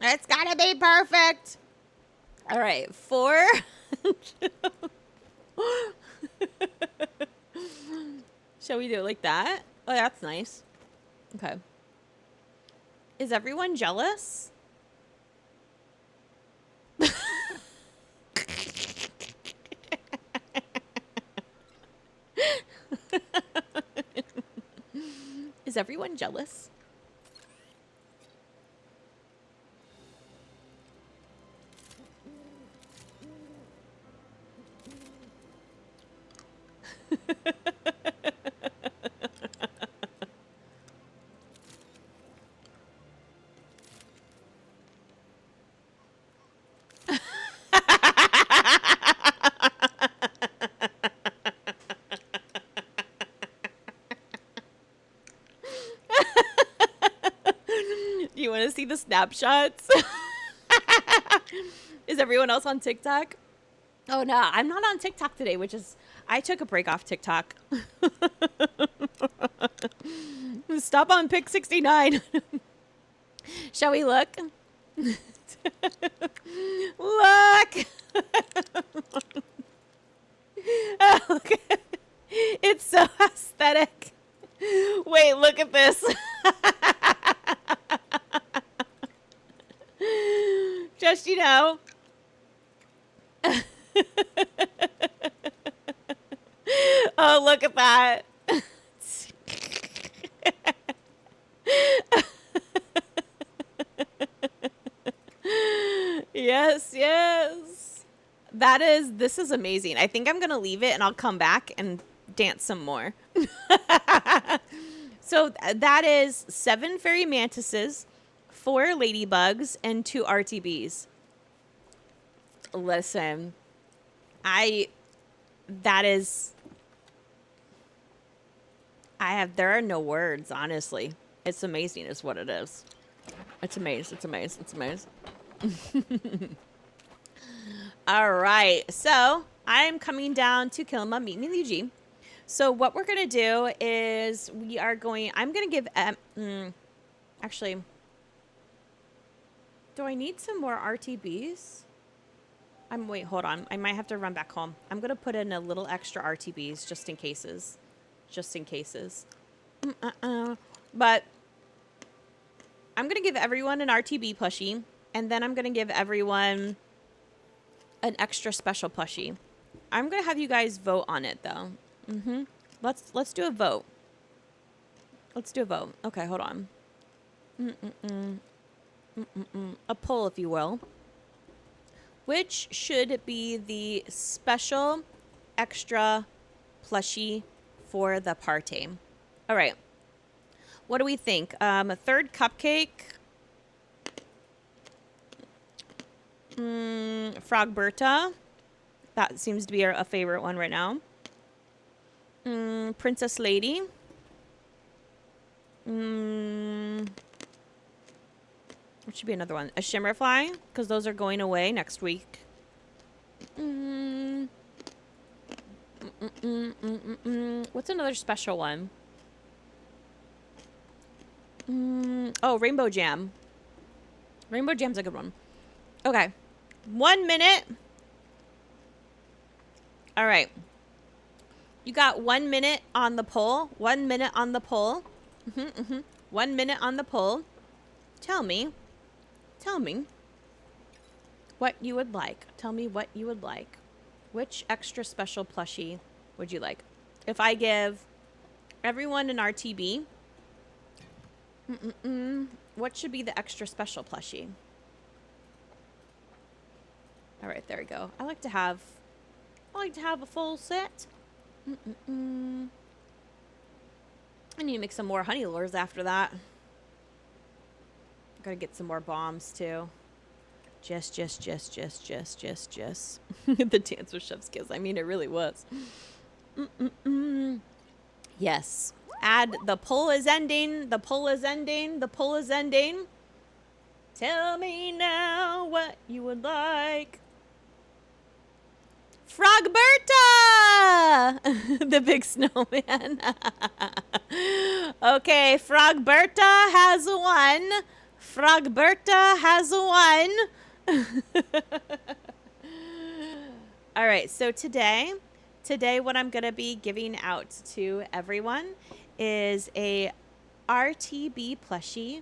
It's gotta be perfect. All right, 4. Shall we do it like that? Oh, that's nice. Okay. Is everyone jealous? Is everyone jealous? You want to see the snapshots? Is everyone else on TikTok? Oh no, I'm not on TikTok today, which is, I took a break off TikTok. Stop on pic 69. Shall we look? Look. Oh, look. It's so aesthetic. Wait, look at this. Just, you know. Oh, look at that. Yes, yes. This is amazing. I think I'm going to leave it and I'll come back and dance some more. So that is 7 fairy mantises, 4 ladybugs, and 2 RTBs. Listen, I There are no words, honestly. It's amazing is what it is. It's amazing. It's amazing. It's amazing. All right. So I'm coming down to Kilma, meet me Luigi. So what we're going to do is I'm going to give, actually, do I need some more RTBs? Wait, hold on. I might have to run back home. I'm going to put in a little extra RTBs just in cases. Just in cases. But I'm going to give everyone an RTB plushie. And then I'm going to give everyone an extra special plushie. I'm going to have you guys vote on it, though. Let's do a vote. Let's do a vote. Okay, hold on. A poll, if you will. Which should be the special extra plushie for the party? All right. What do we think? A third cupcake. Frogberta. That seems to be a favorite one right now. Princess Lady. What should be another one? A Shimmerfly, because those are going away next week. What's another special one? Oh, Rainbow Jam. Rainbow Jam's a good one. Okay. 1 minute. All right. You got 1 minute on the poll. 1 minute on the poll. 1 minute on the poll. Tell me what you would like. Tell me what you would like. Which extra special plushie would you like? If I give everyone an RTB, what should be the extra special plushie? All right, there we go. I like to have a full set. I need to make some more honey lures after that. Gotta get some more bombs too. Just. The dance with chef's kiss. I mean, it really was. Yes. Add the poll is ending. The poll is ending. The poll is ending. Tell me now what you would like. Frogberta! The big snowman. Okay, Frogberta has won. Frogberta has won. All right, so today what I'm going to be giving out to everyone is a RTB plushie,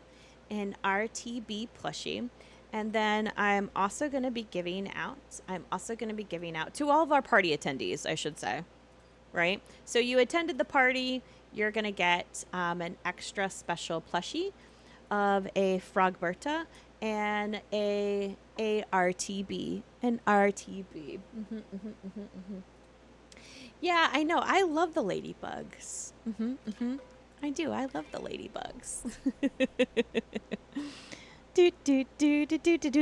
an RTB plushie. And then I'm also going to be giving out to all of our party attendees, I should say, right? So you attended the party, you're going to get an extra special plushie of a Frogberta and a RTB, an RTB. Yeah, I know. I love the ladybugs. I do. I love the ladybugs. Do.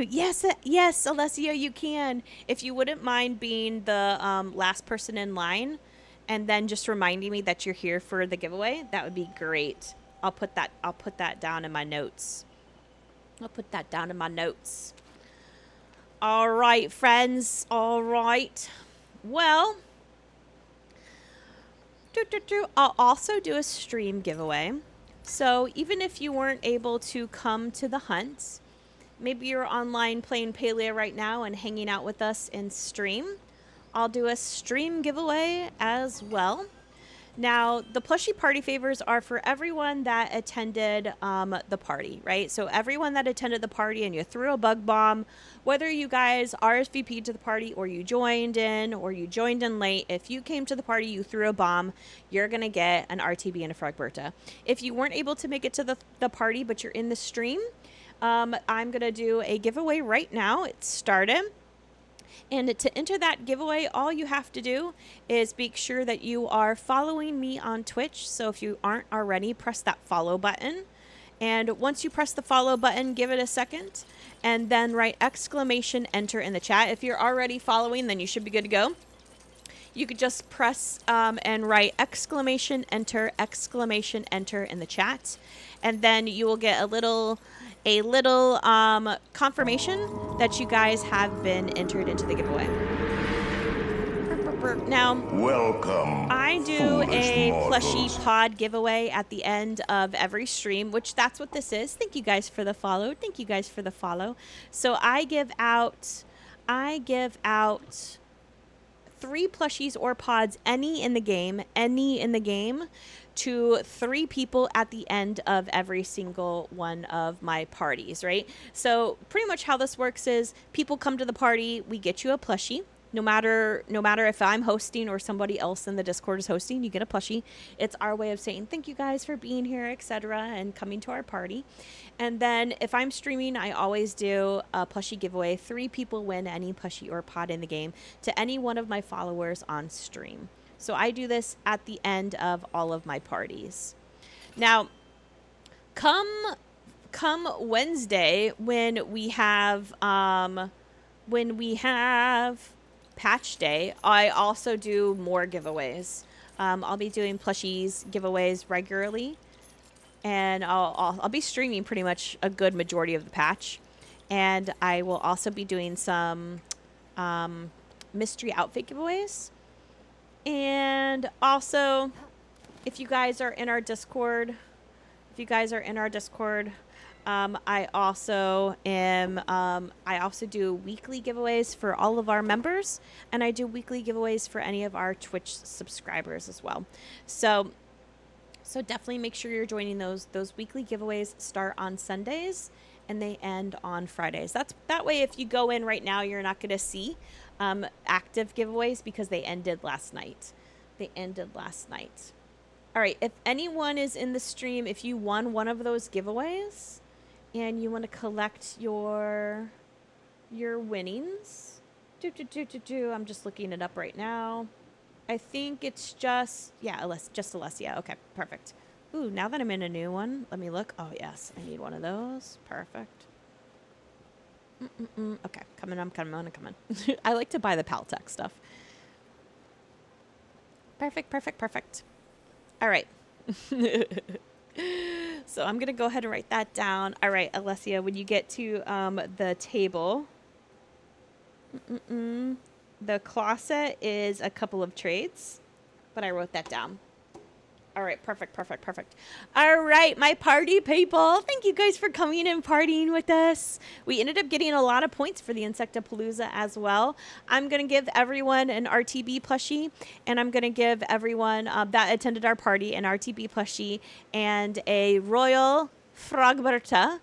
Yes, Alessio, you can. If you wouldn't mind being the last person in line and then just reminding me that you're here for the giveaway, that would be great. I'll put that down in my notes. All right, friends. All right. Well, I'll also do a stream giveaway. So even if you weren't able to come to the hunt, maybe you're online playing Palia right now and hanging out with us in stream, I'll do a stream giveaway as well. Now, the plushie party favors are for everyone that attended the party, right? So everyone that attended the party and you threw a bug bomb, whether you guys RSVP'd to the party or you joined in late, if you came to the party, you threw a bomb, you're going to get an RTB and a Frogberta. If you weren't able to make it to the party, but you're in the stream, I'm going to do a giveaway right now. It started. And to enter that giveaway, all you have to do is make sure that you are following me on Twitch. So if you aren't already, press that follow button. And once you press the follow button, give it a second. And then write !enter in the chat. If you're already following, then you should be good to go. you could just press and write exclamation enter in the chat, and then you will get a little confirmation that you guys have been entered into the giveaway. Now, Welcome, I do foolish a mortals. plushie pod giveaway at the end of every stream, which that's what this is. Thank you guys for the follow. Thank you guys for the follow. So I give out 3 plushies or pods, any in the game, to 3 people at the end of every single one of my parties, right? So pretty much how this works is people come to the party, we get you a plushie. No matter if I'm hosting or somebody else in the Discord is hosting, you get a plushie. It's our way of saying thank you guys for being here, etc., and coming to our party. And then if I'm streaming, I always do a plushie giveaway. 3 people win any plushie or pod in the game to any one of my followers on stream. So I do this at the end of all of my parties. Now, come Wednesday when we have patch day, I also do more giveaways. I'll be doing plushies giveaways regularly, and I'll be streaming pretty much a good majority of the patch, and I will also be doing some mystery outfit giveaways. And also, if you guys are in our Discord, I also do weekly giveaways for all of our members, and I do weekly giveaways for any of our Twitch subscribers as well. So definitely make sure you're joining those. Those weekly giveaways start on Sundays and they end on Fridays. That way, if you go in right now, you're not going to see active giveaways because they ended last night. All right, if anyone is in the stream, if you won one of those giveaways and you want to collect your winnings, I'm just looking it up right now. I think it's just Alessia. Okay, perfect. Ooh, now that I'm in a new one, let me look. Oh, yes, I need one of those. Perfect. Okay, coming. I like to buy the Paltech stuff. Perfect. All right. So I'm going to go ahead and write that down. All right, Alessia, when you get to the table, the closet is a couple of trades, but I wrote that down. All right, perfect. All right, my party people, thank you guys for coming and partying with us. We ended up getting a lot of points for the Insectapalooza as well. I'm going to give everyone an RTB plushie, and I'm going to give everyone that attended our party an RTB plushie and a Royal Frogberta.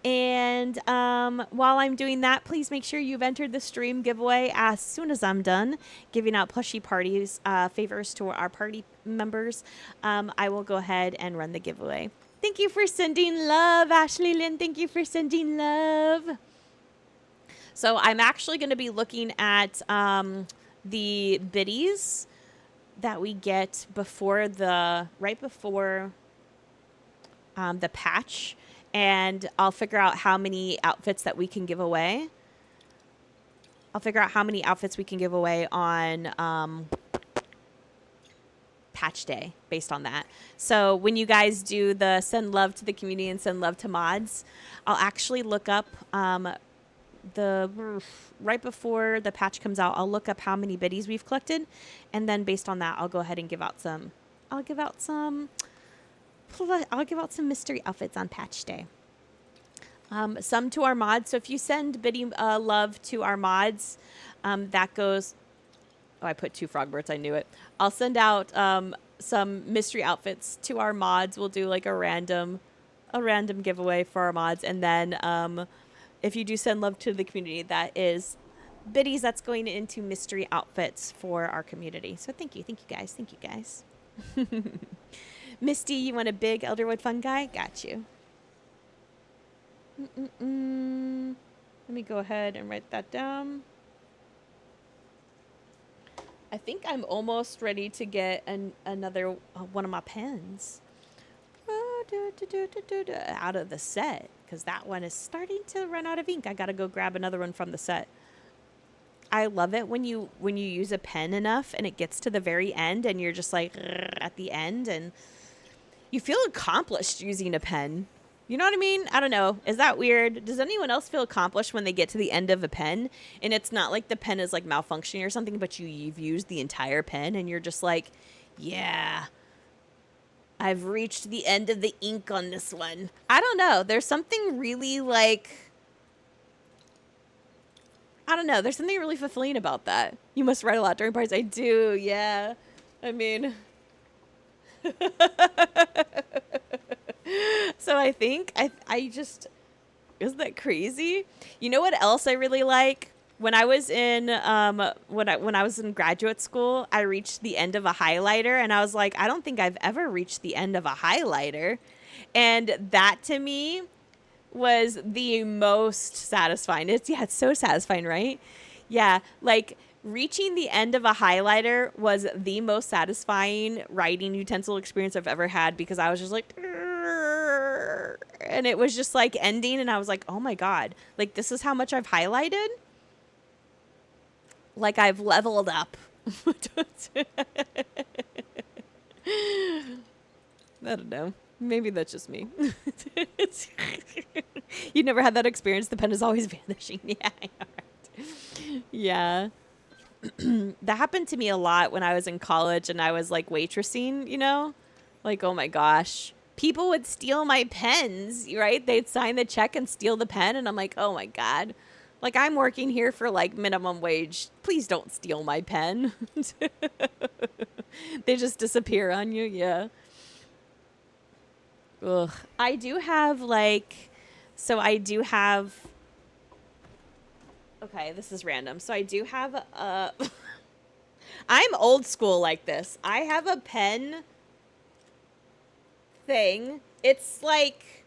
And while I'm doing that, please make sure you've entered the stream giveaway as soon as I'm done giving out plushie parties favors to our party members. I will go ahead and run the giveaway. Thank you for sending love, Ashley Lynn. Thank you for sending love. So I'm actually going to be looking at the biddies that we get right before the patch. And I'll figure out how many outfits that we can give away. On patch day based on that. So when you guys do the send love to the community and send love to mods, I'll actually look up right before the patch comes out, I'll look up how many biddies we've collected. And then based on that, I'll go ahead and give out some mystery outfits on patch day. Some to our mods. So if you send biddy love to our mods, that goes... Oh, I put 2 frogbirds. I knew it. I'll send out some mystery outfits to our mods. We'll do like a random giveaway for our mods. And then if you do send love to the community, that is biddies that's going into mystery outfits for our community. So thank you guys. Misty, you want a big Elderwood fun guy? Got you. Let me go ahead and write that down. I think I'm almost ready to get another one of my pens out of the set, because that one is starting to run out of ink. I gotta go grab another one from the set. I love it when you use a pen enough and it gets to the very end and you're just like at the end and you feel accomplished using a pen. You know what I mean? I don't know. Is that weird? Does anyone else feel accomplished when they get to the end of a pen and it's not like the pen is like malfunctioning or something, but you've used the entire pen and you're just like, yeah, I've reached the end of the ink on this one. I don't know. There's something really like, I don't know. There's something really fulfilling about that. You must write a lot during parties. I do. Yeah. I mean, so I think I just, isn't that crazy? You know what else I really like? When I was in when I was in graduate school, I reached the end of a highlighter and I was like, I don't think I've ever reached the end of a highlighter. And that to me was the most satisfying. It's so satisfying, right? Yeah, like reaching the end of a highlighter was the most satisfying writing utensil experience I've ever had because I was just like, and it was just like ending and I was like, oh my God, like this is how much I've highlighted. Like I've leveled up. I don't know. Maybe that's just me. You never had that experience? The pen is always vanishing. Yeah, I know, right? Yeah. That happened to me a lot when I was in college and I was like waitressing, you know? Like, oh my gosh. People would steal my pens, right? They'd sign the check and steal the pen. And I'm like, oh my God. Like, I'm working here for like minimum wage. Please don't steal my pen. They just disappear on you. Yeah. Ugh. I do have like, so I do have, okay, this is random. So I do have a, I'm old school like this. I have a pen thing. It's like,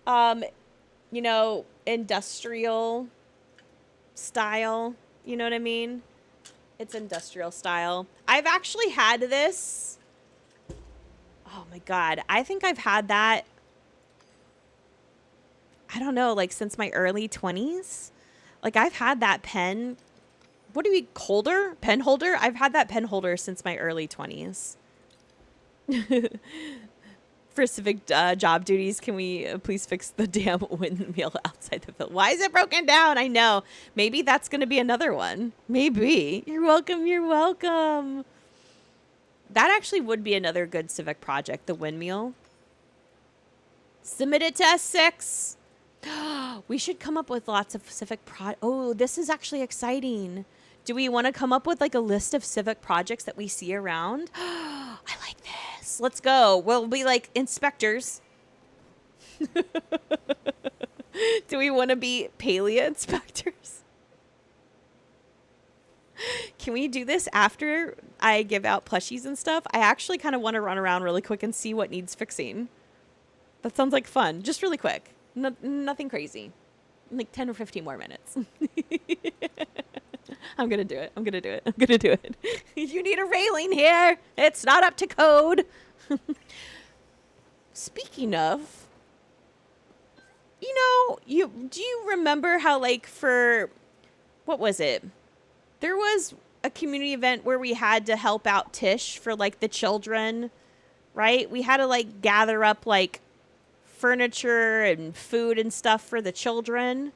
you know, industrial style. You know what I mean? It's industrial style. I've actually had this. Oh my God. I think I've had that, I don't know, like since my early 20s. Like I've had that pen. What do we, holder? Pen holder? I've had that pen holder since my early 20s. For civic job duties, can we please fix the damn windmill outside the building? Why is it broken down? I know. Maybe that's going to be another one. Maybe. You're welcome. You're welcome. That actually would be another good civic project, the windmill. Submit it to S6. We should come up with lots of civic Oh, this is actually exciting. Do we want to come up with like a list of civic projects that we see around? I like this. Let's go. We'll be like inspectors. Do we want to be Palia inspectors? Can we do this after I give out plushies and stuff? I actually kind of want to run around really quick and see what needs fixing. That sounds like fun. Just really quick. Nothing crazy. Like 10 or 15 more minutes. I'm going to do it. I'm going to do it. I'm going to do it. You need a railing here. It's not up to code. Speaking of, you know, do you remember how like for, what was it? There was a community event where we had to help out Tish for like the children, right? We had to like gather up like furniture and food and stuff for the children.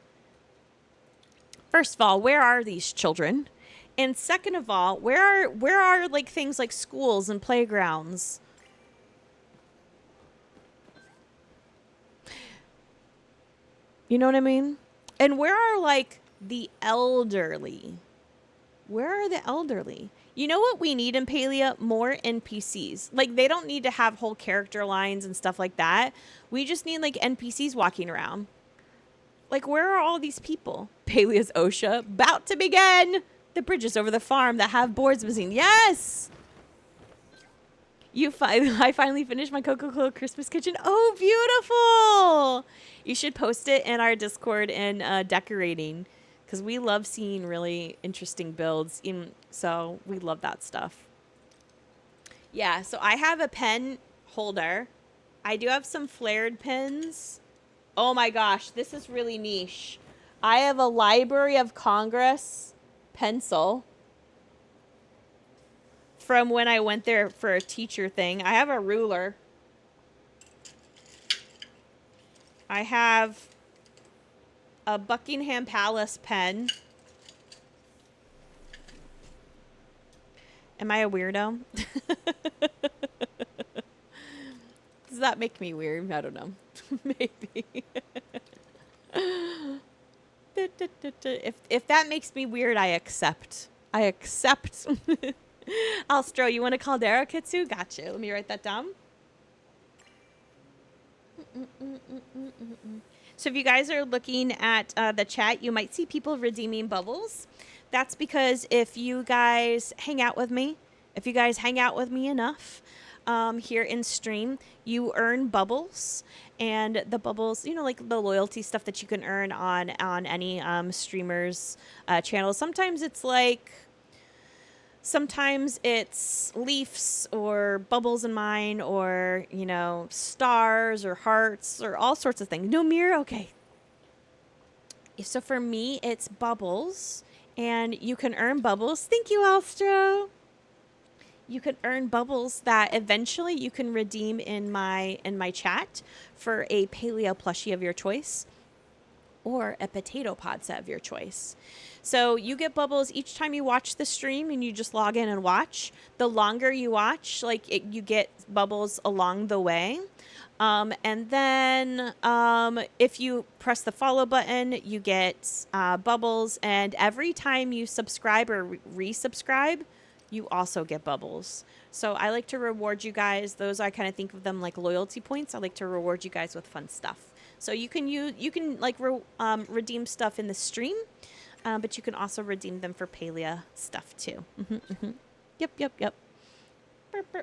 First of all, where are these children? And second of all, where are like things like schools and playgrounds? You know what I mean? And where are like the elderly? Where are the elderly? You know what we need in Palia? More NPCs. Like, they don't need to have whole character lines and stuff like that. We just need, like, NPCs walking around. Like, where are all these people? Palia's OSHA. About to begin! The bridges over the farm that have boards missing. Yes! I finally finished my Coca-Cola Christmas kitchen. Oh, beautiful! You should post it in our Discord and decorating. Because we love seeing really interesting builds. So we love that stuff. Yeah, so I have a pen holder. I do have some flared pens. Oh my gosh, this is really niche. I have a Library of Congress pencil from when I went there for a teacher thing. I have a ruler. I have a Buckingham Palace pen. Am I a weirdo? Does that make me weird? I don't know. Maybe. If that makes me weird, I accept. I accept. Alstro, you want a Caldera Kitsu? Gotcha. Let me write that down. So if you guys are looking at the chat, you might see people redeeming bubbles. That's because if you guys hang out with me, enough here in stream, you earn bubbles. And the bubbles, you know, like the loyalty stuff that you can earn on any streamer's channel. Sometimes it's leafs or bubbles in mine, or, you know, stars or hearts or all sorts of things. No mirror? Okay. So for me, it's bubbles. And you can earn bubbles. Thank you, Alstro. You can earn bubbles that eventually you can redeem in my chat for a Palia plushie of your choice or a potato pod set of your choice. So you get bubbles each time you watch the stream, and you just log in and watch. The longer you watch, you get bubbles along the way. And then if you press the follow button, you get bubbles. And every time you subscribe or resubscribe, you also get bubbles. So I like to reward you guys. Those, I kind of think of them like loyalty points. I like to reward you guys with fun stuff. So you can redeem stuff in the stream, but you can also redeem them for Palia stuff too. Yep.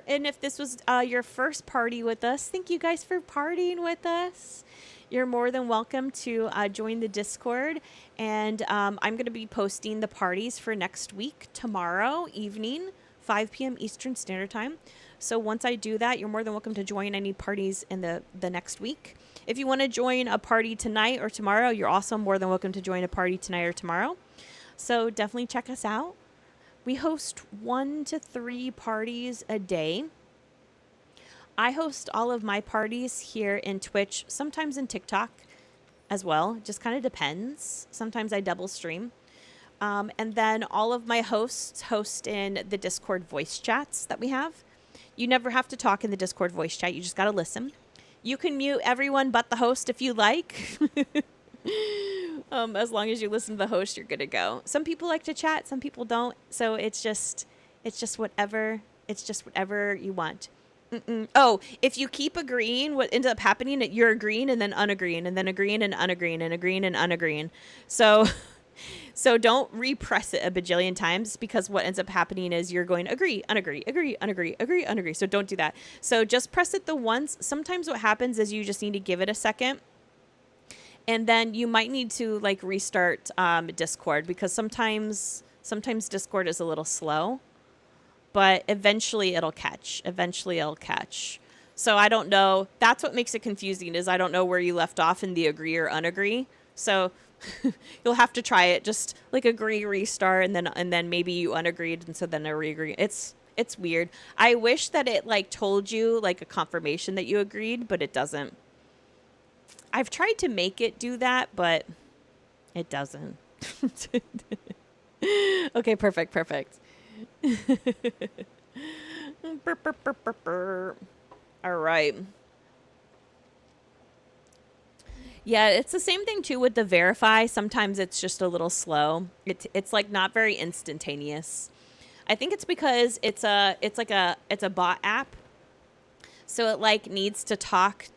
And if this was your first party with us, thank you guys for partying with us. You're more than welcome to join the Discord. And I'm going to be posting the parties for next week, tomorrow evening, 5 p.m. Eastern Standard Time. So once I do that, you're more than welcome to join any parties in the next week. If you want to join a party tonight or tomorrow, you're also more than welcome to join a party tonight or tomorrow. So definitely check us out. We host 1 to 3 parties a day. I host all of my parties here in Twitch, sometimes in TikTok as well. It just kind of depends. Sometimes I double stream. And then all of my hosts host in the Discord voice chats that we have. You never have to talk in the Discord voice chat. You just got to listen. You can mute everyone but the host if you like. As long as you listen to the host, you're good to go. Some people like to chat, some people don't. So it's just whatever you want. Oh, if you keep agreeing, what ends up happening, you're agreeing and then unagreeing and then agreeing and unagreeing and agreeing and unagreeing. So don't repress it a bajillion times, because what ends up happening is you're going agree, unagree, agree, unagree, agree, unagree. So don't do that. So just press it the once. Sometimes what happens is you just need to give it a second. And then you might need to restart Discord, because sometimes Discord is a little slow, but eventually it'll catch. So I don't know. That's what makes it confusing, is I don't know where you left off in the agree or unagree. So you'll have to try it. Just agree, restart, and then maybe you unagreed, and so then a re-agree. It's weird. I wish that it told you a confirmation that you agreed, but it doesn't. I've tried to make it do that, but it doesn't. Okay, perfect. All right. Yeah, it's the same thing too with the verify. Sometimes it's just a little slow. It's not very instantaneous. I think it's because it's a bot app. So it needs to talk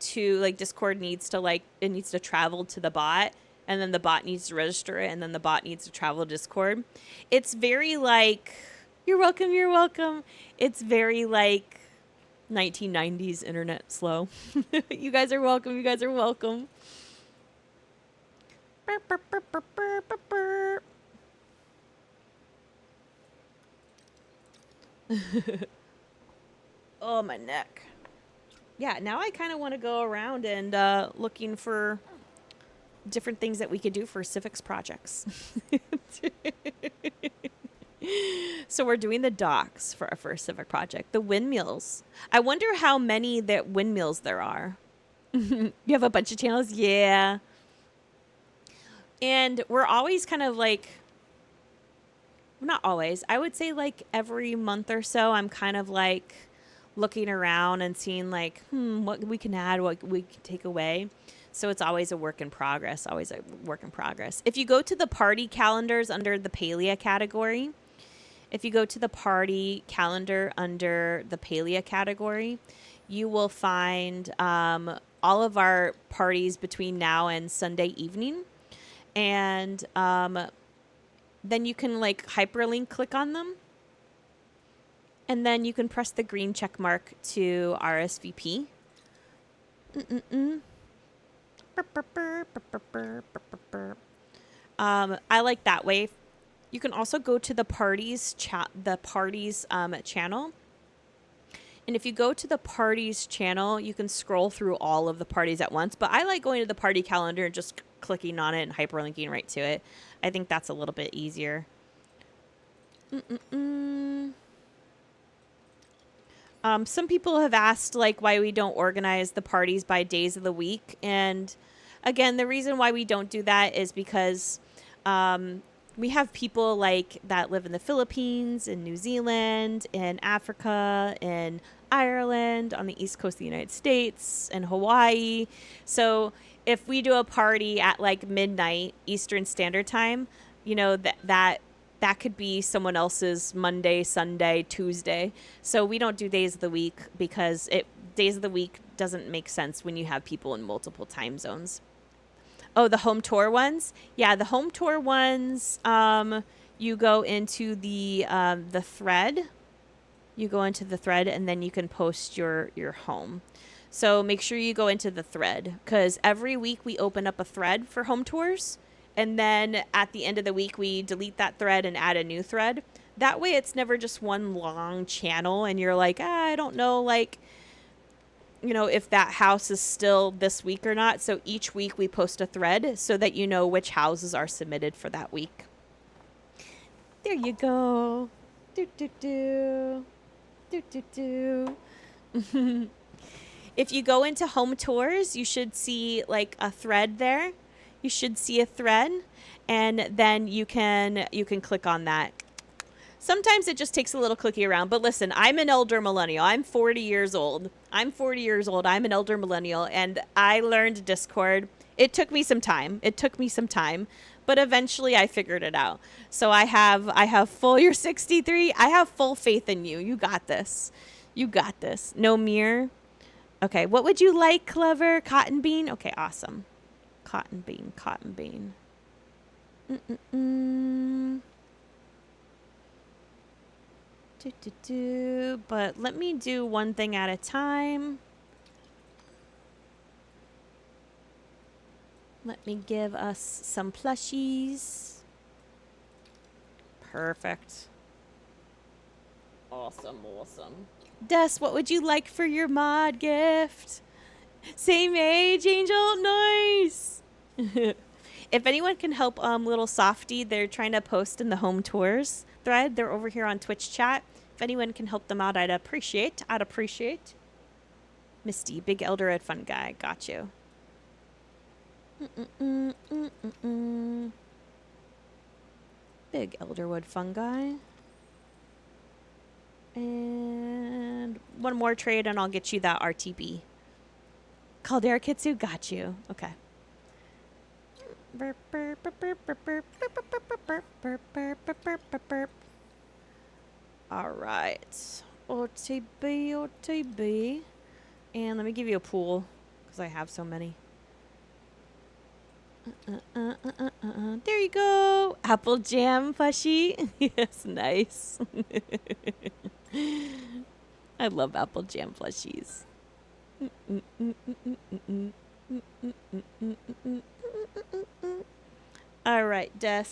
to Discord needs to it needs to travel to the bot, and then the bot needs to register it, and then the bot needs to travel to Discord. It's very you're welcome. It's very 1990s internet slow. You guys are welcome. Oh, my neck. Yeah, now I kind of want to go around and looking for different things that we could do for civics projects. So we're doing the docks for our first civic project. The windmills. I wonder how many windmills there are. You have a bunch of channels? Yeah. And we're always kind of like, not always. I would say like every month or so, I'm kind of like looking around and seeing like, what we can add, what we can take away. So it's always a work in progress, always a work in progress. If you go to the party calendars under the Palia category, if you go to the party calendar under the Palia category, you will find all of our parties between now and Sunday evening. And then you can like hyperlink click on them. And then you can press the green check mark to RSVP. I like that way. You can also go to the parties channel. And if you go to the parties channel, you can scroll through all of the parties at once. But I like going to the party calendar and just clicking on it and hyperlinking right to it. I think that's a little bit easier. Some people have asked like why we don't organize the parties by days of the week. And again, the reason why we don't do that is because we have people like that live in the Philippines, in New Zealand, in Africa, in Ireland, on the East Coast of the United States, and Hawaii. So if we do a party at like midnight Eastern Standard Time, you know, that could be someone else's Monday, Sunday, Tuesday. So we don't do days of the week because days of the week doesn't make sense when you have people in multiple time zones. Oh, the home tour ones? Yeah, the home tour ones, you go into the thread. You go into the thread and then you can post your home. So make sure you go into the thread because every week we open up a thread for home tours. And then at the end of the week, we delete that thread and add a new thread. That way it's never just one long channel and you're like, I don't know, like, you know, if that house is still this week or not. So each week we post a thread so that you know which houses are submitted for that week. There you go. Do, do, do. Do, do, do. If you go into home tours, you should see like a thread there. You should see a thread and then you can click on that. Sometimes it just takes a little clicky around, but listen, I'm an elder millennial. I'm 40 years old. I'm an elder millennial, and I learned Discord. It took me some time. But eventually I figured it out. So I have full, you're 63. I have full faith in you. You got this. No mirror. Okay. What would you like, Clever? Cotton bean? Okay. Awesome. Cotton bean. But let me do one thing at a time. Let me give us some plushies. Perfect. Awesome. Des, what would you like for your mod gift? Same age, Angel? Nice. If anyone can help little Softy, they're trying to post in the home tours thread. They're over here on Twitch chat. If anyone can help them out, I'd appreciate. Misty, big Elderwood fun guy. Got you. Big Elderwood fun guy. And one more trade and I'll get you that RTB. Caldera Kitsu, got you. Okay. All right. OTB. And let me give you a pool because I have so many. There you go. Apple jam plushie. Yes, nice. I love apple jam plushies. All right, Des.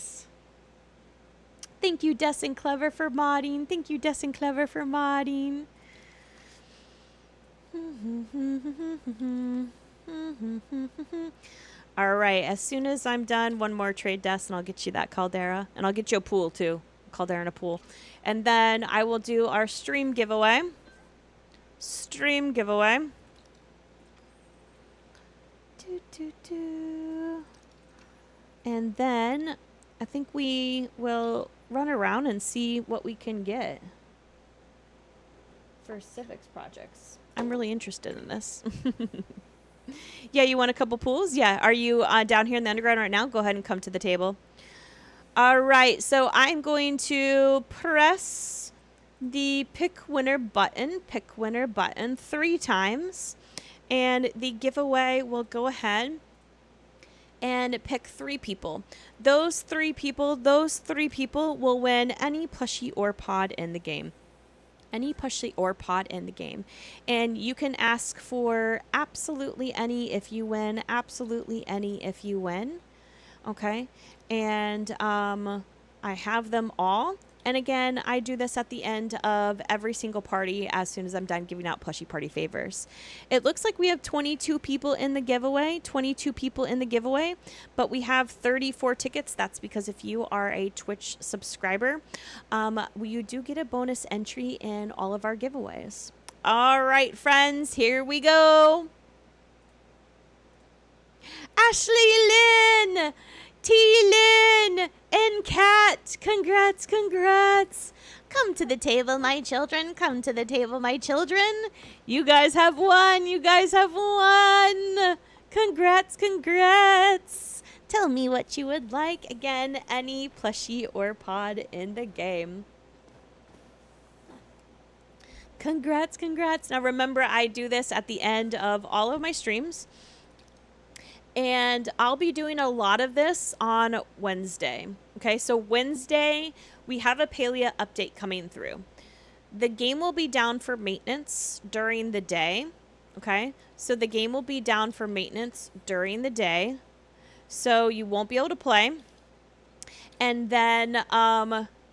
Thank you, Des and Clever, for modding. All right, as soon as I'm done, one more trade, Des, and I'll get you that caldera. And I'll get you a pool, too. caldera in a pool. And then I will do our stream giveaway. Stream giveaway. And then I think we will run around and see what we can get for civics projects. I'm really interested in this. Yeah, you want a couple pools? Yeah. Are you down here in the underground right now? Go ahead and come to the table. All right. So I'm going to press the pick winner button 3 times. And the giveaway will go ahead and pick 3 people. Those three people will win any plushie or pod in the game. Any plushie or pod in the game. And you can ask for absolutely any if you win, absolutely any if you win. Okay? And I have them all. And again, I do this at the end of every single party as soon as I'm done giving out plushie party favors. It looks like we have 22 people in the giveaway, but we have 34 tickets. That's because if you are a Twitch subscriber, you do get a bonus entry in all of our giveaways. All right, friends, here we go. Ashley Lynn! T-Lynn and Kat, congrats. Come to the table, my children. Come to the table, my children. You guys have won. Congrats. Tell me what you would like. Again, any plushie or pod in the game. Congrats. Now remember, I do this at the end of all of my streams. And I'll be doing a lot of this on Wednesday. Okay, so Wednesday, we have a Palia update coming through. The game will be down for maintenance during the day. Okay, so the game will be down for maintenance during the day. So you won't be able to play. And then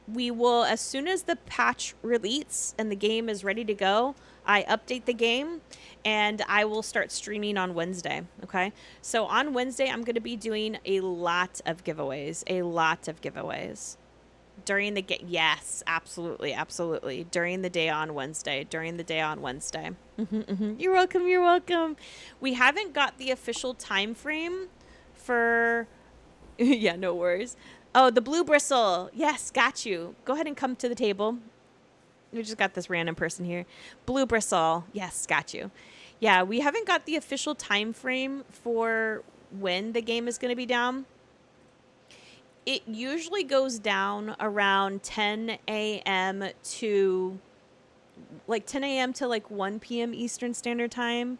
we will, as soon as the patch releases and the game is ready to go, I update the game and I will start streaming on Wednesday. Okay. So on Wednesday, I'm going to be doing a lot of giveaways during the game. Yes, absolutely. During the day on Wednesday. You're welcome. We haven't got the official time frame for, yeah, no worries. Oh, the blue bristle. Yes, got you. Go ahead and come to the table. We just got this random person here. Blue bristle. Yes, got you. Yeah, we haven't got the official time frame for when the game is going to be down. It usually goes down around 10 a.m. to like 10 a.m. to like 1 p.m. Eastern Standard Time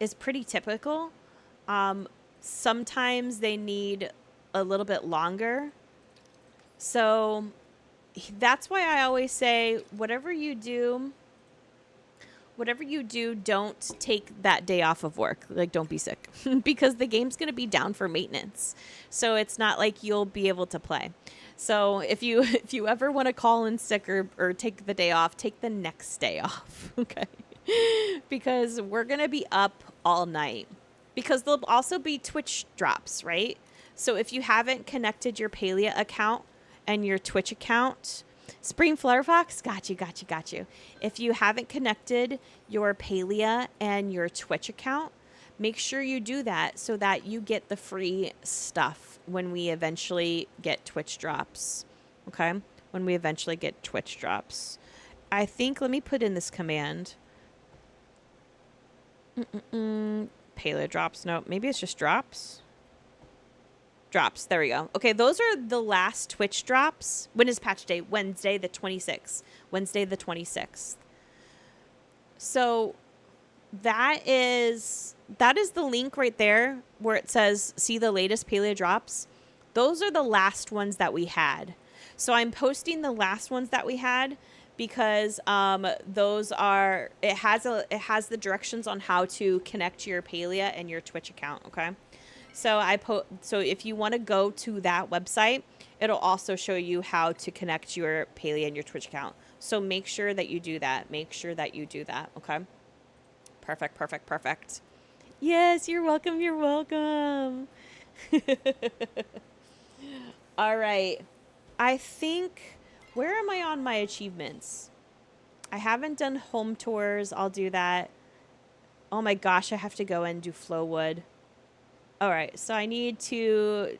is pretty typical. Sometimes they need a little bit longer. So that's why I always say, whatever you do, don't take that day off of work. Like, don't be sick because the game's going to be down for maintenance. So it's not like you'll be able to play. So if you ever want to call in sick or take the day off, take the next day off. Okay. Because we're going to be up all night because there'll also be Twitch drops, right? So if you haven't connected your Palia account and your Twitch account, Spring Flutterfox, got you. If you haven't connected your Palia and your Twitch account, make sure you do that so that you get the free stuff when we eventually get Twitch drops. Okay? When we eventually get Twitch drops. I think, let me put in this command. Palia drops. No, maybe it's just drops. Drops. There we go. Okay, those are the last Twitch drops. When is patch day? Wednesday the 26th. So that is the link right there where it says see the latest Palia drops. Those are the last ones that we had. So I'm posting the last ones that we had because those are it has the directions on how to connect your Palia and your Twitch account, okay? So so if you want to go to that website, it'll also show you how to connect your Palia and your Twitch account. So make sure that you do that. Okay? Perfect. Yes, you're welcome. All right. I think Where am I on my achievements? I haven't done home tours. I'll do that. Oh my gosh, I have to go and do Flowwood. All right, so I need to...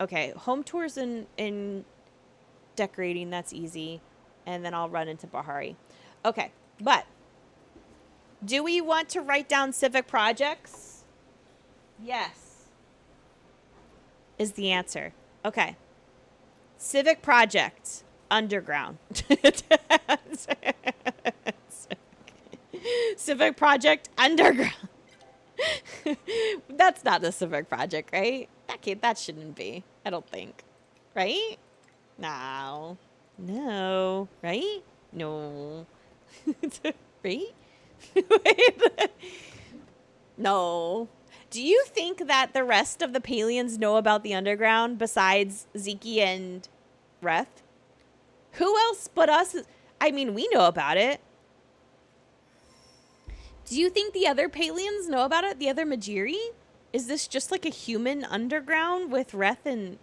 Okay, home tours in decorating, that's easy. And then I'll run into Bahari. Okay, but do we want to write down civic projects? Yes. Is the answer. Okay. Civic project, underground. Civic project, underground. That's not a civic project, right? That shouldn't be. I don't think. Right? No. No. Right? No. Right? Wait. No. Do you think that the rest of the Palians know about the underground besides Zeke and Reth? Who else but us? I mean, we know about it. Do you think the other Palians know about it? The other Majiri? Is this just like a human underground with Reth and...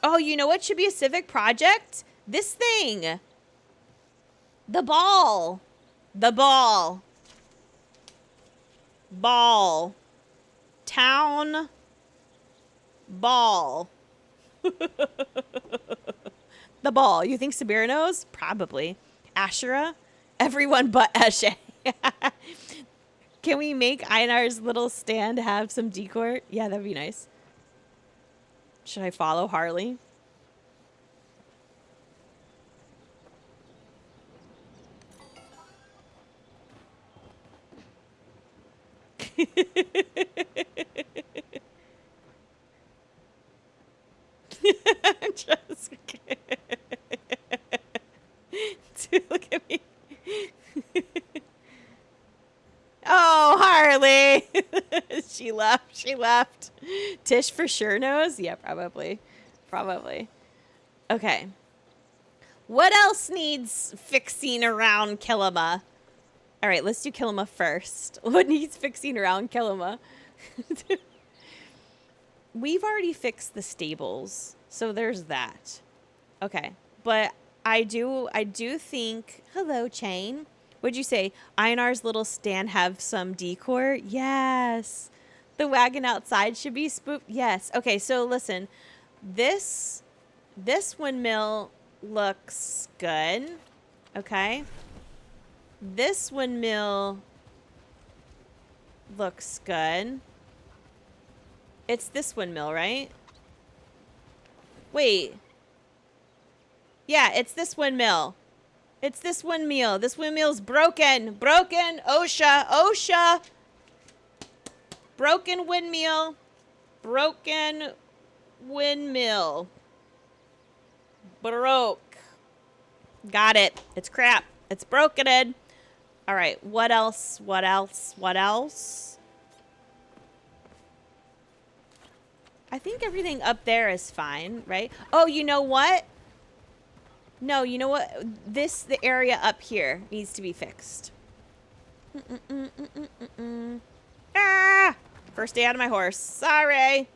Oh, you know what should be a civic project? This thing. The ball. The ball. Ball. Town. Ball. The ball. You think Sabira knows? Probably. Ashura? Everyone but Eshe. Can we make Einar's little stand have some decor? Yeah, that'd be nice. Should I follow Harley? Just Dude, look at me. Oh, Harley. She left. She left. Tish for sure knows. Yeah, probably. Probably. Okay. What else needs fixing around Killima? All right, let's do Killima first. What needs fixing around Killima? We've already fixed the stables, so there's that. Okay, but I do think... Hello, Chain. What'd you say? Einar's little stand have some decor? Yes. The wagon outside should be spooked? Yes. Okay, so listen. This windmill looks good. Okay. This windmill looks good. It's this windmill, right? Wait. Yeah, it's this windmill. It's this windmill. This windmill's broken. Broken. OSHA. OSHA. Broken windmill. Broken windmill. Broke. Got it. It's crap. It's broken. All right. What else? What else? What else? I think everything up there is fine, right? Oh, you know what? No, you know what? The area up here needs to be fixed. Ah! First day out of my horse. Sorry.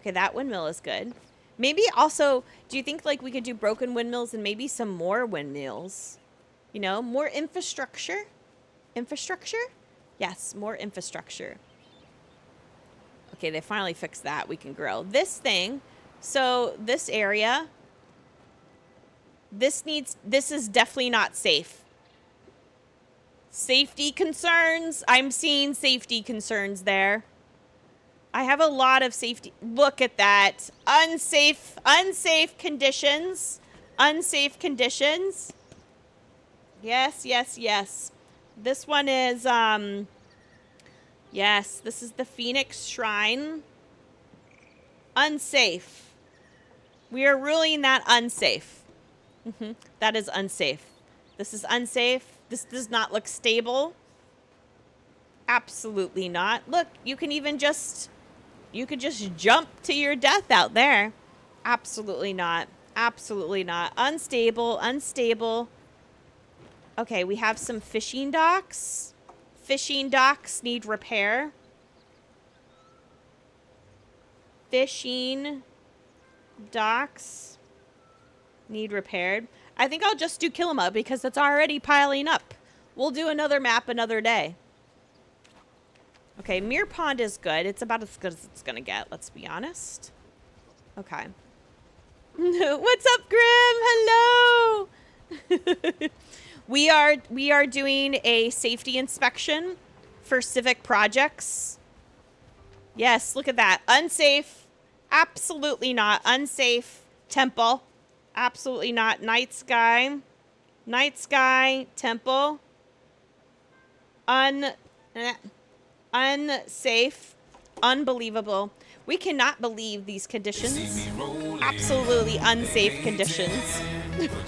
Okay, that windmill is good. Maybe also, do you think like we could do broken windmills and maybe some more windmills? You know, more infrastructure? Infrastructure? Yes, more infrastructure. Okay, they finally fixed that. We can grill. This thing, so this area, this is definitely not safe. Safety concerns. I'm seeing safety concerns there. I have a lot of safety. Look at that. Unsafe conditions. Unsafe conditions. Yes, yes, yes. This one is, yes, this is the Phoenix Shrine. Unsafe. We are ruling that unsafe. That is unsafe. This is unsafe. This does not look stable. Absolutely not. Look, you can even just... You could just jump to your death out there. Absolutely not. Absolutely not. Unstable. Unstable. Okay, we have some fishing docks. Fishing docks need repair. Fishing docks need repaired. I think I'll just do Kilima because it's already piling up. We'll do another map another day. Okay, Mere Pond is good. It's about as good as it's gonna get, let's be honest. Okay. What's up, Grim? Hello! We are doing a safety inspection for civic projects. Yes, look at that. Unsafe. Absolutely not. Unsafe. Temple. Absolutely not. Night sky. Night sky. Temple. Unsafe. Unbelievable. We cannot believe these conditions. Absolutely unsafe conditions.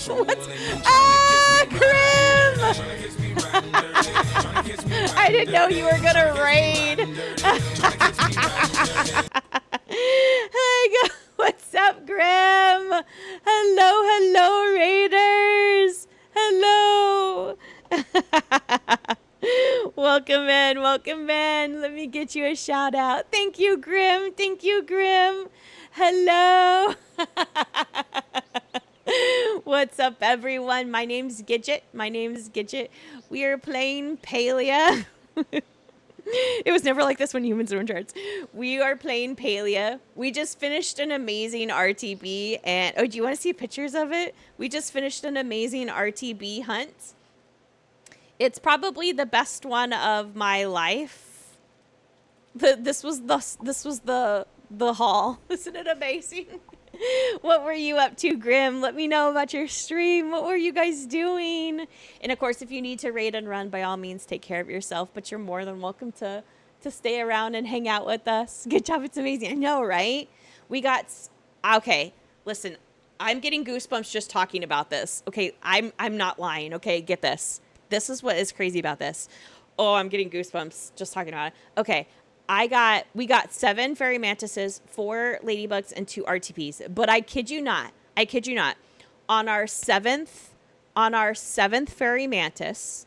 What's... Ah, Grim! I didn't know you were gonna raid. Hi, what's up, Grim? Hello, hello, raiders. Hello. Welcome in, welcome in. Let me get you a shout out. Thank you, Grim. Thank you, Grim. Hello. What's up, everyone? My name's Gidget. My name's Gidget. We are playing Palia. It was never like this when humans were in charge. We are playing Palia. We just finished an amazing RTB. And oh, do you want to see pictures of it? We just finished an amazing RTB hunt. It's probably the best one of my life. This was the haul. Isn't it amazing? What were you up to, Grim? Let me know about your stream. What were you guys doing? And of course, if you need to raid and run, by all means, take care of yourself. But you're more than welcome to stay around and hang out with us. Good job. It's amazing. I know, right? We got... Okay, listen. I'm getting goosebumps just talking about this. Okay, I'm not lying. Okay, get this. This is what is crazy about this. Oh, I'm getting goosebumps just talking about it. Okay, we got 7 fairy mantises, 4 ladybugs, and 2 RTPs. But I kid you not. On our seventh fairy mantis,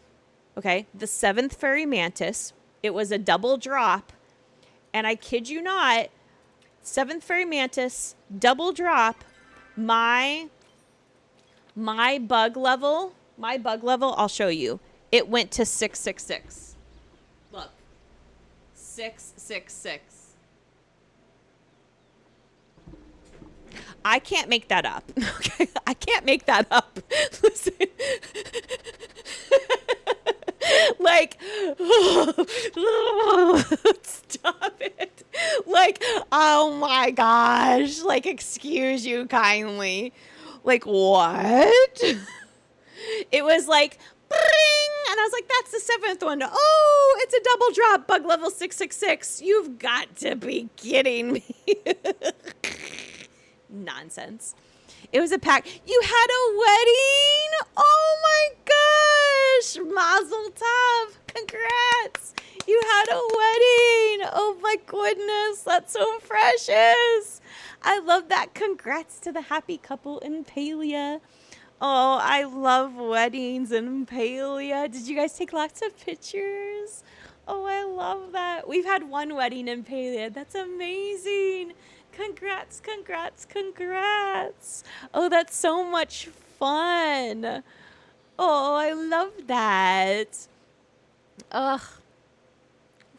okay, the 7th fairy mantis, it was a double drop. And I kid you not, 7th fairy mantis, double drop, my bug level, I'll show you. It went to 666. Look. 666. I can't make that up. Okay, I can't make that up. Listen. Like, stop it. Like, oh my gosh. Like, excuse you kindly. Like, what? It was like, bring, and I was like, that's the 7th one. Oh, it's a double drop, bug level 666. You've got to be kidding me. Nonsense. It was a pack. You had a wedding? Oh my gosh. Mazel tov. Congrats. You had a wedding. Oh my goodness. That's so precious. I love that. Congrats to the happy couple in Palia. Oh, I love weddings in Palia. Did you guys take lots of pictures? Oh, I love that. We've had 1 wedding in Palia. That's amazing. Congrats, congrats, congrats. Oh, that's so much fun. Oh, I love that. Ugh.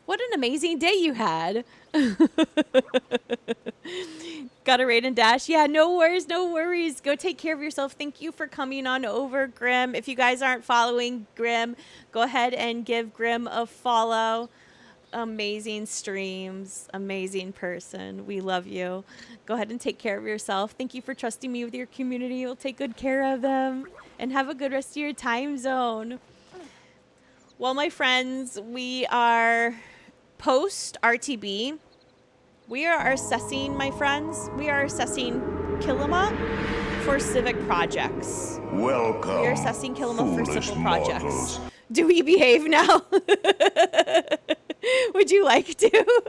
What an amazing day you had. Got a raid and dash. Yeah, no worries, no worries. Go take care of yourself. Thank you for coming on over, Grim. If you guys aren't following Grim, go ahead and give Grim a follow. Amazing streams. Amazing person. We love you. Go ahead and take care of yourself. Thank you for trusting me with your community. We'll take good care of them. And have a good rest of your time zone. Well, my friends, we are post RTB. We are assessing, my friends. We are assessing Kilima for civic projects. Welcome. We are assessing Kilima for foolish civil projects. mortals. Do we behave now? Would you like to?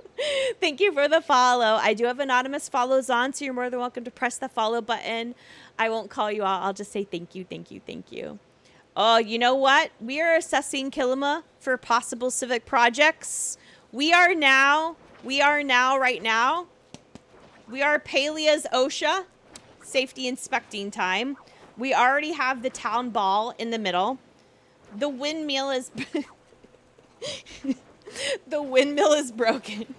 Thank you for the follow. I do have anonymous follows on, so you're more than welcome to press the follow button. I won't call you out. I'll just say thank you, thank you, thank you. Oh, you know what? We are assessing Kilima for possible civic projects. We are right now, we are Palia's OSHA, safety inspecting time. We already have the town ball in the middle. The windmill is the windmill is broken.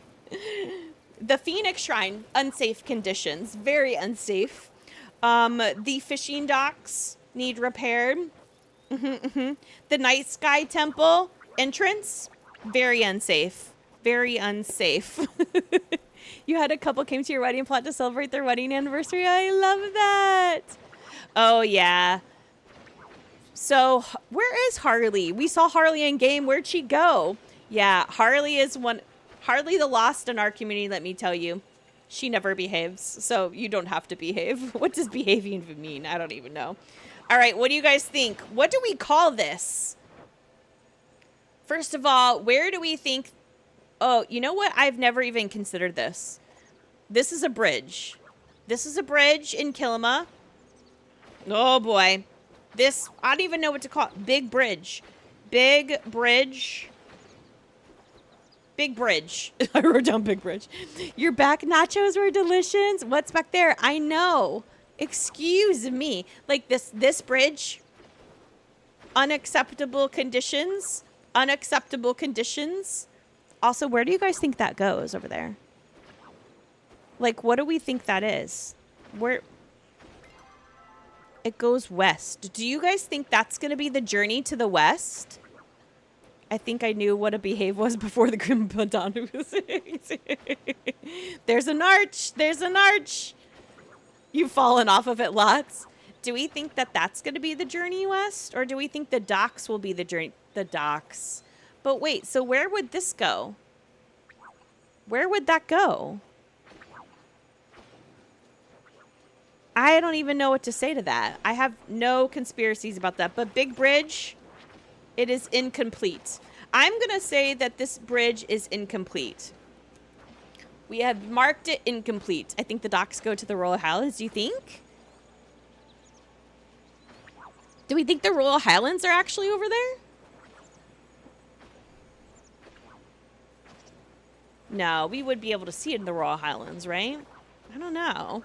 The Phoenix Shrine, unsafe conditions, very unsafe. The fishing docks need repaired. The Night Sky Temple entrance, very unsafe. Very unsafe. You had a couple came to your wedding plot to celebrate their wedding anniversary. I love that. Oh, yeah. So, where is Harley? We saw Harley in game. Where'd she go? Yeah, Harley is Harley the lost in our community, let me tell you. She never behaves, so you don't have to behave. What does behaving even mean? I don't even know. All right, what do you guys think? What do we call this? First of all, where do we think... Oh, you know what? I've never even considered this. This is a bridge. This is a bridge in Kilima. Oh, boy. This, I don't even know what to call it. Big bridge. Big bridge. Big bridge. I wrote down big bridge. Your back nachos were delicious. What's back there? I know. Excuse me. Like this bridge. Unacceptable conditions. Unacceptable conditions. Also, where do you guys think that goes over there? Like, what do we think that is? Where... It goes west. Do you guys think that's going to be the journey to the west? I think I knew what a behave was before the Grim Madonna was. There's an arch. There's an arch. You've fallen off of it lots. Do we think that that's going to be the journey west? Or do we think the docks will be the journey? The docks. But wait, so where would this go? Where would that go? I don't even know what to say to that. I have no conspiracies about that. But Big Bridge, it is incomplete. I'm going to say that this bridge is incomplete. We have marked it incomplete. I think the docks go to the Royal Highlands. Do you think? Do we think the Royal Highlands are actually over there? No, we would be able to see it in the Royal Highlands, right? I don't know.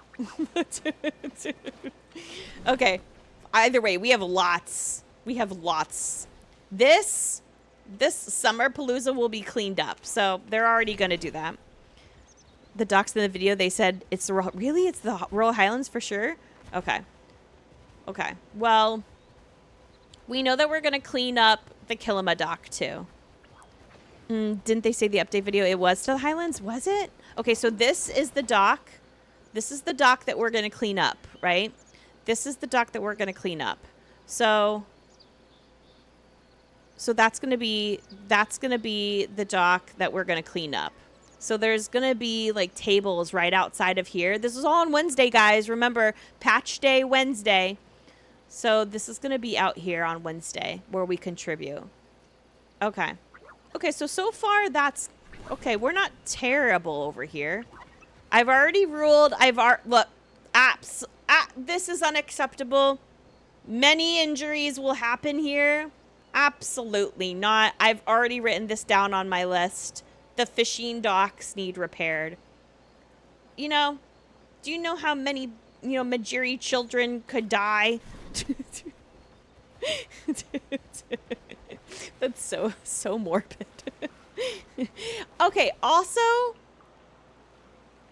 Okay. Either way, we have lots. We have lots. This Summer Palooza will be cleaned up. So they're already going to do that. The docs in the video, they said it's the really? It's the Royal Highlands for sure? Okay. Okay. Well, we know that we're going to clean up the Kilima dock too. Didn't they say the update video? It was to the Highlands? Was it? Okay, so this is the dock. This is the dock that we're going to clean up, right? This is the dock that we're going to clean up. So that's going to be the dock that we're going to clean up. So there's going to be like tables right outside of here. This is all on Wednesday, guys. Remember, patch day Wednesday. So this is going to be out here on Wednesday where we contribute. Okay. Okay, so far that's... Okay, we're not terrible over here. I've already ruled... Look, this is unacceptable. Many injuries will happen here. Absolutely not. I've already written this down on my list. The fishing docks need repaired. You know, do you know how many, Majiri children could die? That's so morbid. Okay, also,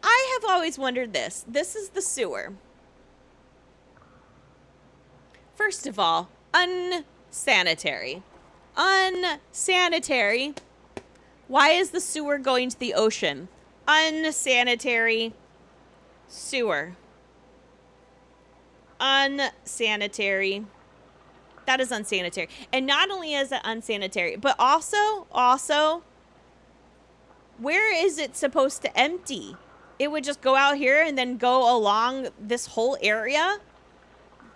I have always wondered this. This is the sewer. First of all, unsanitary. Unsanitary. Why is the sewer going to the ocean? Unsanitary sewer. Unsanitary. That is unsanitary. And not only is it unsanitary, but also, where is it supposed to empty? It would just go out here and then go along this whole area,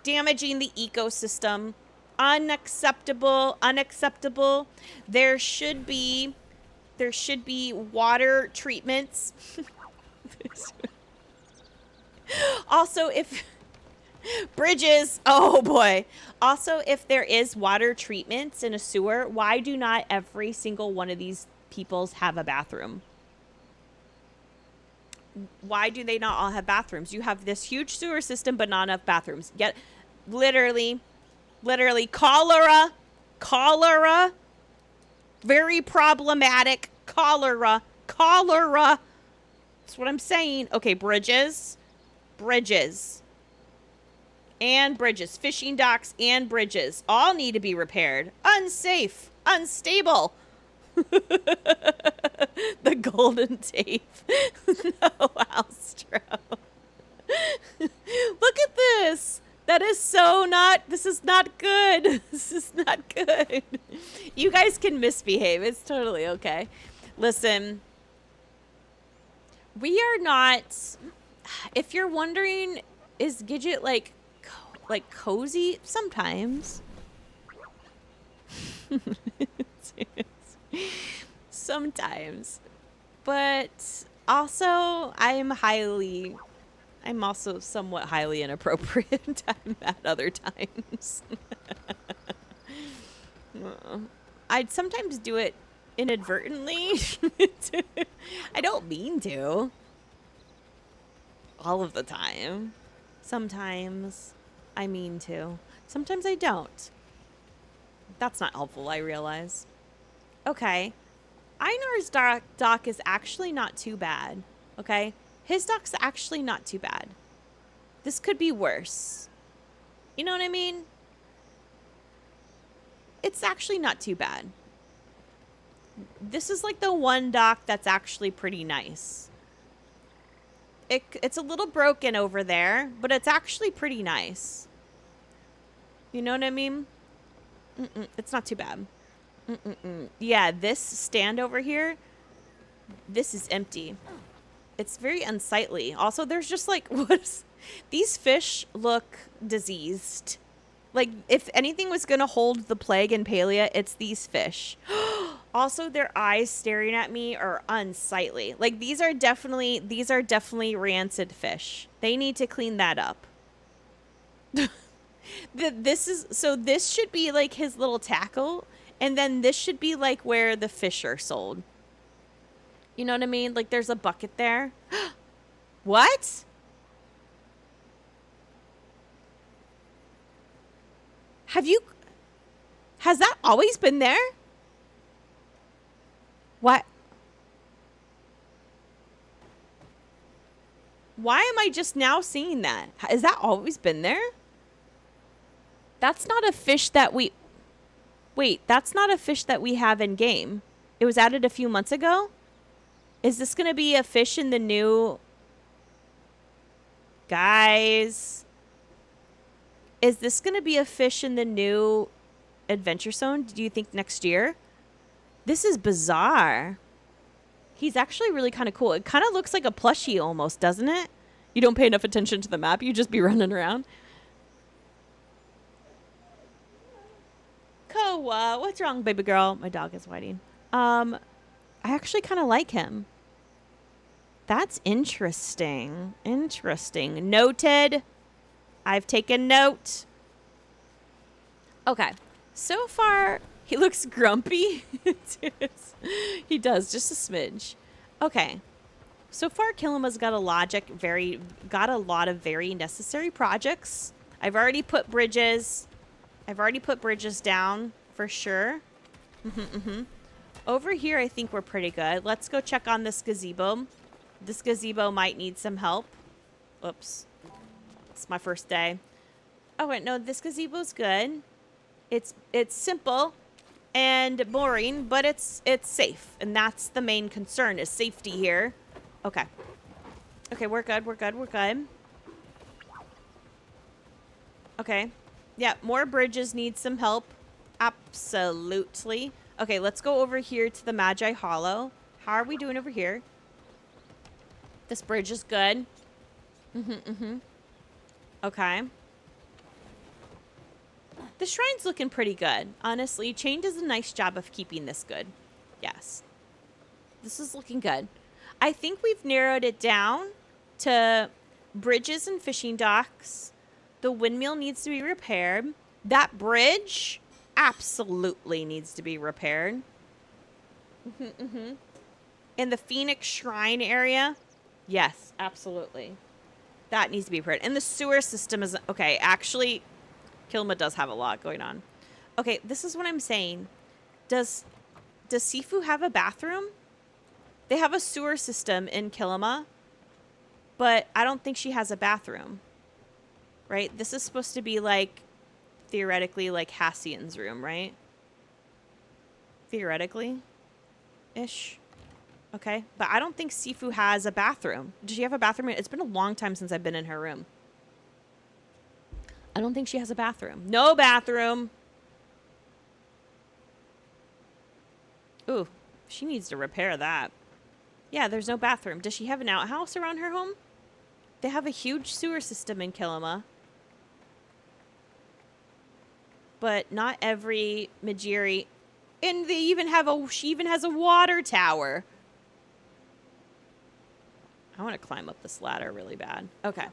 damaging the ecosystem. Unacceptable, unacceptable. There should be water treatments. Also, if bridges, oh boy. Also, if there is water treatments in a sewer, why do not every single one of these peoples have a bathroom? Why do they not all have bathrooms? You have this huge sewer system, but not enough bathrooms. Yet Literally. Literally. Cholera. Cholera. Very problematic. Cholera. Cholera. That's what I'm saying. Okay, bridges. Bridges. And bridges. Fishing docks and bridges. All need to be repaired. Unsafe. Unstable. The golden tape. No, Alstro. Look at this. That is so not, this is not good. This is not good. You guys can misbehave. It's totally okay. Listen, we are not, if you're wondering, is Gidget like cozy? Sometimes. Sometimes. But also, I'm also somewhat highly inappropriate at other times. I'd sometimes do it inadvertently. I don't mean to. All of the time. Sometimes I mean to. Sometimes I don't. That's not helpful, I realize. Okay. Einar's dock is actually not too bad. Okay? His dock's actually not too bad. This could be worse. You know what I mean? It's actually not too bad. This is like the one dock that's actually pretty nice. It's a little broken over there, but it's actually pretty nice. You know what I mean? It's not too bad. Yeah, this stand over here, this is empty. It's very unsightly. Also, there's just like, these fish look diseased. Like, if anything was going to hold the plague in Palia, it's these fish. Also, their eyes staring at me are unsightly. Like, these are definitely rancid fish. They need to clean that up. This should be like his little tackle, and then this should be like where the fish are sold. You know what I mean? Like, there's a bucket there. What? Has that always been there? What? Why am I just now seeing that? Has that always been there? That's not a fish that we... Wait, that's not a fish that we have in game. It was added a few months ago? Is this going to be a fish in the new... Guys... Is this going to be a fish in the new Adventure Zone? Do you think next year? This is bizarre. He's actually really kind of cool. It kind of looks like a plushie almost, doesn't it? You don't pay enough attention to the map. You just be running around. Koa, what's wrong, baby girl? My dog is whining. I actually kind of like him. That's interesting. Interesting. Noted. I've taken note. Okay. So far, he looks grumpy. He does, just a smidge. Okay. So far, Kilima's got a lot of very necessary projects. I've already put bridges down for sure. Over here, I think we're pretty good. Let's go check on this gazebo. This gazebo might need some help. Oops. It's my first day. Oh, wait, no, this gazebo's good. It's simple and boring, but it's safe. And that's the main concern, is safety here. Okay. Okay, we're good. Okay. Yeah, more bridges need some help. Absolutely. Okay, let's go over here to the Magi Hollow. How are we doing over here? This bridge is good. Okay. The shrine's looking pretty good. Honestly, Chain does a nice job of keeping this good. Yes. This is looking good. I think we've narrowed it down to bridges and fishing docks. The windmill needs to be repaired. That bridge absolutely needs to be repaired. In the Phoenix Shrine area, yes, absolutely. That needs to be repaired. And the sewer system is... Okay, actually, Kilima does have a lot going on. Okay, this is what I'm saying. Does Sifu have a bathroom? They have a sewer system in Kilima, but I don't think she has a bathroom. Right? This is supposed to be like, theoretically, like Hassian's room, right? Theoretically ish. Okay. But I don't think Sifu has a bathroom. Does she have a bathroom? It's been a long time since I've been in her room. I don't think she has a bathroom. No bathroom. Ooh, she needs to repair that. Yeah, there's no bathroom. Does she have an outhouse around her home? They have a huge sewer system in Kilima. But not every Majiri. And they even have she even has a water tower. I want to climb up this ladder really bad. Okay.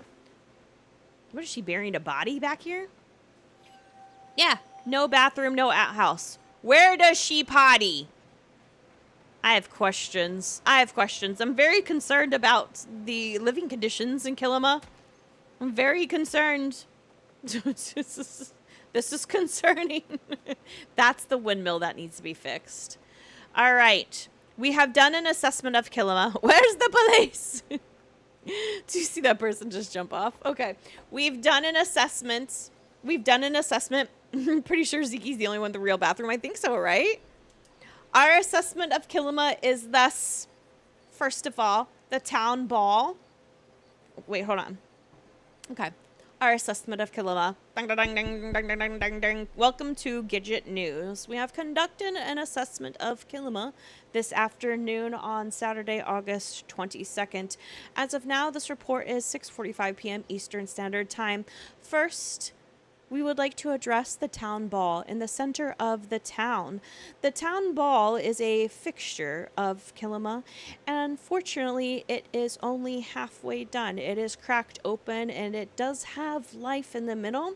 What is she burying a body back here? Yeah, no bathroom, no outhouse. Where does she potty? I have questions. I'm very concerned about the living conditions in Kilima. I'm very concerned. This is concerning. That's the windmill that needs to be fixed. All right. We have done an assessment of Kilima. Where's the police? Do you see that person just jump off? Okay. We've done an assessment. I'm pretty sure Ziki's the only one with the real bathroom. I think so, right? Our assessment of Kilima is thus, first of all, the town ball. Wait, hold on. Okay. Our assessment of Kilima. Dang, dang, dang, dang, dang, dang, dang, dang. Welcome to Gidget News. We have conducted an assessment of Kilima this afternoon on Saturday, August 22nd. As of now, this report is 6:45 p.m. Eastern Standard Time. First, we would like to address the town ball in the center of the town. The town ball is a fixture of Kilima, and unfortunately, it is only halfway done. It is cracked open, and it does have life in the middle.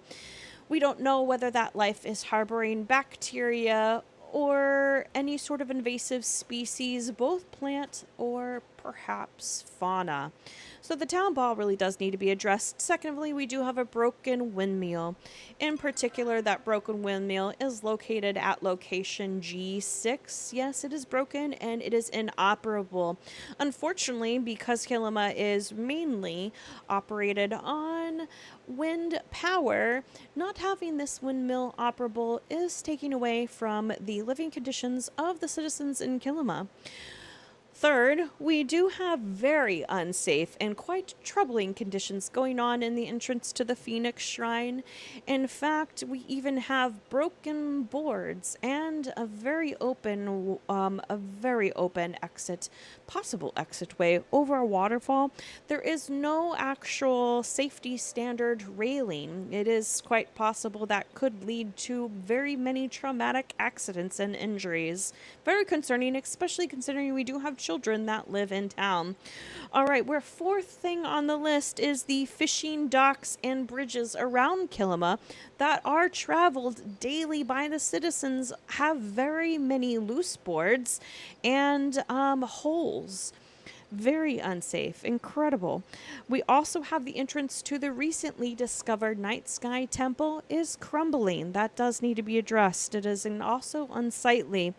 We don't know whether that life is harboring bacteria or any sort of invasive species, both plant or perhaps fauna. So the town ball really does need to be addressed. Secondly, we do have a broken windmill. In particular, that broken windmill is located at location G6. Yes, it is broken and it is inoperable. Unfortunately, because Kilima is mainly operated on wind power, not having this windmill operable is taking away from the living conditions of the citizens in Kilima. Third, we do have very unsafe and quite troubling conditions going on in the entrance to the Phoenix Shrine. In fact, we even have broken boards and a very open exit, possible exit way over a waterfall. There is no actual safety standard railing. It is quite possible that could lead to very many traumatic accidents and injuries. Very concerning, especially considering we do have children that live in town. All right, our fourth thing on the list is the fishing docks and bridges around Kilima that are traveled daily by the citizens have very many loose boards and holes. Very unsafe. Incredible. We also have the entrance to the recently discovered Night Sky Temple is crumbling. That does need to be addressed. It is also unsightly.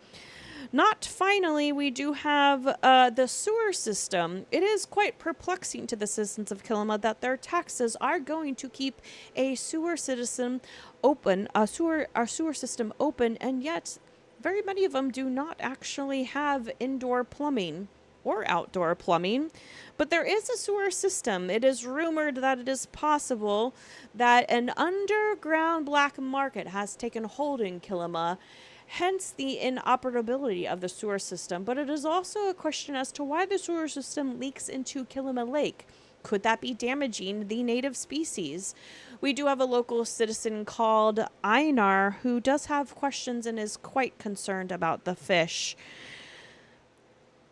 Not finally, we do have the sewer system. It is quite perplexing to the citizens of Kilima that their taxes are going to keep a sewer system open, our sewer system open, and yet very many of them do not actually have indoor plumbing or outdoor plumbing. But there is a sewer system. It is rumored that it is possible that an underground black market has taken hold in Kilima, hence the inoperability of the sewer system. But it is also a question as to why the sewer system leaks into Kilima Lake. Could that be damaging the native species? We do have a local citizen called Einar who does have questions and is quite concerned about the fish.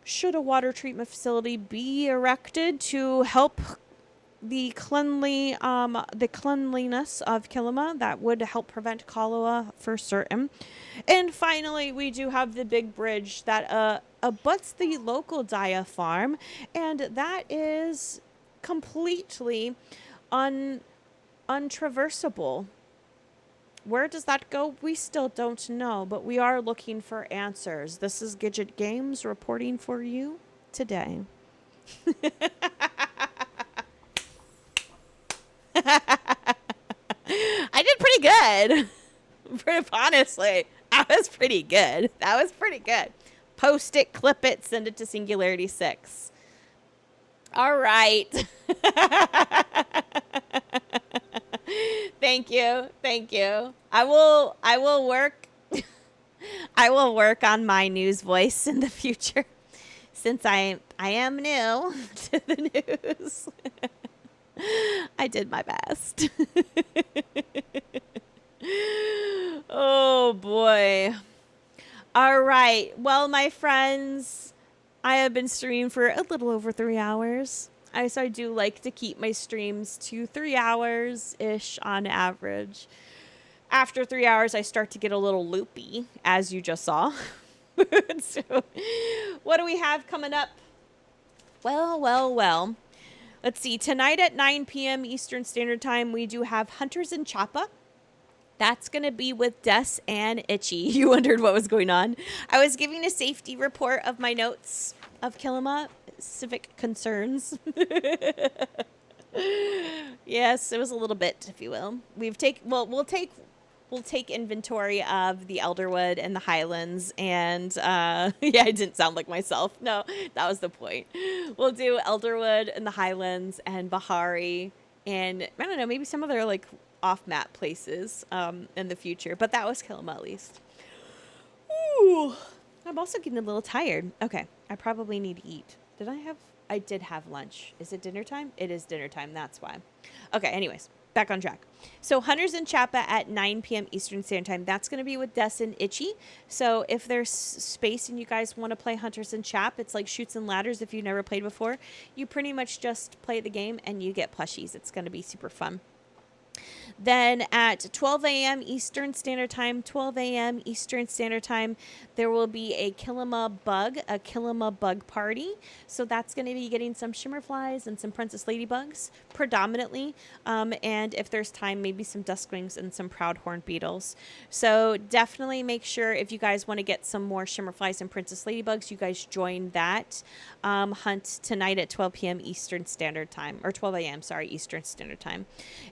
Should a water treatment facility be erected to help the cleanliness of Kilima? That would help prevent cholera for certain. And finally, we do have the big bridge that abuts the local Daya farm, and that is completely untraversable. Where does that go? We still don't know, but we are looking for answers. This is Gidget Games reporting for you today. I did pretty good. Honestly, that was pretty good. That was pretty good. Post it, clip it, send it to Singularity 6. All right. Thank you. Thank you. I will work I will work on my news voice in the future since I am new to the news. I did my best. Oh boy. All right. Well, my friends, I have been streaming for a little over 3 hours. So I do like to keep my streams to 3 hours-ish on average. After 3 hours, I start to get a little loopy, as you just saw. So, what do we have coming up? Well. Let's see. Tonight at 9 p.m. Eastern Standard Time, we do have Hunters in Chappa. That's going to be with Des and Itchy. You wondered what was going on. I was giving a safety report of my notes of Kilima, civic concerns. Yes, it was a little bit, if you will. We'll take inventory of the Elderwood and the Highlands, and yeah, I didn't sound like myself. No, that was the point. We'll do Elderwood and the Highlands and Bahari, and I don't know, maybe some other like off-map places in the future, but that was Kilima at least. Ooh, I'm also getting a little tired. Okay, I probably need to eat. I did have lunch. Is it dinner time? It is dinner time, that's why. Okay, anyways, back on track. So Hunters in Chappa at 9 p.m. Eastern Standard Time. That's going to be with Des and Itchy. So if there's space and you guys want to play Hunters in Chap, it's like Chutes and Ladders if you've never played before. You pretty much just play the game and you get plushies. It's going to be super fun. Then at 12 a.m. Eastern Standard Time, there will be a Kilima bug party. So that's going to be getting some shimmerflies and some princess ladybugs predominantly. And if there's time, maybe some duskwings and some proud horned beetles. So definitely make sure if you guys want to get some more shimmerflies and princess ladybugs, you guys join that hunt tonight at 12 p.m. Eastern Standard Time, or 12 a.m. Eastern Standard Time.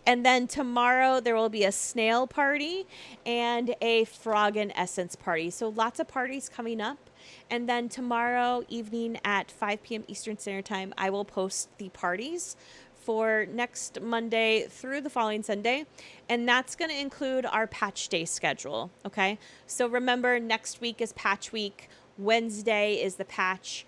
And then tomorrow there will be a snail party and a frog and essence party. So lots of parties coming up. And then tomorrow evening at 5 p.m. Eastern Standard Time, I will post the parties for next Monday through the following Sunday. And that's going to include our patch day schedule. Okay. So remember, next week is patch week. Wednesday is the patch.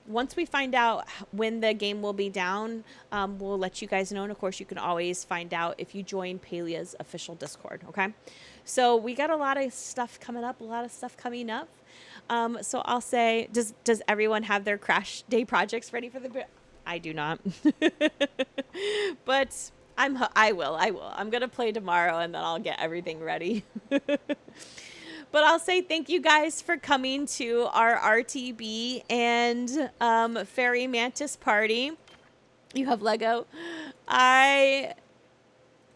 Once we find out when the game will be down, we'll let you guys know. And of course, you can always find out if you join Palia's official Discord. Okay. So we got a lot of stuff coming up, so I'll say, does everyone have their crash day projects ready for the... I do not, but I will. I'm going to play tomorrow and then I'll get everything ready. But I'll say thank you guys for coming to our RTB and Fairy Mantis party. You have Lego.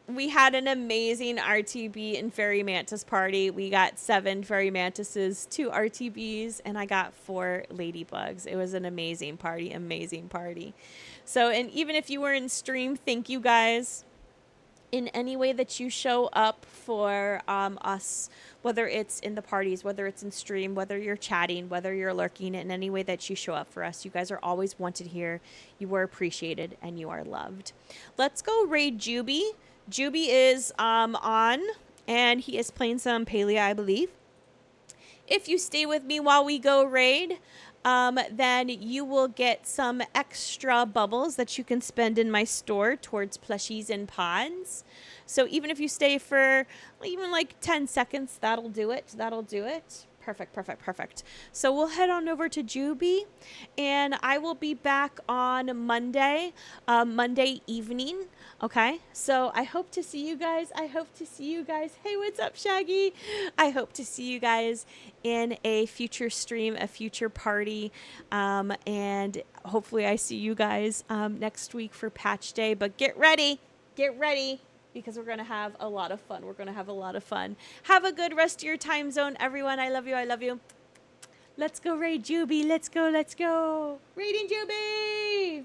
We had an amazing RTB and Fairy Mantis party. We got 7 Fairy Mantises, 2 RTBs, and I got 4 Ladybugs. It was an amazing party. So, and even if you were in stream, thank you guys. In any way that you show up for us, whether it's in the parties, whether it's in stream, whether you're chatting, whether you're lurking, in any way that you show up for us, you guys are always wanted here. You are appreciated and you are loved. Let's go raid Juby. Juby is on, and he is playing some Palia, I believe. If you stay with me while we go raid, then you will get some extra bubbles that you can spend in my store towards plushies and pods. So even if you stay for even like 10 seconds, that'll do it. Perfect. So we'll head on over to Juby, and I will be back on Monday evening. Okay, so I hope to see you guys. Hey, what's up, Shaggy? I hope to see you guys in a future stream, a future party, and hopefully I see you guys next week for patch day. But get ready. because we're going to have a lot of fun. We're going to have a lot of fun. Have a good rest of your time zone, everyone. I love you. I love you. Let's go raid Juby. Let's go. Let's go. Raiding Juby.